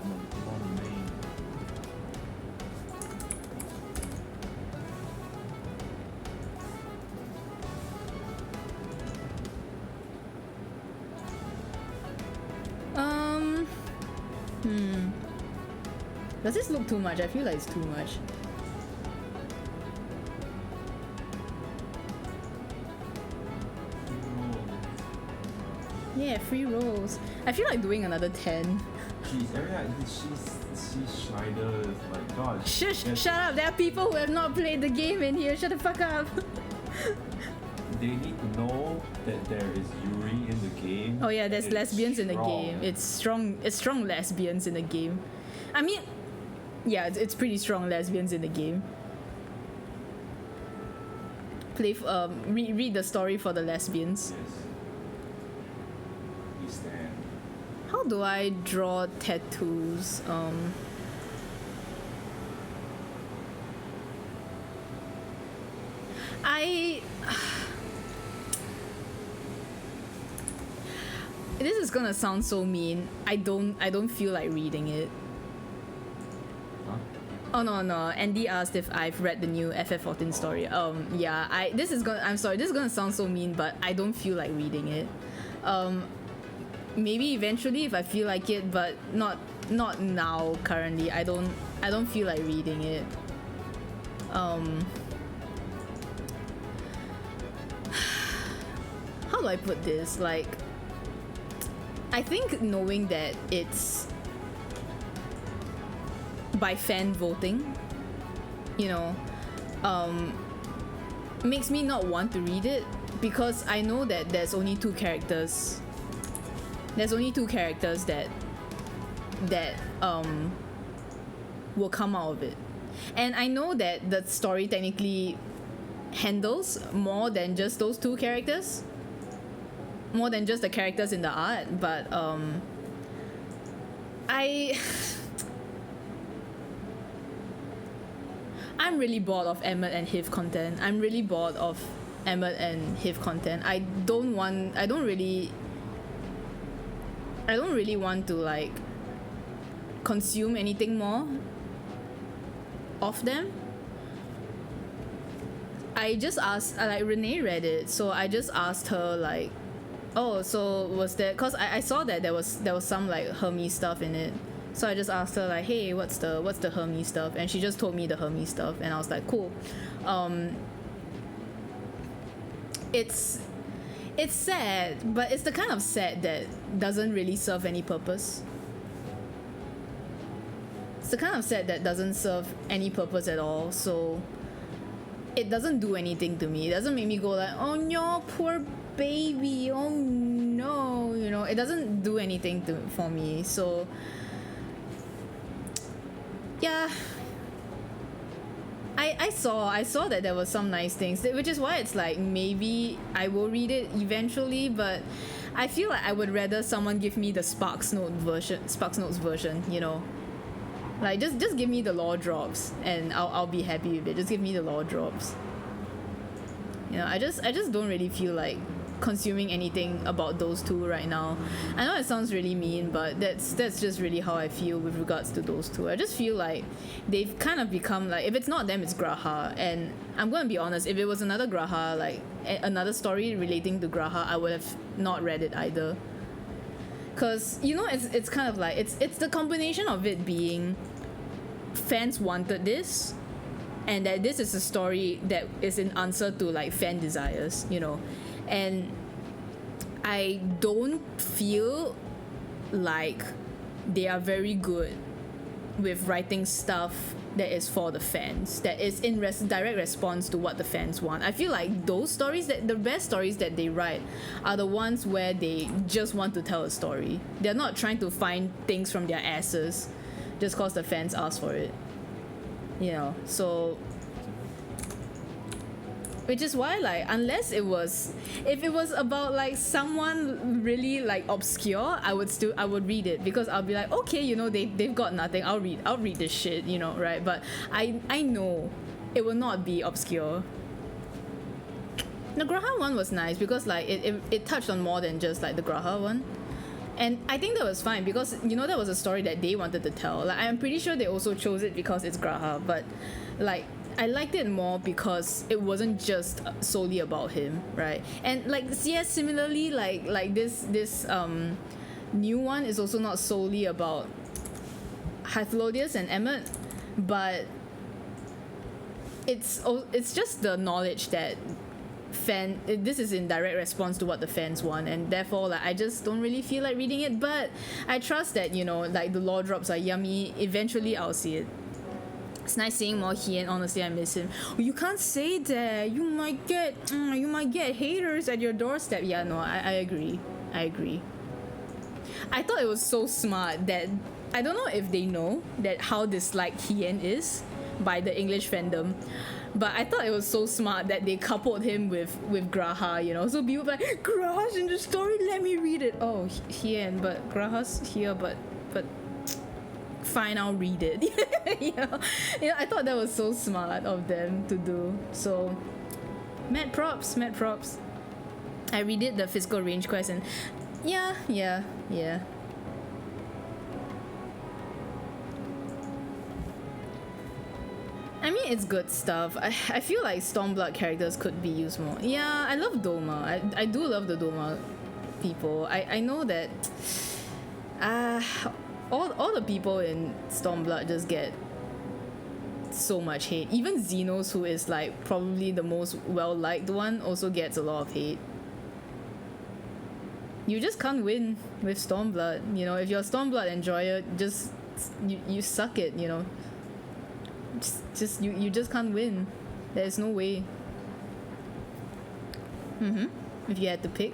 I'm a Blondie main. Does this look too much? I feel like it's too much. Yeah, free rolls. I feel like doing another 10. Jeez, every time she's Schneider is like, God. Shush! Shut up! There are people who have not played the game in here. Shut the fuck up. They need to know that there is Yuri in the game. Oh yeah, there's and it's lesbians in the strong. game. It's strong. It's strong lesbians in the game. I mean, yeah, it's pretty strong lesbians in the game. Read the story for the lesbians. Yes. We stand. How do I draw tattoos? This is gonna sound so mean. I don't feel like reading it. Huh? Oh no. Andy asked if I've read the new FF14 story. Yeah, I'm sorry, this is gonna sound so mean, but I don't feel like reading it. Maybe eventually if I feel like it, but not now currently. I don't feel like reading it. How do I put this? Like, I think knowing that it's by fan voting, you know, makes me not want to read it, because I know that there's only two characters. There's only two characters that will come out of it. And I know that the story technically handles more than just those two characters. More than just the characters in the art, but I'm really bored of Emmett and Hiv content. I'm really bored of Emmett and Hiv content. I don't really want to like consume anything more of them. I just asked, like Renee read it, so I just asked her like, oh, so was there, cause I saw that there was some like Hermes stuff in it. So I just asked her like, hey, what's the Hermes stuff? And she just told me the Hermes stuff, and I was like, cool. It's sad, but it's the kind of sad that doesn't really serve any purpose. It's the kind of sad that doesn't serve any purpose at all, so it doesn't do anything to me. It doesn't make me go like, oh no, poor baby, oh no, you know, it doesn't do anything for me. So yeah, I saw that there was some nice things, which is why it's like maybe I will read it eventually, but I feel like I would rather someone give me the Sparks Notes version, you know. Like just give me the lore drops and I'll be happy with it. Just give me the lore drops. You know, I just don't really feel like consuming anything about those two right now. I know it sounds really mean, but that's just really how I feel with regards to those two. I just feel like they've kind of become like, if it's not them, it's Graha. And I'm gonna be honest, if it was another Graha, like another story relating to Graha, I would have not read it either. Cause you know, it's kind of like it's the combination of it being fans wanted this, and that this is a story that is in answer to like fan desires, you know. And I don't feel like they are very good with writing stuff that is for the fans, that is in direct response to what the fans want. I feel like those stories, that the best stories that they write are the ones where they just want to tell a story. They're not trying to find things from their asses just cause the fans ask for it, you know. So which is why, like, unless if it was about like someone really like obscure, I would read it, because I'll be like, okay, you know, they've got nothing, I'll read this shit, you know, right? But I know it will not be obscure. The Graha one was nice because like it touched on more than just like the Graha one. And I think that was fine because, you know, that was a story that they wanted to tell. Like, I'm pretty sure they also chose it because it's Graha, but like I liked it more because it wasn't just solely about him, right? And like, yeah, similarly, like this new one is also not solely about Hythlodius and Emmett, but it's just the knowledge that this is in direct response to what the fans want, and therefore like I just don't really feel like reading it, but I trust that, you know, like the lore drops are yummy. Eventually I'll see it. It's nice seeing more Hien. Honestly, I miss him. Oh, you can't say that. You might get haters at your doorstep. Yeah, no, I agree. I thought it was so smart that I don't know if they know that how disliked Hien is by the English fandom, but I thought it was so smart that they coupled him with Graha, you know. So people were like, Graha's in the story, let me read it. Oh, Hien, but Graha's here, but fine, I'll read it. you know, I thought that was so smart of them to do. So mad props. I redid the physical range quest and yeah. I mean, it's good stuff. I feel like Stormblood characters could be used more. Yeah, I love Doma. I do love the Doma people. I know that all the people in Stormblood just get so much hate. Even Xenos, who is like probably the most well-liked one, also gets a lot of hate. You just can't win with Stormblood. You know, if you're a Stormblood enjoyer, just you suck it, you know. You just can't win. There's no way. If you had to pick.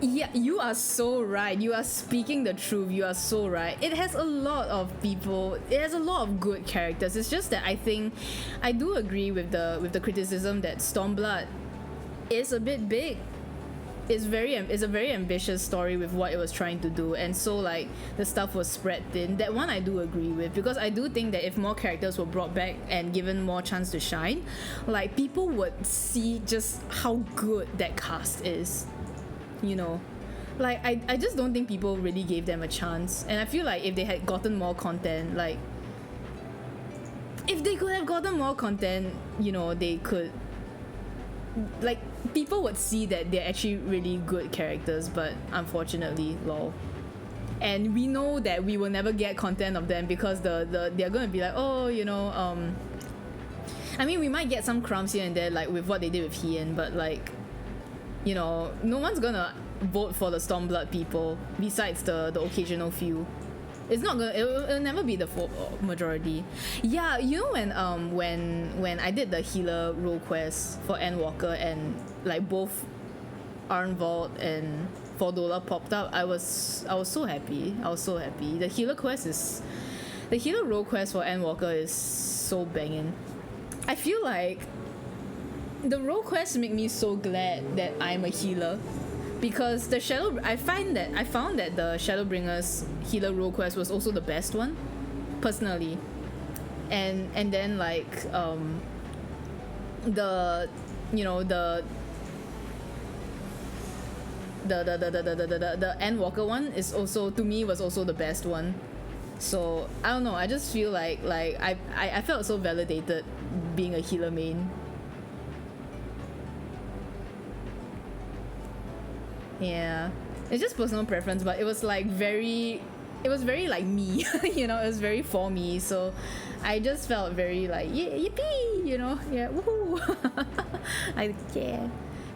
Yeah, you are so right. You are speaking the truth. You are so right. It has a lot of people. It has a lot of good characters. It's just that I think I do agree with the criticism that Stormblood is a bit big. It's a very ambitious story with what it was trying to do, and so like the stuff was spread thin. That one I do agree with, because I do think that if more characters were brought back and given more chance to shine, like people would see just how good that cast is. You know, like I just don't think people really gave them a chance, and I feel like if they had gotten more content, like if they could have gotten more content, you know, they could, like, people would see that they're actually really good characters, but unfortunately, lol. And we know that we will never get content of them because they're gonna be like, oh, you know, I mean, we might get some crumbs here and there, like with what they did with Hien, but like, you know, no one's gonna vote for the Stormblood people besides the occasional few. It's not gonna. It'll never be the full majority. Yeah, you know when I did the healer role quest for Endwalker and like both Arnvold and Fordola popped up, I was so happy. I was so happy. The healer role quest for Endwalker is so banging. I feel like the role quests make me so glad that I'm a healer. Because I found that the Shadowbringers healer role quest was also the best one, personally, and then like the Endwalker one is also, to me, was also the best one. So I don't know. I just feel like I felt so validated being a healer main. Yeah, it's just personal preference, but it was very like me. You know, it was very for me, so I just felt very like yippee, you know. Yeah, woohoo.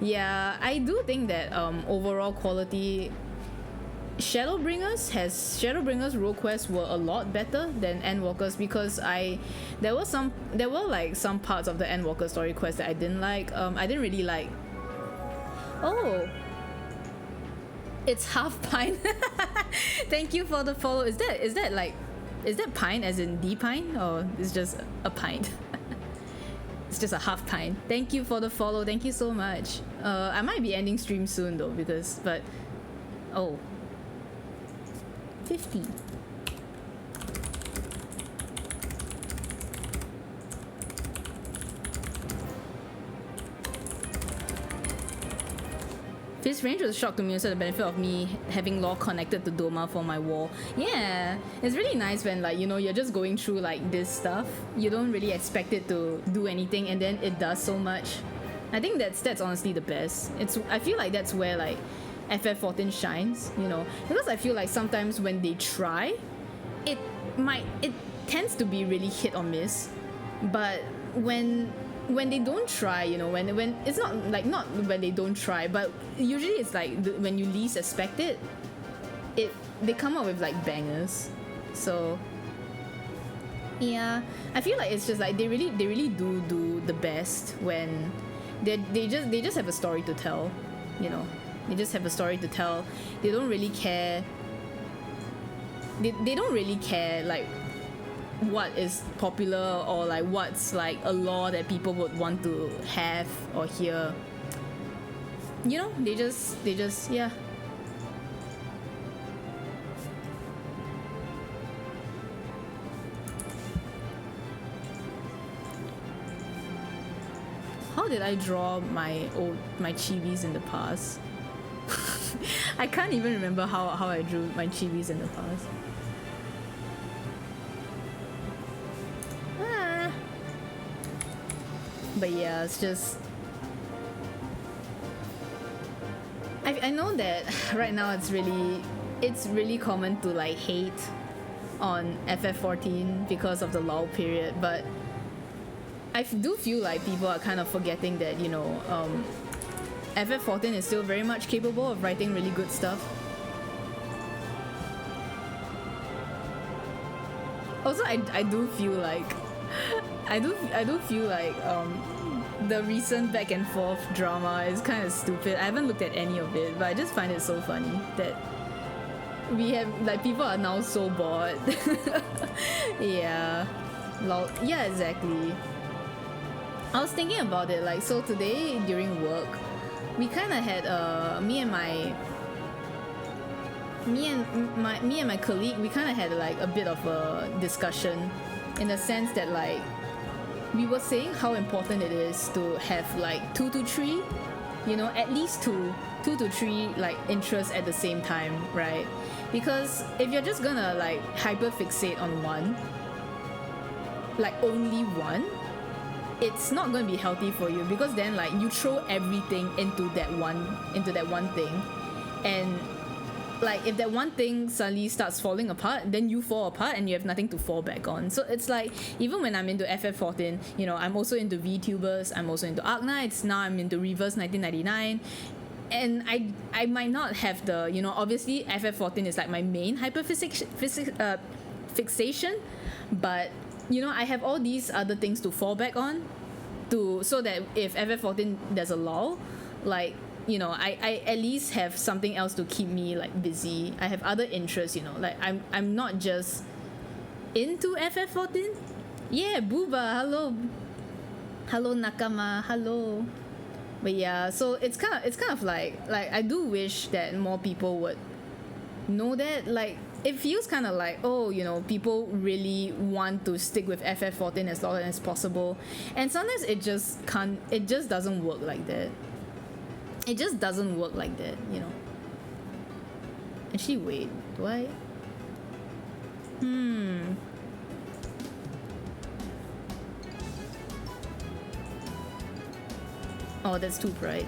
Yeah, I do think that overall quality, Shadowbringers role quests were a lot better than Endwalkers, because there were like some parts of the Endwalker story quest that I didn't like. I didn't really like. Oh, it's half pine. Thank you for the follow. Is that pine as in the pine, or is just a pine? It's just a half pine. Thank you for the follow. Thank you so much. I might be ending stream soon though, oh, 50. Fist range was a shock to me, also the benefit of me having lore connected to Doma for my war. Yeah, it's really nice when, like, you know, you're just going through like this stuff. You don't really expect it to do anything, and then it does so much. I think that's honestly the best. I feel like that's where like FF14 shines, you know, because I feel like sometimes when they try, it tends to be really hit or miss, but when they don't try, you know, when it's not when they don't try, but usually it's like when you least expect it, they come up with like bangers. So yeah, I feel like it's just like they really do the best when they just have a story to tell, you know. They just have a story to tell. They don't really care. They don't really care like what is popular or like what's like a law that people would want to have or hear. You know, they just yeah. How did I draw my chibis in the past? I can't even remember how I drew my chibis in the past. But yeah, it's just I know that right now it's really common to like hate on FF14 because of the lull period, but I do feel like people are kind of forgetting that, you know, FF14 is still very much capable of writing really good stuff. Also, I do feel like the recent back and forth drama is kind of stupid. I haven't looked at any of it, but I just find it so funny that we have like people are now so bored. Yeah, yeah, exactly. I was thinking about it, like, so today during work, we kind of had me and my colleague, we kind of had like a bit of a discussion, in the sense that like we were saying how important it is to have like 2 to 3, you know, at least two to three like interests at the same time, right? Because if you're just gonna like hyper fixate on one, like only one, it's not going to be healthy for you, because then like you throw everything into that one thing, and like if that one thing suddenly starts falling apart, then you fall apart and you have nothing to fall back on. So it's like, even when I'm into FF14, you know, I'm also into VTubers, I'm also into Arknights, now I'm into Reverse 1999, and I might not have the, you know, obviously FF14 is like my main fixation, but you know, I have all these other things to fall back on, so that if FF14 there's a lull, like, you know, I at least have something else to keep me like busy. I have other interests, you know, like I'm not just into FF14. Yeah, Booba, hello Nakama, hello. But yeah, so it's kind of like I do wish that more people would know that, like, it feels kind of like, oh, you know, people really want to stick with FF14 as long as possible, and sometimes it just doesn't work like that. It just doesn't work like that, you know. Actually, wait, do I? Oh, that's too bright.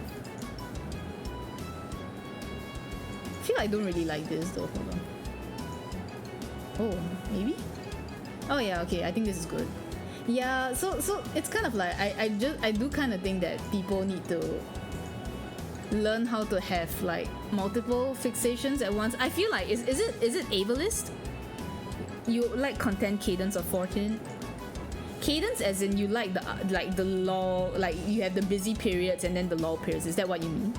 I feel like I don't really like this though. Hold on. Oh, maybe? Oh yeah, okay, I think this is good. Yeah, so it's kind of like I do kind of think that people need to learn how to have like multiple fixations at once. I feel like is it ableist? You like content cadence of 14? Cadence as in you like the lull, like you have the busy periods and then the lull periods. Is that what you mean?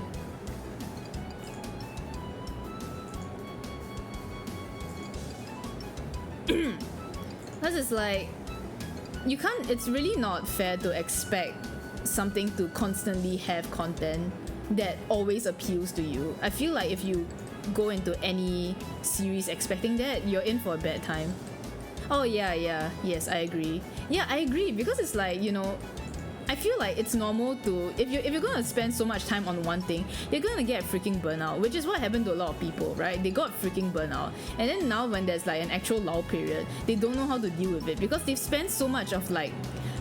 Because it's like, you can't, it's really not fair to expect something to constantly have content that always appeals to you. I feel like if you go into any series expecting that, you're in for a bad time. Oh yeah, yes, I agree. Yeah, I agree, because it's like, you know, I feel like it's normal to, if you're gonna spend so much time on one thing, you're gonna get freaking burnout, which is what happened to a lot of people, right? They got freaking burnout, and then now when there's like an actual lull period, they don't know how to deal with it, because they've spent so much of like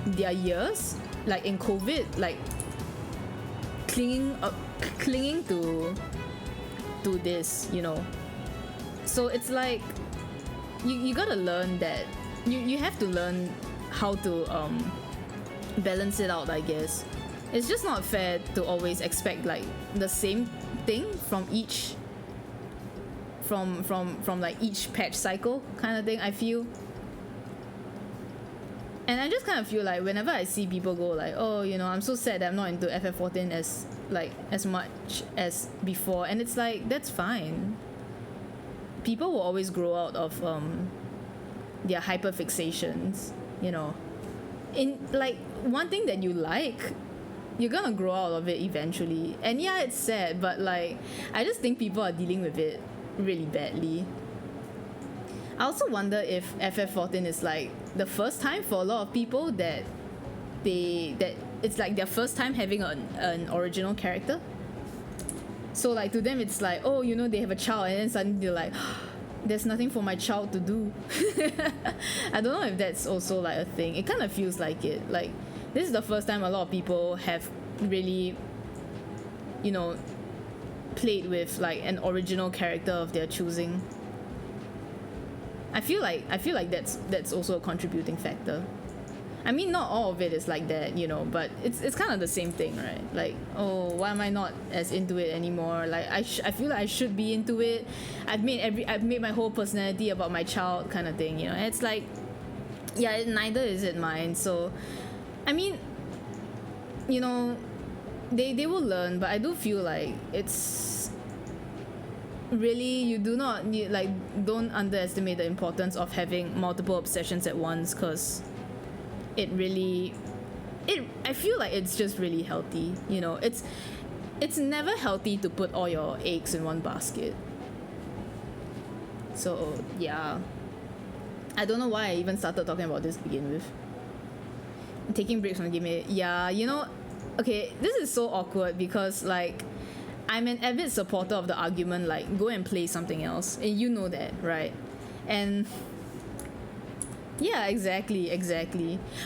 their years, like in COVID, like clinging to this, you know. So it's like you gotta learn that you have to learn how to balance it out, I guess. It's just not fair to always expect like the same thing from each like each patch cycle kind of thing, I feel. And I just kind of feel like whenever I see people go like, oh, you know, I'm so sad that I'm not into FF14 as much as before, and it's like, that's fine. People will always grow out of their hyper fixations, you know. In like one thing that you like, you're gonna grow out of it eventually. And yeah, it's sad, but like I just think people are dealing with it really badly. I also wonder if FF14 is like the first time for a lot of people that it's like their first time having an original character. So like to them it's like, oh, you know, they have a child, and then suddenly they're like, there's nothing for my child to do. I don't know if that's also like a thing. It kind of feels like it. Like this is the first time a lot of people have really, you know, played with like an original character of their choosing. I feel like that's also a contributing factor. I mean, not all of it is like that, you know, but it's kind of the same thing, right? Like, oh, why am I not as into it anymore? Like, I feel like I should be into it. I've made my whole personality about my child, kind of thing, you know. And it's like, yeah, neither is it mine. So, I mean, you know, they will learn, but I do feel like it's really, you do not need, like, don't underestimate the importance of having multiple obsessions at once, because I feel like it's just really healthy, you know. It's never healthy to put all your eggs in one basket. So yeah, I don't know why I even started talking about this to begin with. Taking breaks from the game, yeah, you know, okay, this is so awkward because like I'm an avid supporter of the argument like go and play something else, and you know that, right? And yeah, exactly.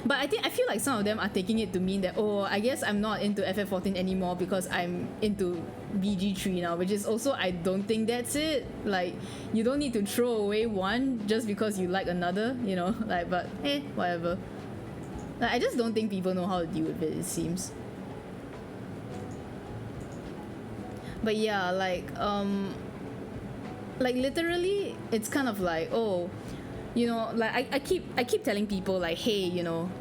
But I feel like some of them are taking it to mean that, oh, I guess I'm not into FF14 anymore because I'm into BG3 now, which is also, I don't think that's it. Like, you don't need to throw away one just because you like another, you know, like, but whatever. Like, I just don't think people know how to deal with it seems. But yeah, like literally, it's kind of like, oh, you know, like I keep telling people like, hey, you know,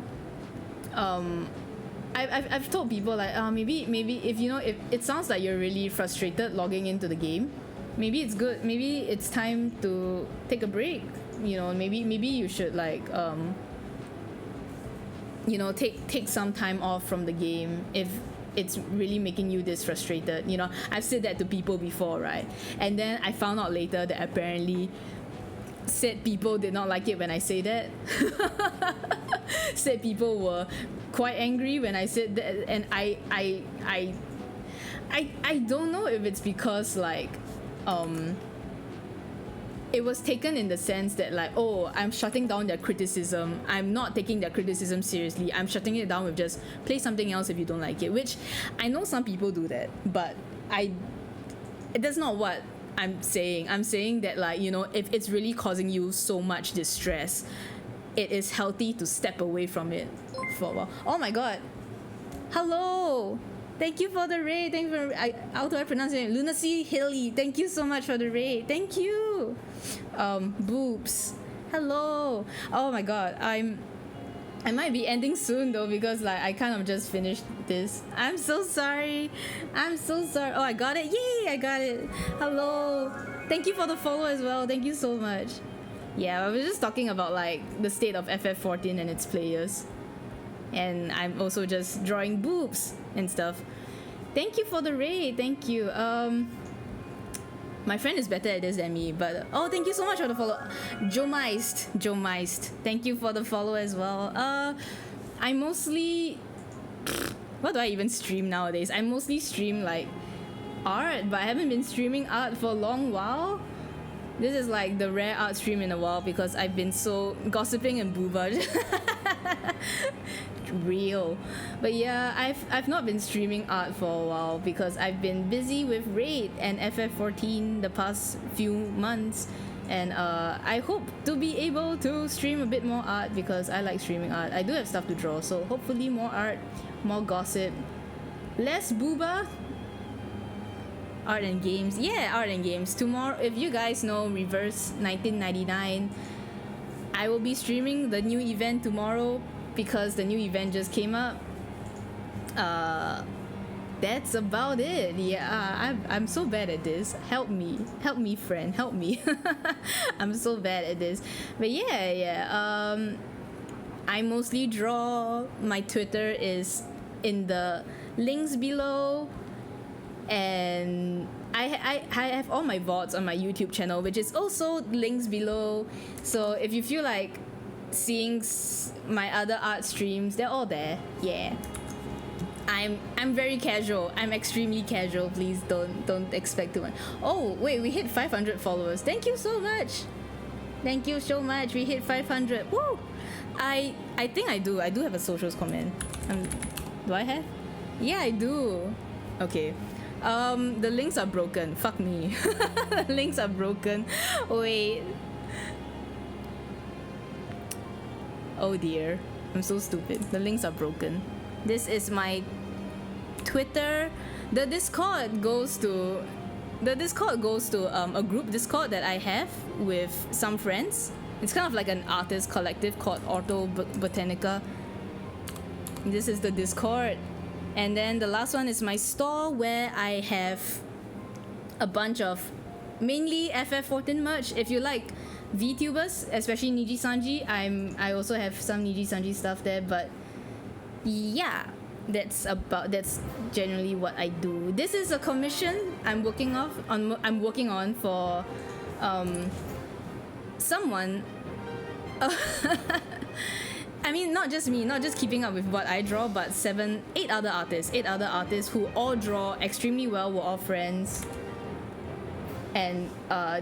I've told people like, maybe if you know, if it sounds like you're really frustrated logging into the game, maybe it's good, maybe it's time to take a break, you know, maybe you should like you know, take some time off from the game if it's really making you this frustrated, you know. I've said that to people before, right? And then I found out later that apparently said people did not like it when I say that. Said people were quite angry when I said that, and I don't know if it's because like it was taken in the sense that like, oh, I'm shutting down their criticism, I'm not taking their criticism seriously, I'm shutting it down with just play something else if you don't like it, which I know some people do that, but that's not what I'm saying that like, you know, if it's really causing you so much distress, it is healthy to step away from it for a while. Oh my god. Hello. Thank you for the raid. Thank you for how do I pronounce it? Lunacy Hilly. Thank you so much for the raid. Thank you. Boobs. Hello. Oh my god. I might be ending soon though because like I kind of just finished this. I'm so sorry. Oh, I got it. Yay, I got it. Hello. Thank you for the follow as well. Thank you so much. Yeah, I was just talking about like the state of FF14 and its players. And I'm also just drawing boobs and stuff. Thank you for the raid. Thank you. My friend is better at this than me, but oh, thank you so much for the follow. Joe Meist. Thank you for the follow as well. I mostly, what do I even stream nowadays? I mostly stream like art, but I haven't been streaming art for a long while. This is like the rare art stream in a while because I've been so gossiping and booba. real. But yeah, I've not been streaming art for a while because I've been busy with Raid and FF14 the past few months. And I hope to be able to stream a bit more art because I like streaming art. I do have stuff to draw, so hopefully more art, more gossip, less booba. Art and games. Yeah, art and games. Tomorrow, if you guys know Reverse 1999, I will be streaming the new event tomorrow because the new event just came up. That's about it. Yeah, I'm so bad at this. Help me, friend, help me. I'm so bad at this. But yeah. I mostly draw. My Twitter is in the links below. And I have all my VODs on my YouTube channel, which is also links below. So if you feel like seeing my other art streams, they're all there. Yeah. I'm very casual. I'm extremely casual. Please don't expect too much. Oh wait, we hit 500 followers. Thank you so much. Thank you so much. We hit 500. Woo! I think I do. I do have a socials comment. Do I have? Yeah, I do. Okay. The links are broken. Fuck me. The links are broken. Wait. Oh dear. I'm so stupid. The links are broken. This is my Twitter. The Discord goes to a group Discord that I have with some friends. It's kind of like an artist collective called Orto Botanica. This is the Discord. And then the last one is my store where I have a bunch of mainly FF14 merch. If you like VTubers, especially Niji Sanji, I also have some Niji Sanji stuff there. But yeah, that's generally what I do. This is a commission I'm working on for someone. I mean, not just me, not just keeping up with what I draw, but 8 other artists who all draw extremely well. We're all friends, and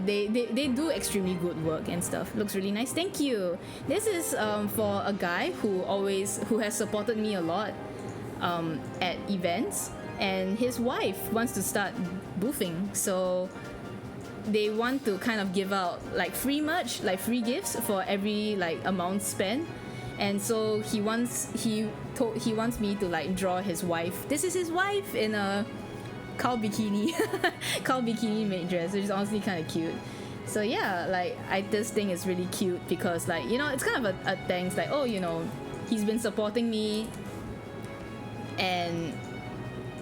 they do extremely good work and stuff. Looks really nice. Thank you. This is for a guy who has supported me a lot at events, and his wife wants to start boofing, so they want to kind of give out like free merch, like free gifts for every like amount spent. And so he wants me to like draw his wife. This is his wife in a cow bikini maid dress, which is honestly kind of cute. So yeah, like this thing is really cute because like, you know, it's kind of a thanks, like, oh, you know, he's been supporting me, and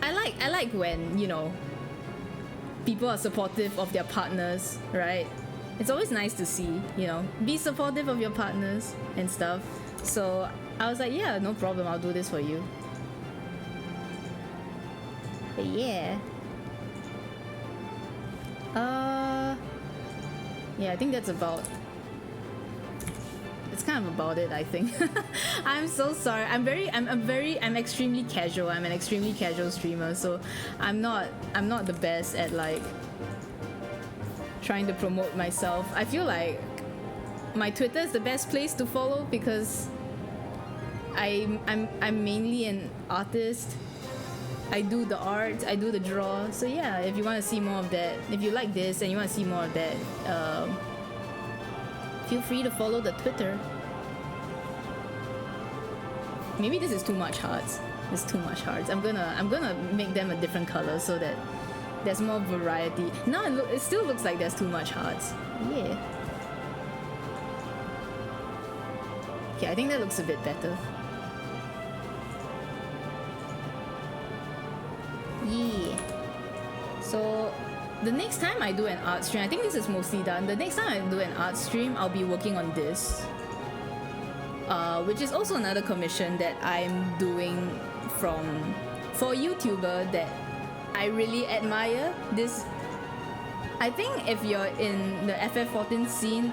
I like when, you know, people are supportive of their partners, right? It's always nice to see, you know, be supportive of your partners and stuff. So I was like, yeah, no problem, I'll do this for you. But yeah. Yeah, I think that's kind of about it, I think. I'm so sorry. I'm extremely casual. I'm an extremely casual streamer, so I'm not the best at like trying to promote myself. I feel like my Twitter is the best place to follow because I'm mainly an artist. I do the art, I do the draw. So yeah, if you want to see more of that, if you like this and you want to see more of that, feel free to follow the Twitter. Maybe this is too much hearts. It's too much hearts. I'm gonna make them a different color so that there's more variety. No, it still looks like there's too much hearts. Yeah. Okay, I think that looks a bit better. Yeah. So the next time I do an art stream, I think this is mostly done. The next time I do an art stream, I'll be working on this, which is also another commission that I'm doing for a YouTuber that I really admire. This, I think, if you're in the FF14 scene,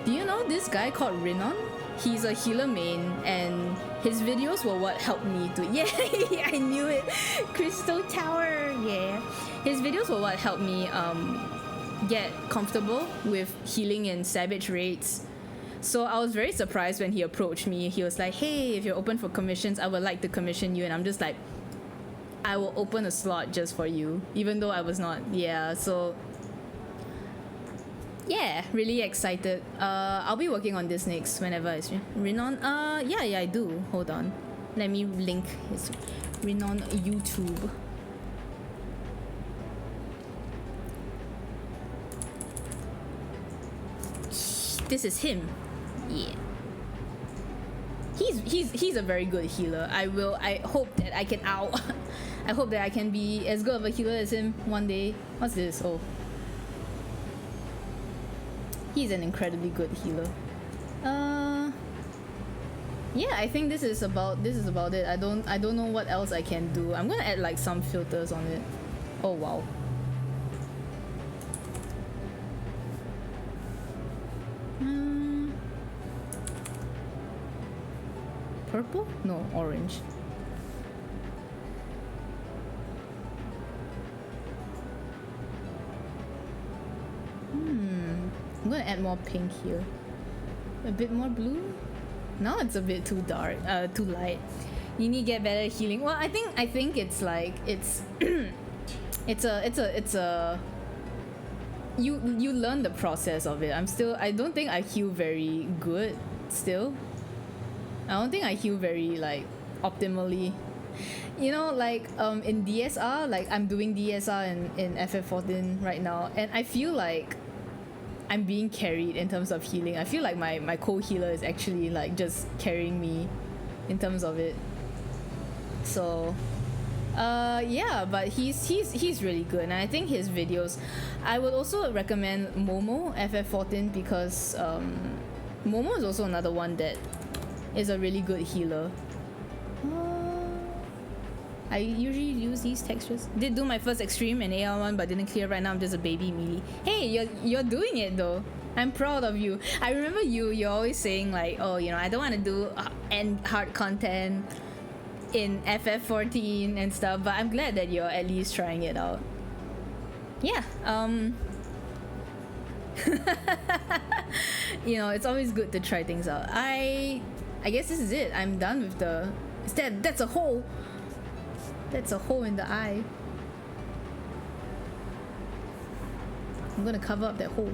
do you know this guy called Rinon? He's a healer main, and his videos were what helped me to... Yeah, I knew it! Crystal Tower! Yeah. His videos were what helped me get comfortable with healing in Savage raids. So I was very surprised when he approached me. He was like, hey, if you're open for commissions, I would like to commission you. And I'm just like, I will open a slot just for you, even though I was not. Yeah, so yeah, really excited. I'll be working on this next whenever it's Renon. Yeah, I do. Hold on, let me link his Renon YouTube. This is him. Yeah. He's a very good healer. I hope that I can I hope that I can be as good of a healer as him one day. What's this? Oh. He's an incredibly good healer. Yeah, I think this is about it. I don't know what else I can do. I'm gonna add like some filters on it. Oh wow. Purple? No, orange. I'm gonna add more pink here. A bit more blue? No, it's a bit too dark, too light. You need to get better healing. Well, I think it's like it's it's a you learn the process of it. I don't think I heal very good still. I don't think I heal very like optimally. You know, like in DSR, like I'm doing DSR in FF14 right now, and I feel like I'm being carried in terms of healing. I feel like my co-healer is actually like just carrying me in terms of it. So yeah, but he's really good, and I think his videos. I would also recommend Momo FF14 because Momo is also another one that is a really good healer. I usually use these textures. Did do my first extreme in AR1 but didn't clear. Right now I'm just a baby melee. Hey, you're doing it though. I'm proud of you. I remember you're always saying like, oh, you know, I don't want to do end hard content in FF14 and stuff, but I'm glad that you're at least trying it out. Yeah, you know, it's always good to try things out. I guess this is it. I'm done with the... That's a hole. That's a hole in the eye. I'm gonna cover up that hole.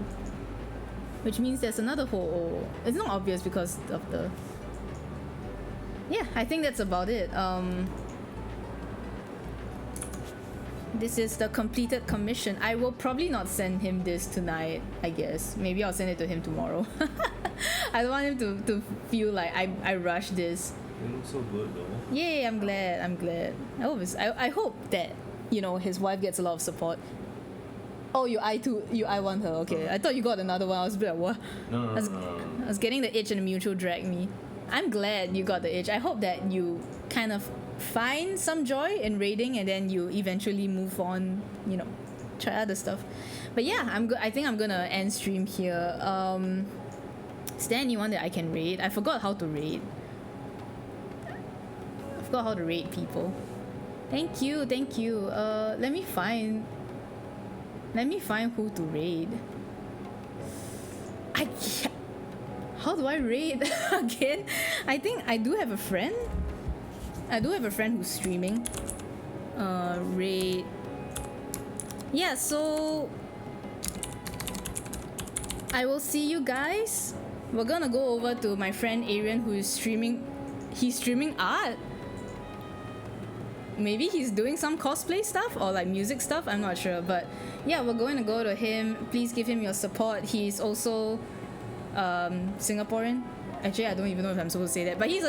Which means there's another hole. Oh, it's not obvious because of the... Yeah, I think that's about it. This is the completed commission. I will probably not send him this tonight, I guess. Maybe I'll send it to him tomorrow. I don't want him to feel like I rushed this. It looks so good though. Yay, I'm glad. I hope that, you know, his wife gets a lot of support. Oh, you I want her. Okay, I thought you got another one. I was a bit like, what? No. I was getting the itch and the mutual drag me. I'm glad you got the itch. I hope that you kind of find some joy in raiding and then you eventually move on, you know, try other stuff. But yeah, I think I'm gonna end stream here. Is there anyone that I can raid? I forgot how to raid. I forgot how to raid people. Thank you. Let me find who to raid. How do I raid again? I think I do have a friend. Who's streaming. Raid. Yeah, so I will see you guys. We're gonna go over to my friend Arian who is streaming. He's streaming art. Maybe he's doing some cosplay stuff or like music stuff, I'm not sure, but yeah, we're going to go to him. Please give him your support. He's also Singaporean. Actually, I don't even know if I'm supposed to say that, but he's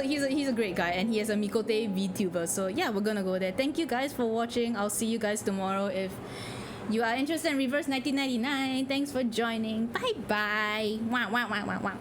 a great guy, and he has a Mikote VTuber. So yeah, we're gonna go there. Thank you guys for watching. I'll see you guys tomorrow if you are interested in Reverse 1999. Thanks for joining. Bye bye. Wow.